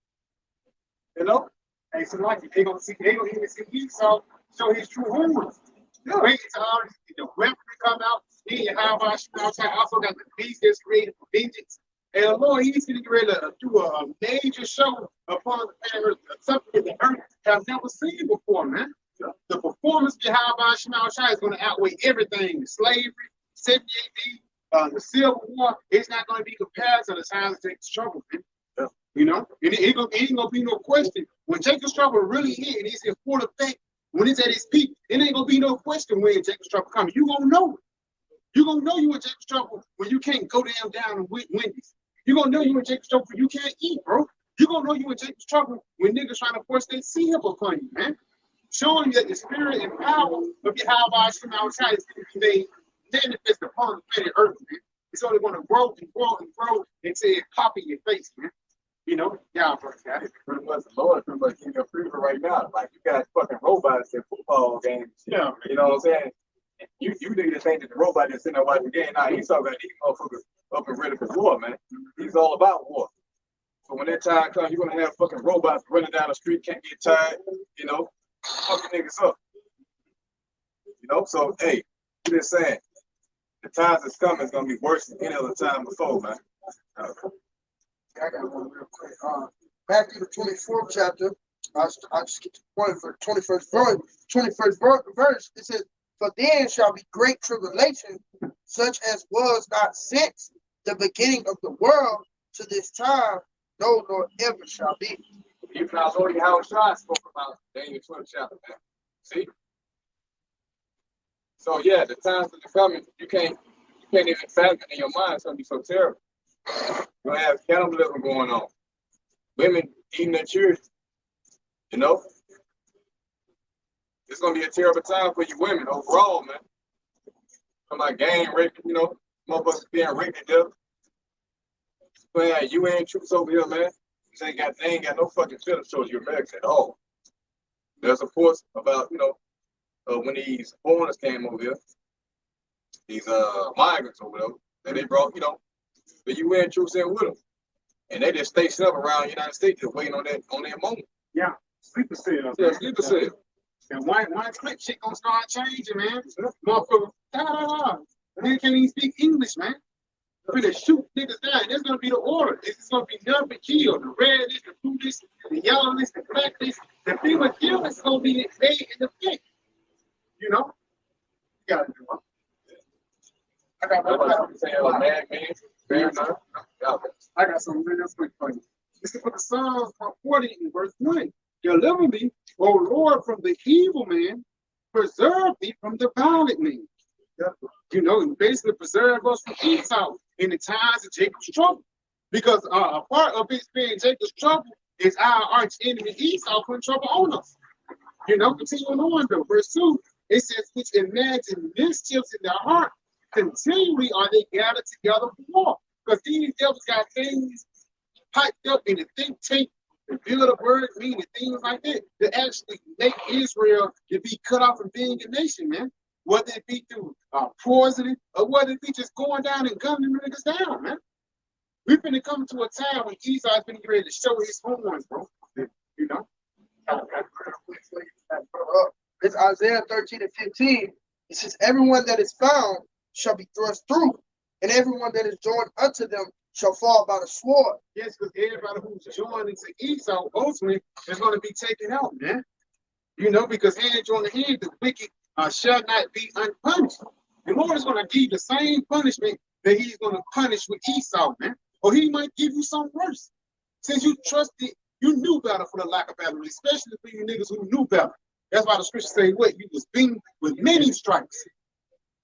You know? Hey, so like they gonna even see Esau show his true horns. Yeah. Wait till all the weapons come out. Then YAHAWASHI also got the beast that's created for vengeance. And the Lord, he's getting ready to do a major show upon the planet Earth, something that the earth have never seen before, man. The performance of YAHAWASHI is going to outweigh everything. Slavery, 70 AD, the Civil War, it's not going to be compared to the times of Jacob's trouble, man. Yeah. You know, and it ain't going to be no question. When Jacob's trouble really hit and it's in full effect, when it's at its peak, it ain't going to be no question when Jacob's trouble comes. You're going to know it. You're going to know you in Jacob's trouble when you can't go down and Wendy's. You're going to know you in Jacob's trouble when you can't eat, bro. You're going to know you in Jacob's trouble when niggas trying to force their seal upon you, man. Showing you that the spirit and power of YAHAWASHI is going to be made manifest upon the planet Earth, man. It's only going to grow and grow and grow until it pop in your face, man. You know, yeah, bro. Pretty much the Lord pretty much giving you a preview right now. Like you got fucking robots in football games. Yeah. You know what I'm saying? You niggas think that the robot just sitting there watching the game. Nah, he's talking about these motherfuckers up and ready for war, man. He's all about war. So when that time comes, you're gonna have fucking robots running down the street, can't get tired, you know, fucking niggas up. You know, so hey, I'm just saying, the times that's coming is gonna be worse than any other time before, man. I got one real quick. Matthew the 24th chapter. I'll just get to the point for the 21st verse. It says, "For then shall be great tribulation, such as was not since the beginning of the world to this time, no, nor ever shall be." Even our Lord YAHAWASHI spoke about Daniel 12 chapter, man. See? So yeah, the times that are coming, you can't even fathom in your mind. It's gonna be so terrible. You're gonna have cannibalism going on, women eating their children. You know, it's gonna be a terrible time for you women overall, man. From like gang rape, you know, motherfuckers being raped to death. But yeah, UN troops over here, man. They ain't got no fucking film shows you Americans at all. There's reports about, you know, when these foreigners came over here, these migrants over there, that they brought, you know, the UN troops in with them. And they just stay up around the United States just waiting on that moment. Yeah, sleeper cell. Yeah, sleeper cell. And one click shit gonna start changing, man. Motherfucker, nigga can't even speak English, man. We're gonna shoot niggas down. That's gonna be the order. It's gonna be none but kill. The red list, the blue list, the yellow list, the black list. The people kill is gonna be made in the pick. You know? You gotta do it. I got something real quick for you. This is for the Psalms 40 in verse 1. Deliver me, O Lord, from the evil man. Preserve me from the violent man. You know, and basically preserve us from Esau in the times of Jacob's trouble. Because a part of it being Jacob's trouble is our arch enemy Esau putting trouble on us. You know, continuing on though, verse 2, it says, which imagine mischiefs in their heart, continually are they gathered together for war. Because these devils got things piped up in the think tank the build a word meaning things like that to actually make Israel to be cut off from being a nation, man. Whether it be through poisoning or whether it be just going down and gunning the niggas down, man. We've been coming to a time when Esau's been ready to show his horns, bro. You know? It's Isaiah 13 and 15. It says, everyone that is found shall be thrust through, and everyone that is joined unto them shall fall by the sword. Yes, because everybody who's joined into Esau ultimately is going to be taken out, man. You know, because hand joined the hand, the wicked shall not be unpunished. The Lord is going to give the same punishment that he's going to punish with Esau, man. Or he might give you something worse. Since you trusted, you knew better for the lack of battle, especially for you niggas who knew better. That's why the scripture say, what? You was beaten with many stripes.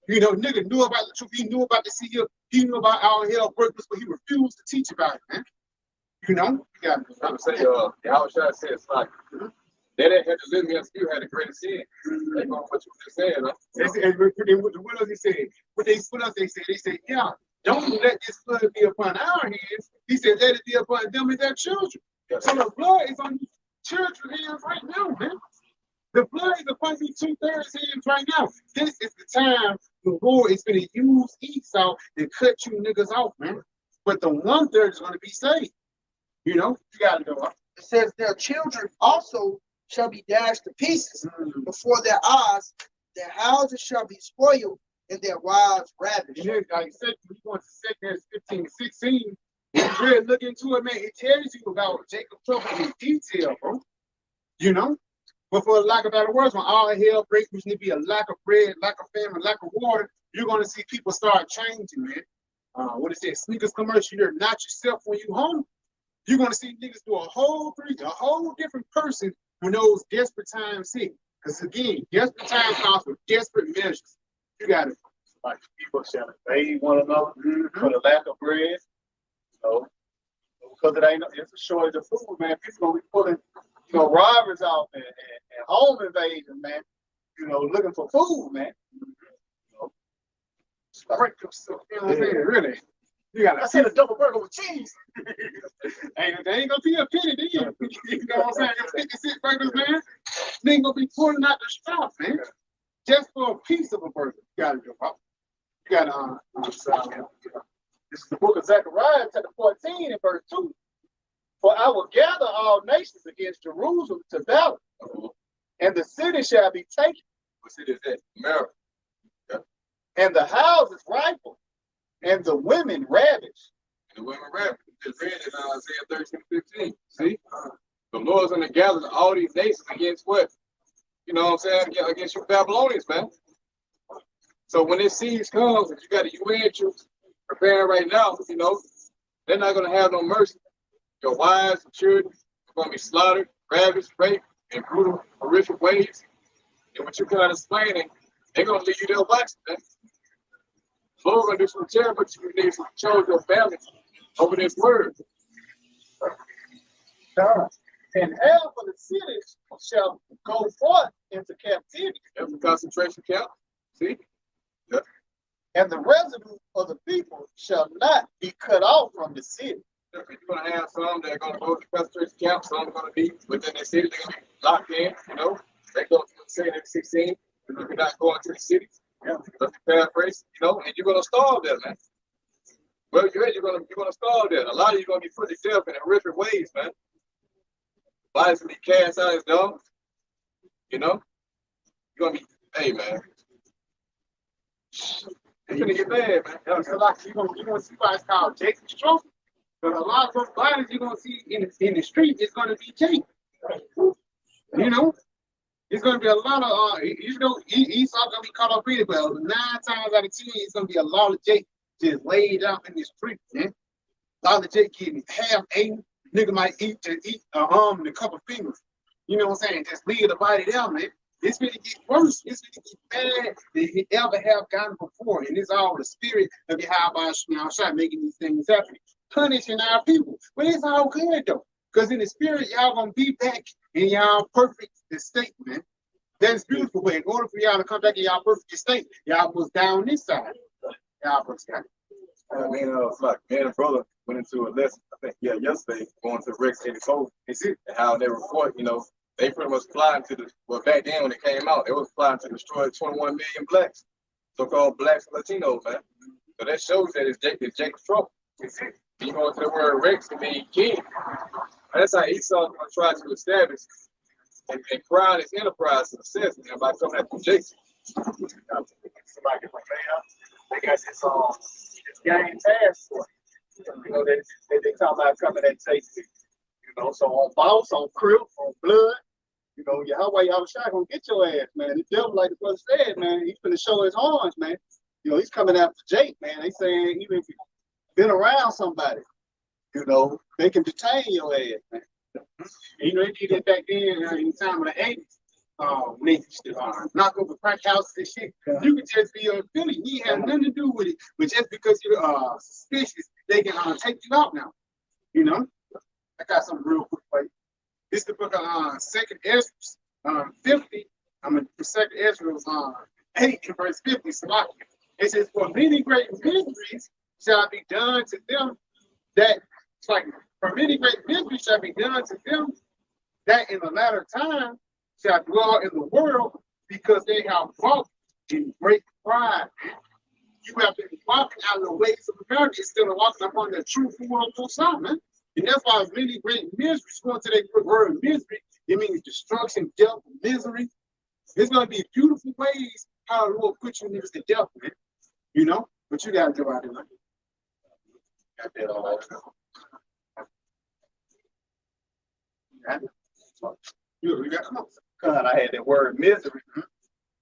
You know, nigga knew about the truth. He knew about the seal. He knew about our hell purpose, but he refused to teach about it, man. You know? You got it. I'm saying, YAHAWASHI said it's like, they didn't have to live me as you had the greatest sin. They know what you just said, huh? They said, what else he said? What else they said? They said, yeah, don't let this blood be upon our hands. He said, let it be upon them and their children. So the blood is on your children's hands right now, man. The blood is upon you 2/3 hands right now. This is the time the Lord is going to use Esau to cut you niggas off, man. But the 1/3 is going to be saved. You know, you got to go up. It says, their children also shall be dashed to pieces before their eyes. Their houses shall be spoiled, and their wives ravished. And then, like I said, we want to 2 15 and 16. If you really look into it, man, it tells you about Jacob's trouble in detail, bro. You know? But for lack of better words, when all hell breaks, which need to be a lack of bread, lack of famine, lack of water, you're going to see people start changing, man. What it says, sneakers commercial, you're not yourself when you home. You're going to see niggas do a whole different person when those desperate times hit. Because again, desperate times calls for desperate measures. You got it. Like people shall invade one another for the lack of bread. So, because it's a shortage of food, man. People gonna be pulling, robbers out and home invasion, man. Looking for food, man. Break yourself, you know what I'm saying? Really. I said a double burger with cheese. They ain't gonna be a penny, do you? You know what I'm saying? 56 burgers, man. They ain't gonna be pulling out the straw, man. Just for a piece of a burger. You gotta go up. You gotta This is the book of Zechariah, chapter 14 and verse 2. For I will gather all nations against Jerusalem to battle, and the city shall be taken. What city is that? America. Yeah. And the houses rifled, and the women ravished. And the women ravished. Just read it in Isaiah 13:15. See? The Lord's going to gather all these nations against what? You know what I'm saying? Against you Babylonians, man. So when this siege comes, if you got the UN troops preparing right now, they're not going to have no mercy. Your wives and children are going to be slaughtered, ravished, raped, in brutal, horrific ways. And what you're kind of explaining, they're going to leave you there watching, man. The Lord's going to do some terrible to you niggas who chose your family over this word. And half of the cities shall go forth into captivity. That's a concentration camp. See? Yeah. And the residue of the people shall not be cut off from the city. You're going to have some that are going to go to concentration camp, some are going to be within the city, they're going to be locked in, They go to the city at 16, you're not going to the city. Yeah. That's the paraphrase, and you're going to starve there, man. Well, you're going to starve there. A lot of you are going to be put to death in horrific ways, man. Bodies going to be cast out as dogs. You're going to be, hey, man. It's going to get bad, man. So like you're gonna see why it's called Jacob's trophy. But a lot of those bodies you're gonna see in the street is gonna be Jake. It's gonna be a lot of Esau gonna be caught up in it, but 9 times out of 10 it's gonna be a lot of Jake just laid out in the street, man. A lot of Jake getting half eaten. Nigga might eat an arm and a couple fingers. You know what I'm saying? Just leave the body down, man. It's going to get worse. It's going to get bad than it ever have gotten before. And it's all the spirit of YAHAWASHI making these things happen. Punishing our people. But it's all good, though. Because in the spirit, y'all going to be back in y'all perfect state, man. That's beautiful. But in order for y'all to come back in y'all perfect state, y'all was down this side. Y'all was got it. I mean, it's like me and a brother went into a lesson, I think, yesterday, going to Rex 84. It's it. And how they report, they pretty much flying to back then when it came out, they was flying to destroy 21 million blacks, so-called blacks and Latinos, man. So that shows that it's Jacob's trouble. It's it. You go into the word Rex to mean king. And that's how Esau tried to establish and crown his enterprise success, by coming after Jacob. Somebody can play out. They got this game task for it. They talk about coming and take it. So on boss, on crib, on blood, Yahawah YAHAWASHI gonna get your ass, man. The devil, like the brother said, man, he's gonna show his horns, man. He's coming after Jake, man. They saying even if you've been around somebody, they can detain your ass, man. They did it back then in the time of the 80s. When they used to knock over crack houses and shit. You could just be Philly. He had nothing to do with it. But just because you're suspicious, they can take you out now. I got something real quick for you. This is the book of 2nd Ezra 50. The 2nd Ezra 8 and verse 50. It says, for many great mysteries shall be done to them that, it's like, for many great mysteries shall be done to them that in the latter time shall dwell in the world, because they have walked in great pride. You have been walking out of the ways of America instead of walking upon the true form of Most High, man. And that's why many great miseries, going to that word misery, it means destruction, death, misery. There's going to be beautiful ways how the Lord put you niggas to death, man. But you got to go out there, man. Got that all out. You got, come on. God, I had that word misery.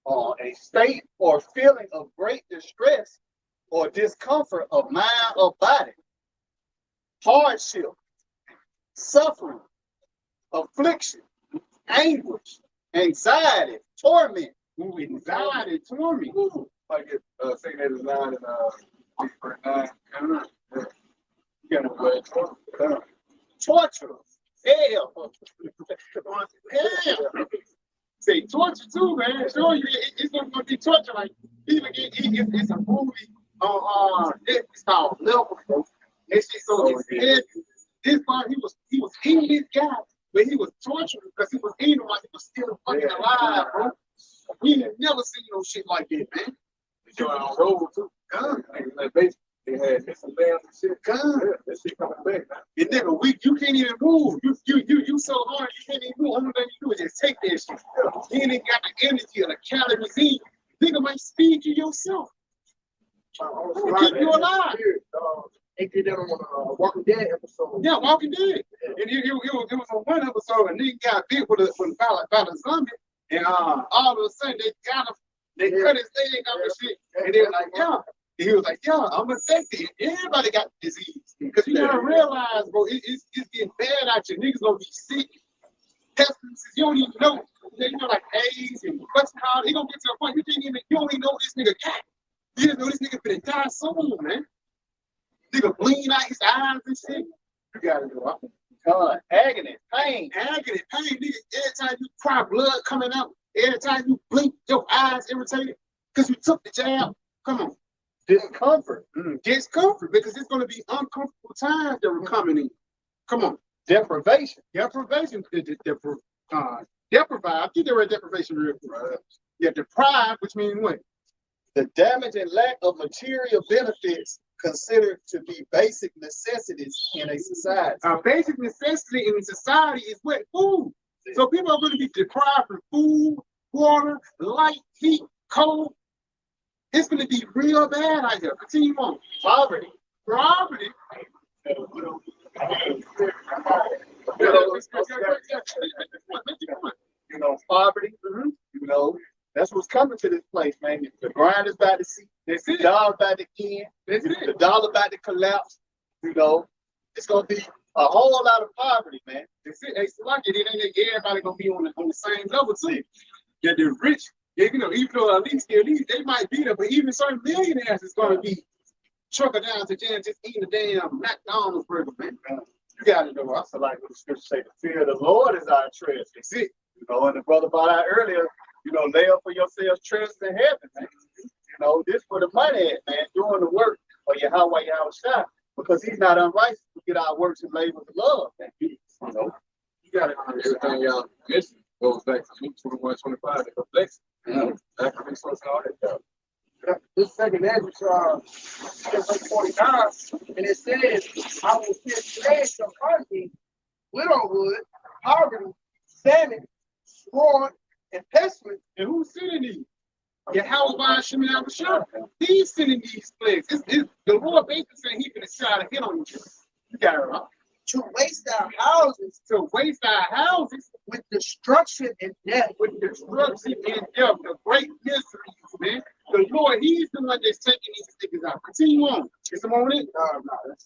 A state or feeling of great distress or discomfort of mind or body, hardship, suffering, affliction, anguish, anxiety, torment. Anxiety, torment. Like it, saying that is 9 and 9. You got to torture, hell. Say torture too, man. Sure, it's not gonna be torture. Like even it's a movie on it's called Level. This part he was eating this guy, but he was torturing because he was eating him like he was still fucking alive, bro. We ain't never seen no shit like that, man. They on road too. Like basically, they had this and that and shit. That shit coming back now. And nigga, you can't even move. You so hard you can't even move. Only thing you do is just take that shit. You ain't got the energy or the calories in you. Nigga might speed you yourself. Keep you alive. They did that on Walking Dead episode. Yeah, Walking Dead. And it was on one episode, and nigga got bit with a zombie, and all of a sudden they got him. They cut his leg off and shit, and they were like, yeah. And he was like, yeah, I'm infected. Everybody got the disease. Because you gotta realize, bro, it's getting bad out here. Niggas gonna be sick. Pestilences, you don't even know. Like AIDS and what's called. He gonna get to a point you don't even know this nigga got. You just know this nigga finna die soon, man. Nigga bleeding out his eyes and shit. You gotta do it. God, agony, pain. Agony, pain, nigga. Every time you cry, blood coming out. Every time you blink, your eyes irritated. Because you took the jab. Come on. Discomfort. Discomfort, because it's going to be uncomfortable times that we're coming in. Come on. Deprivation. Deprivation. Deprive. Get the word deprivation real quick. Yeah, deprive, which means what? The damage and lack of material benefits considered to be basic necessities in a society. Basic necessity in society is what? Food. So people are going to be deprived from food, water, light, heat, cold. It's going to be real bad out here. Continue on. Poverty. Poverty. Poverty. That's what's coming to this place, man. The grind is about to see. The dollar about to end. The dollar about to collapse. It's gonna be a whole lot of poverty, man. It's like it ain't everybody gonna be on the same level too. Yeah, the rich. Even though at least they might be there, but even certain millionaires is gonna be trucking down to jail just eating a damn McDonald's burger, man. You gotta know. I feel like what the scripture say, the fear of the Lord is our treasure. That's it. And the brother brought out earlier, lay up for yourselves treasures in heaven, man. This for the money at, man, doing the work. or Yahawah Yahawashi, because he's not unrighteous. We get our works and labors of love. You know, you got to understand. Everything y'all mentioned goes back to Luke 21:25. The complex, back to resource and all that stuff. This second Ezra, verse 49, and it says, I will send plagues upon thee, widowhood, poverty, famine, sword, and pestilence. And who's sending these? YAHAWASHI, YAHAWASHI. He's sending these plagues. The Lord basically saying he's going to try to hit on you. You got it right. To waste our houses, To waste our houses with destruction and death. with destruction and death, the great miseries, man. The Lord, he's the one that's taking these stickers out. Continue on. Is some on it?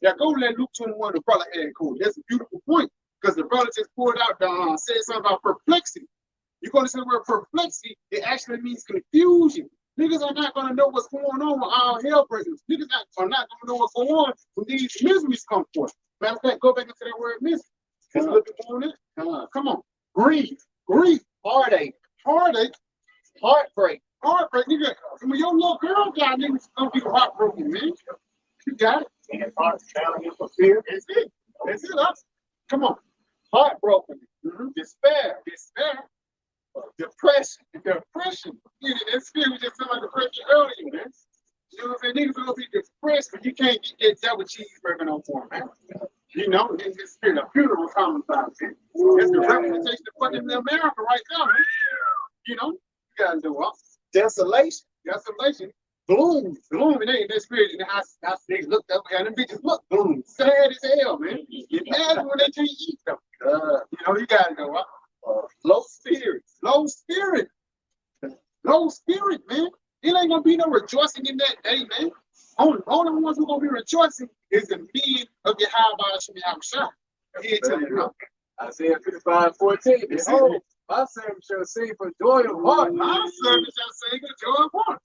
Yeah, go to that Luke 21, the brother had code. That's a beautiful point. Because the brother just pulled out said something about perplexity. You're going to say the word perplexity, it actually means confusion. Niggas are not going to know what's going on when all hell breaks loose. Niggas are not going to know what's going on when these miseries come forth. Matter of fact, go back into that word misery. Just look on it. Come on. Grief, heartache, heartbreak. Nigga, when your little girl got niggas gonna be heartbroken, man. You got it. And heart challenging for fear. That's it. Come on. Heartbroken. Despair. Depression. Yeah, that spirit was just talking about depression earlier, man. You know what I'm saying? Niggas gonna be depressed, but you can't get that double cheeseburger no more, man. You know, in this spirit, a funeral homicide, man. That's the representation of fucking America right now, man. You know, you gotta do what? Desolation. Gloom. And they in that spirit, and I they looked up and them bitches look gloom. Sad as hell, man. Imagine when they can't eat them. You know, you gotta go up. Low spirit, man. It ain't gonna be no rejoicing in that day, man. Only ones who gonna be rejoicing is the men of YAHAWASHI, YAHAWASHI. He tell you, no. Isaiah 55:14. Behold, my servant shall sing for joy of heart. My servant shall sing for joy of heart.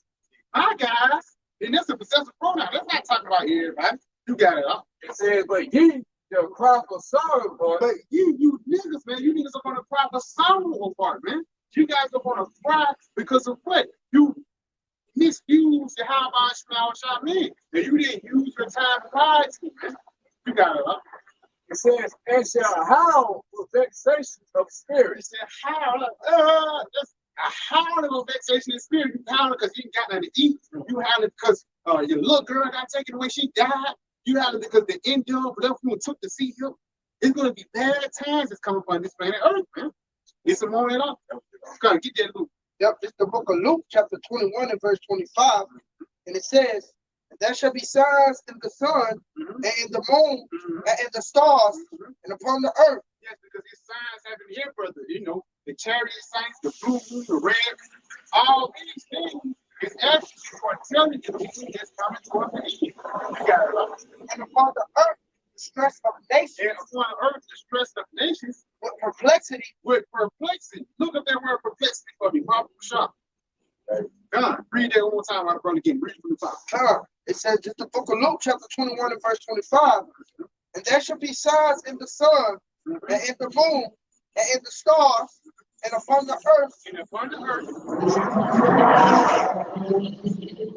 My guys, and that's a possessive pronoun. That's not talking about everybody. You got it up. It says, but ye shall cry for sorrow, boy. But you niggas, man, you niggas are gonna cry for sorrow of heart, man. You guys are gonna cry because of what? You misuse YAHAWASHI, YAHAWASHI, man. And you didn't use your time wisely, man. You got it up. It says, and shall howl with vexation of spirit. It said, howl, that's a howling of vexation of spirit. You howling because you ain't got nothing to eat. You howling because your little girl got taken away, she died. You howling because the Indian left who took the sea hill. It's going to be bad times that's coming upon this planet Earth, man. It's a moment up. Come on, get that Luke. Yep, it's the book of Luke, chapter 21 and verse 25. And it says, there shall be signs in the sun, and in the moon, and in the stars, and upon the earth. Yes, because these signs happen here, brother. You know, the chariot signs, the blue moon, the red, all these things is actually for telling you that's coming toward the end. You got it right. And upon the earth, the stress of nations. And upon the earth, the stress of nations. With perplexity. Look up that word perplexity for me, Papa Shop. God, read that one more time, my brother, again. Read it from the top. It says, just the book of Luke, chapter 21 and verse 25. And there shall be signs in the sun, and in the moon, and in the stars, and upon the earth. And upon the earth.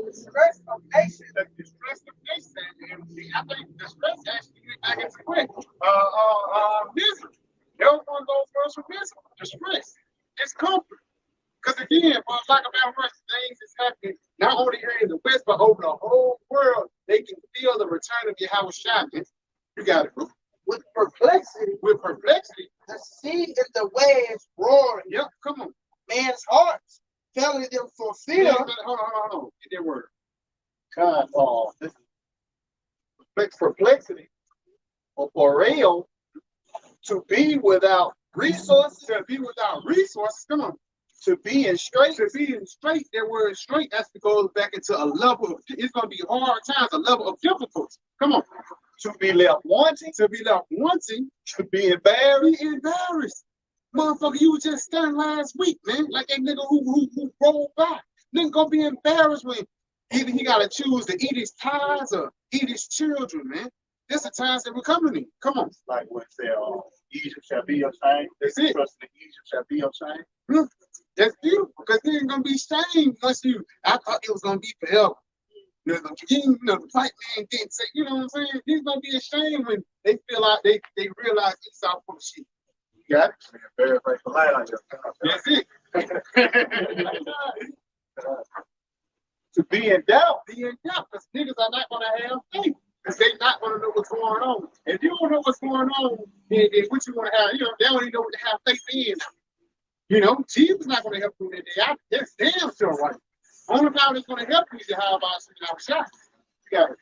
The stress of nations. The distress of nations. And I think the stress actually get back into quick. Misery. Everyone goes first with misery. Distress. It's comfort. Because again, for lack of better words, things is happening not only here in the West, but over the whole world. They can feel the return of YAHAWASHI. You got it, bro. With perplexity. The sea and the waves roaring. Yep, come on. Man's hearts failing them for fear. Yeah, hold on. Get that word. God, this is perplexity or poreo, to be without resources. Come on. To be in strait. That word straight, that's to go back into a level of, it's going to be hard times, a level of difficulty. Come on. To be left wanting. To be embarrassed. Motherfucker, you was just stunned last week, man. Like that nigga who rolled by. Nigga gonna be embarrassed when either he gotta choose to eat his tithes or eat his children, man. This is the times that we're coming in. Come on. Like what say, Egypt shall be your shame. That's it. Trust in Egypt shall be your shame. That's beautiful, because there ain't gonna be shame once I thought it was gonna be forever. The white man didn't say, you know what I'm saying? He's gonna be ashamed when they feel like they realize Esau full of shit. You got it? Very, very polite on you. That's it. To be in doubt, because niggas are not gonna have faith. Because they not gonna know what's going on. If you don't know what's going on, then what you wanna have, they don't even know what to have faith in. Jesus not gonna help you in that day. That's damn sure right. Only power that's gonna help you is YAHAWASHI and YAHAWASHI. You got it.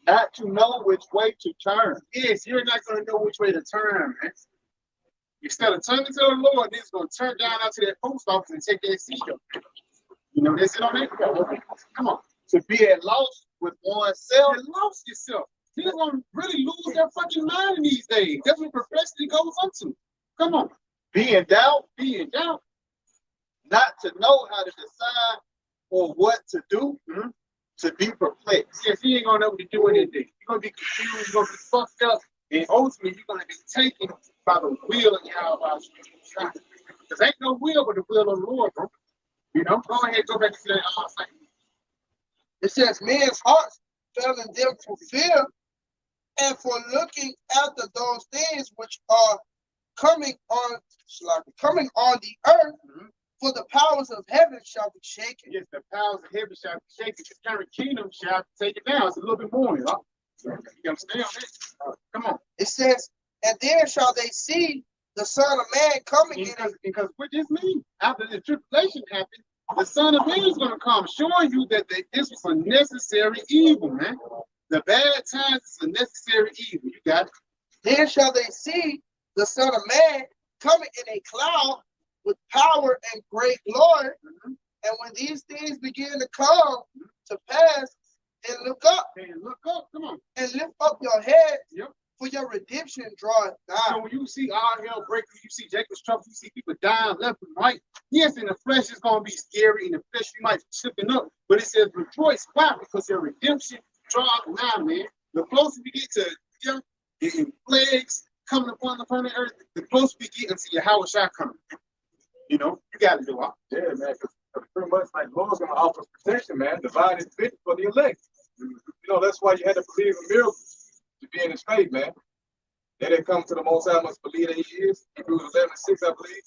Not to know which way to turn. Yes, you're not gonna know which way to turn, man. Instead of turning to the Lord, they're gonna turn down out to that post office and take that seat up. They sit on that. Come on. To be at loss with oneself. You lost yourself. People gonna really lose their fucking mind in these days. That's what perplexity goes into. Come on. Be in doubt. Be in doubt. Not to know how to decide or what to do. To be perplexed. Yes, you ain't gonna know what to do anything. You're gonna be confused, you're gonna be fucked up, and ultimately you're gonna be taken by the will of YAHAWASHI. Because ain't no will but the will of the Lord, bro. Go ahead, go back to that thing. It says, men's hearts fell in them for fear and for looking after those things which are coming on the earth, for the powers of heaven shall be shaken. Yes, the powers of heaven shall be shaken. The current kingdom shall take it down. It's a little bit more, You understand that? Come on. It says, and then shall they see the Son of Man coming in. Because what this means, after the tribulation happened, the Son of Man is going to come, showing you that this was a necessary evil, man. The bad times is a necessary evil. You got it. Then shall they see the Son of Man coming in a cloud with power and great glory. And when these things begin to come to pass, and look up. Come on. And lift up your head. Yep. For your redemption draweth nigh. So when you see all hell breaking, you see Jacob's trouble, you see people dying left and right. Yes, in the flesh it's going to be scary. In the flesh you might be tripping up. But it says rejoice. Why? Because your redemption draweth nigh, man. The closer we get to the plagues coming upon the earth, the closer we get unto YAHAWASHI coming. You got to do it. Yeah, man, because pretty much like Lord's going to offer protection, man. Divine is fit for the elect. That's why you had to believe in miracles to be in his faith, man. They that come to the Most High must believe that he is. Hebrews 11:6, I believe.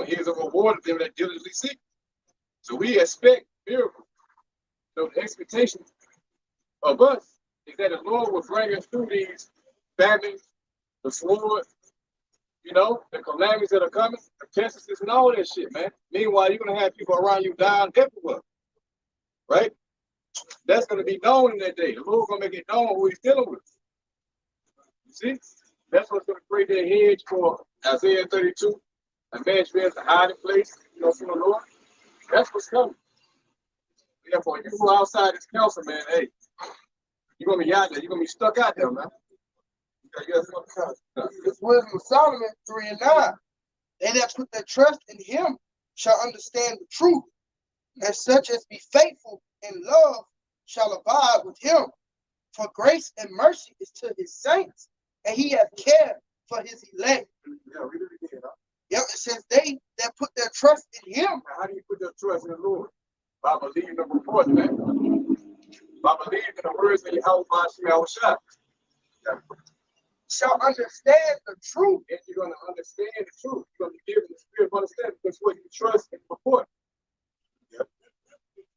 He is a reward of them that diligently seek. So we expect miracles. So the expectation of us is that the Lord will bring us through these famines, the sword, the calamities that are coming, the pestilences and all that shit, man. Meanwhile, you're going to have people around you dying everywhere. Right? That's going to be known in that day. The Lord's going to make it known who he's dealing with. You see? That's what's going to create that hedge for Isaiah 32. A man bears a hiding place, from the Lord. That's what's coming. Therefore, you go outside this council, man, hey, you're going to be out there. You're going to be stuck out there, man. This wisdom of Solomon 3:9. They that put their trust in him shall understand the truth, and such as be faithful in love shall abide with him. For grace and mercy is to his saints, and he hath care for his elect. Yeah, read it again. Yep, it says they that put their trust in him. Now, how do you put your trust in the Lord? By believing the report, man. By believing the words of YAHAWASHI. Shall understand the truth. And you're going to understand the truth. You're going to be given the spirit of understanding because what you trust in the report. Yep.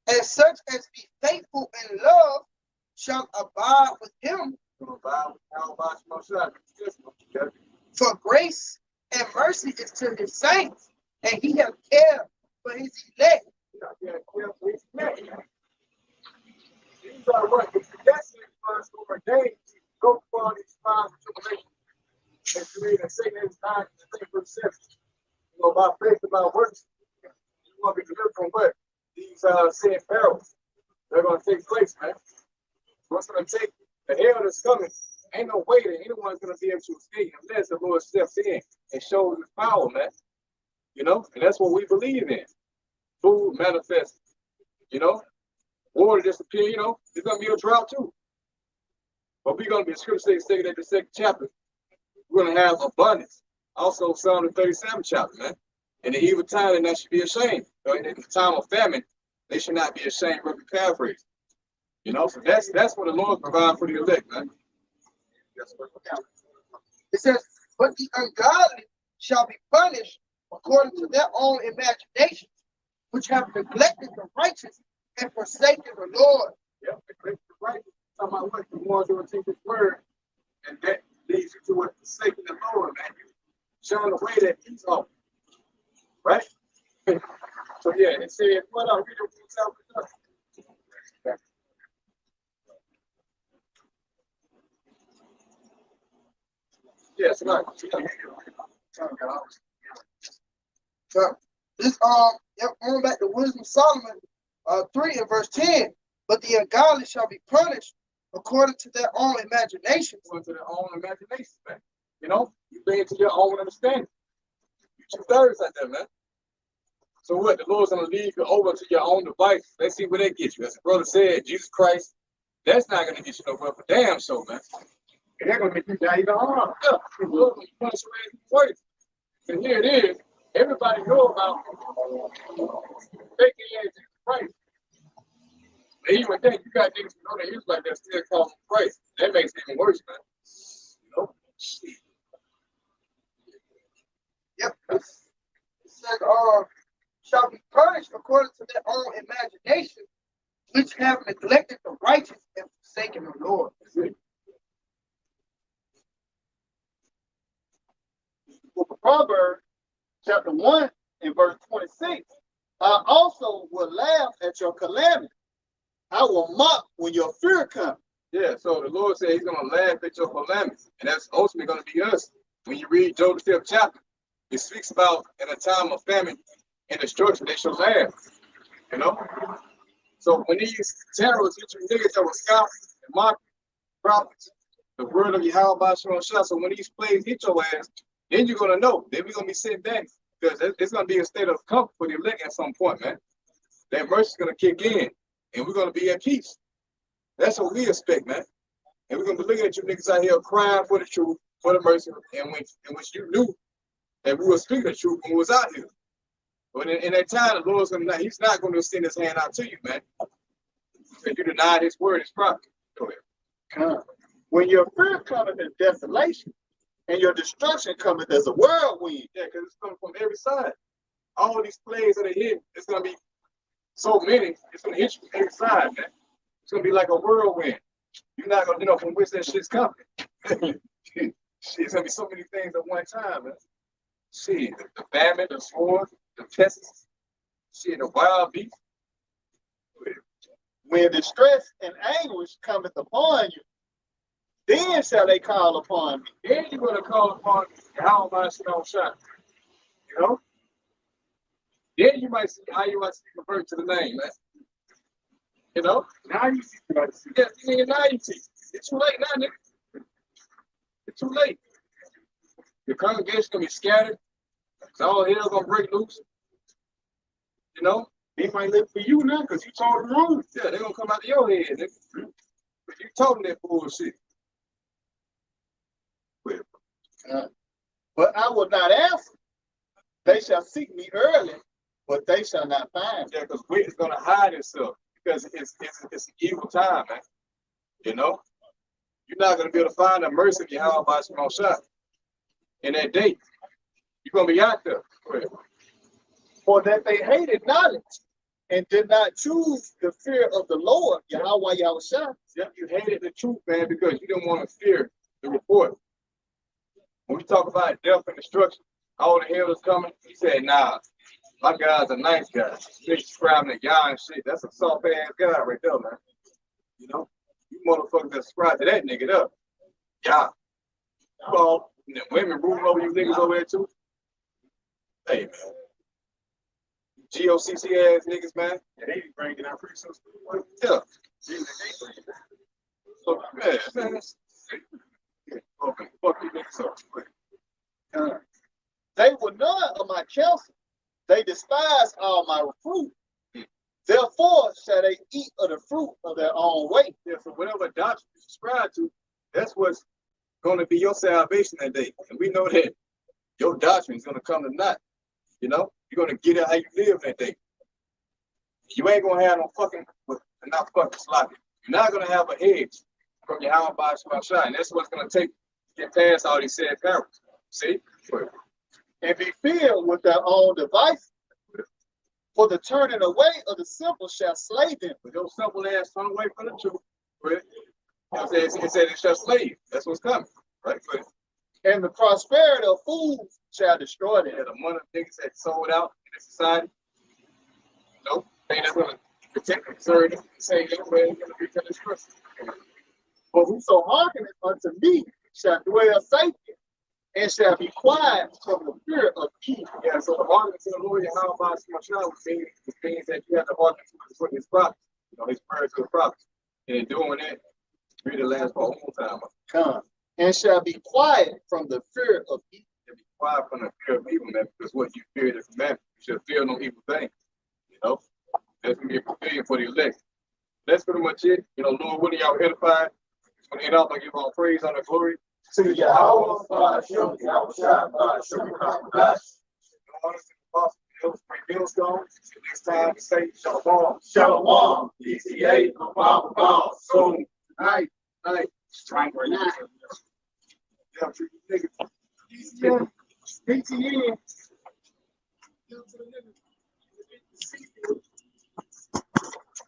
And such as be faithful in love shall abide with him. For grace and mercy is to his saints, and he hath care for his elect. These are what the predestined ones who are ordained to go for these trials and tribulations. And to read and Satan is 9 and verse 7. By faith and by works, you want to be delivered from what? These sin perils. They're going to take place, man. What's going to take the hell that's coming? Ain't no way that anyone's going to be able to escape unless the Lord steps in and shows his power, man. And that's what we believe in. Food manifests, water disappear, there's going to be a drought too. But we're going to be, scripture saying that the second chapter, we're going to have abundance. Also, Psalm the 37th chapter, man. In the evil time, and that should be ashamed. In the time of famine, They should not be ashamed of the paraphrase. You know, so that's what the Lord provides for the elect, man. It says, but the ungodly shall be punished according to their own imaginations, which have neglected the righteous and forsaken the Lord. Yep, neglected the righteous. Talking about what the ones who will take His word, and that leads you to what forsaking the Lord, man. You showing the way that He's on, right? So yeah, it says, what up? Read it. Yes, right. This going back to Wisdom of Solomon 3 and verse 10. But the ungodly shall be punished according to their own imaginations. According to their own imaginations, man. You know, you lean to your own understanding. You two-thirds out there, man. So what? The Lord's gonna lead you over to your own device. Let's see where they get you. As the brother said, Jesus Christ, that's not gonna get you nowhere for damn sure, man. And they're gonna make you die even harder. Yeah, the Lord gonna punish you first. And here it is. Everybody know about faking Jesus Christ. And even then, you got niggas who know that he's like that still calling him Christ. That makes it even worse, man. You know? Shit. Yep. It says, shall be punished according to their own imagination, which have neglected the righteous and forsaken the Lord. Book of Proverbs, chapter 1 and verse 26. I also will laugh at your calamity. I will mock when your fear comes. Yeah, so the Lord said He's gonna laugh at your calamities, and that's ultimately gonna be us. When you read Job the 5th chapter, it speaks about in a time of famine and destruction, they shall laugh. You know? So when these terrorists hit you niggas that were scoffing and mocking prophets, the word of YAHAWASHI, so when these plagues hit your ass, then you're gonna know. Then we're gonna be sitting back because it's gonna be a state of comfort for the elect at some point, man. That mercy's gonna kick in, and we're gonna be at peace. That's what we expect, man. And we're gonna be looking at you niggas out here crying for the truth, for the mercy, and which you knew that we were speaking the truth when we was out here. But in that time, the Lord's gonna He's not gonna extend His hand out to you, man. If you deny His word, His prophet. Go ahead. When your fear cometh in desolation, and your destruction cometh as a whirlwind. Yeah, because it's coming from every side. All these plays that are hit, it's gonna be so many, it's gonna hit you from every side, man. It's gonna be like a whirlwind. You're not gonna know from which that shit's coming. It's gonna be so many things at one time, man. See, the famine, the sword, the pests, see, the wild beast. When distress and anguish cometh upon you, then shall they call upon me. Then you're gonna call upon YAHAWASHI. You know? Then you might see how you might convert to the name, man. You know? Now you see. Yeah, now you see. It's too late now, nigga. It's too late. Your congregation's gonna be scattered. It's all hell gonna break loose. You know? They might live for you now because you told them wrong. Yeah, they're gonna come out of your head, nigga. But you told them that bullshit. But I will not answer. They shall seek me early, but they shall not find me. Yeah, because wicked's gonna hide itself because it's an evil time, man. You know? You're not gonna be able to find the mercy of YAHAWASHI in that day. You're gonna be out there. For that they hated knowledge and did not choose the fear of the Lord, Yahawah Yahushua. Yeah, you hated the truth, man, because you didn't want to fear the report. When we talk about death and destruction, all the hell is coming, he said, nah, my guy's a nice guy. He's describing the Yah and shit. That's a soft ass guy right there, man. You know? You motherfuckers that subscribe to that nigga up. Yah. Well, and women ruling over you niggas over there too. Hey, man. GOCC ass niggas, man. Yeah, they be bringing out pretty soon. Yeah. So, man. Okay, fuck you niggas up. They were none of my counsel. They despise all my reproof. Therefore shall they eat of the fruit of their own way. Yeah, so whatever doctrine you subscribe to, that's what's going to be your salvation that day. And we know that your doctrine is going to come to naught. You know, you're going to get it how you live that day. You ain't gonna have no fucking, not fucking sloppy. You're not gonna have a hedge from your YAHAWASHI. And that's what's gonna take to get past all these said parables. See? And be filled with their own devices. For the turning away of the simple shall slay them. But those simple ass turn away from the truth. Right? It said it shall slay you. That's what's coming. Right? But, And the prosperity of fools shall destroy them. yeah, the money of niggas that sold out in this society. Nope. Ain't that's gonna protect them. Sorry, say anyway, it's gonna be to this person. For whoso hearkeneth unto me shall dwell safely, and shall be quiet from the fear of evil. Yeah, so the hearkening to the Lord, YAHAWASHI, means that you have to hearken to his prophets, his prayers to the prophets. And in doing that, read the last part one more time. Come. And shall be quiet from the fear of evil. And be quiet from the fear of evil, man, because what you fear is the commandment. You should fear no evil thing. That's gonna be a pavilion for the elect. That's pretty much it. Lord, what are y'all edified? Just gonna end off and give all praise, honor, glory To Yahawah, BAHASHAM, YAHAWASHI, BAHASHAM, QADASH. Millstone. Next time, say Shalom. Shalom, ETA, Bible, So, night. Strike or not. Yeah, treat you niggas. PTN.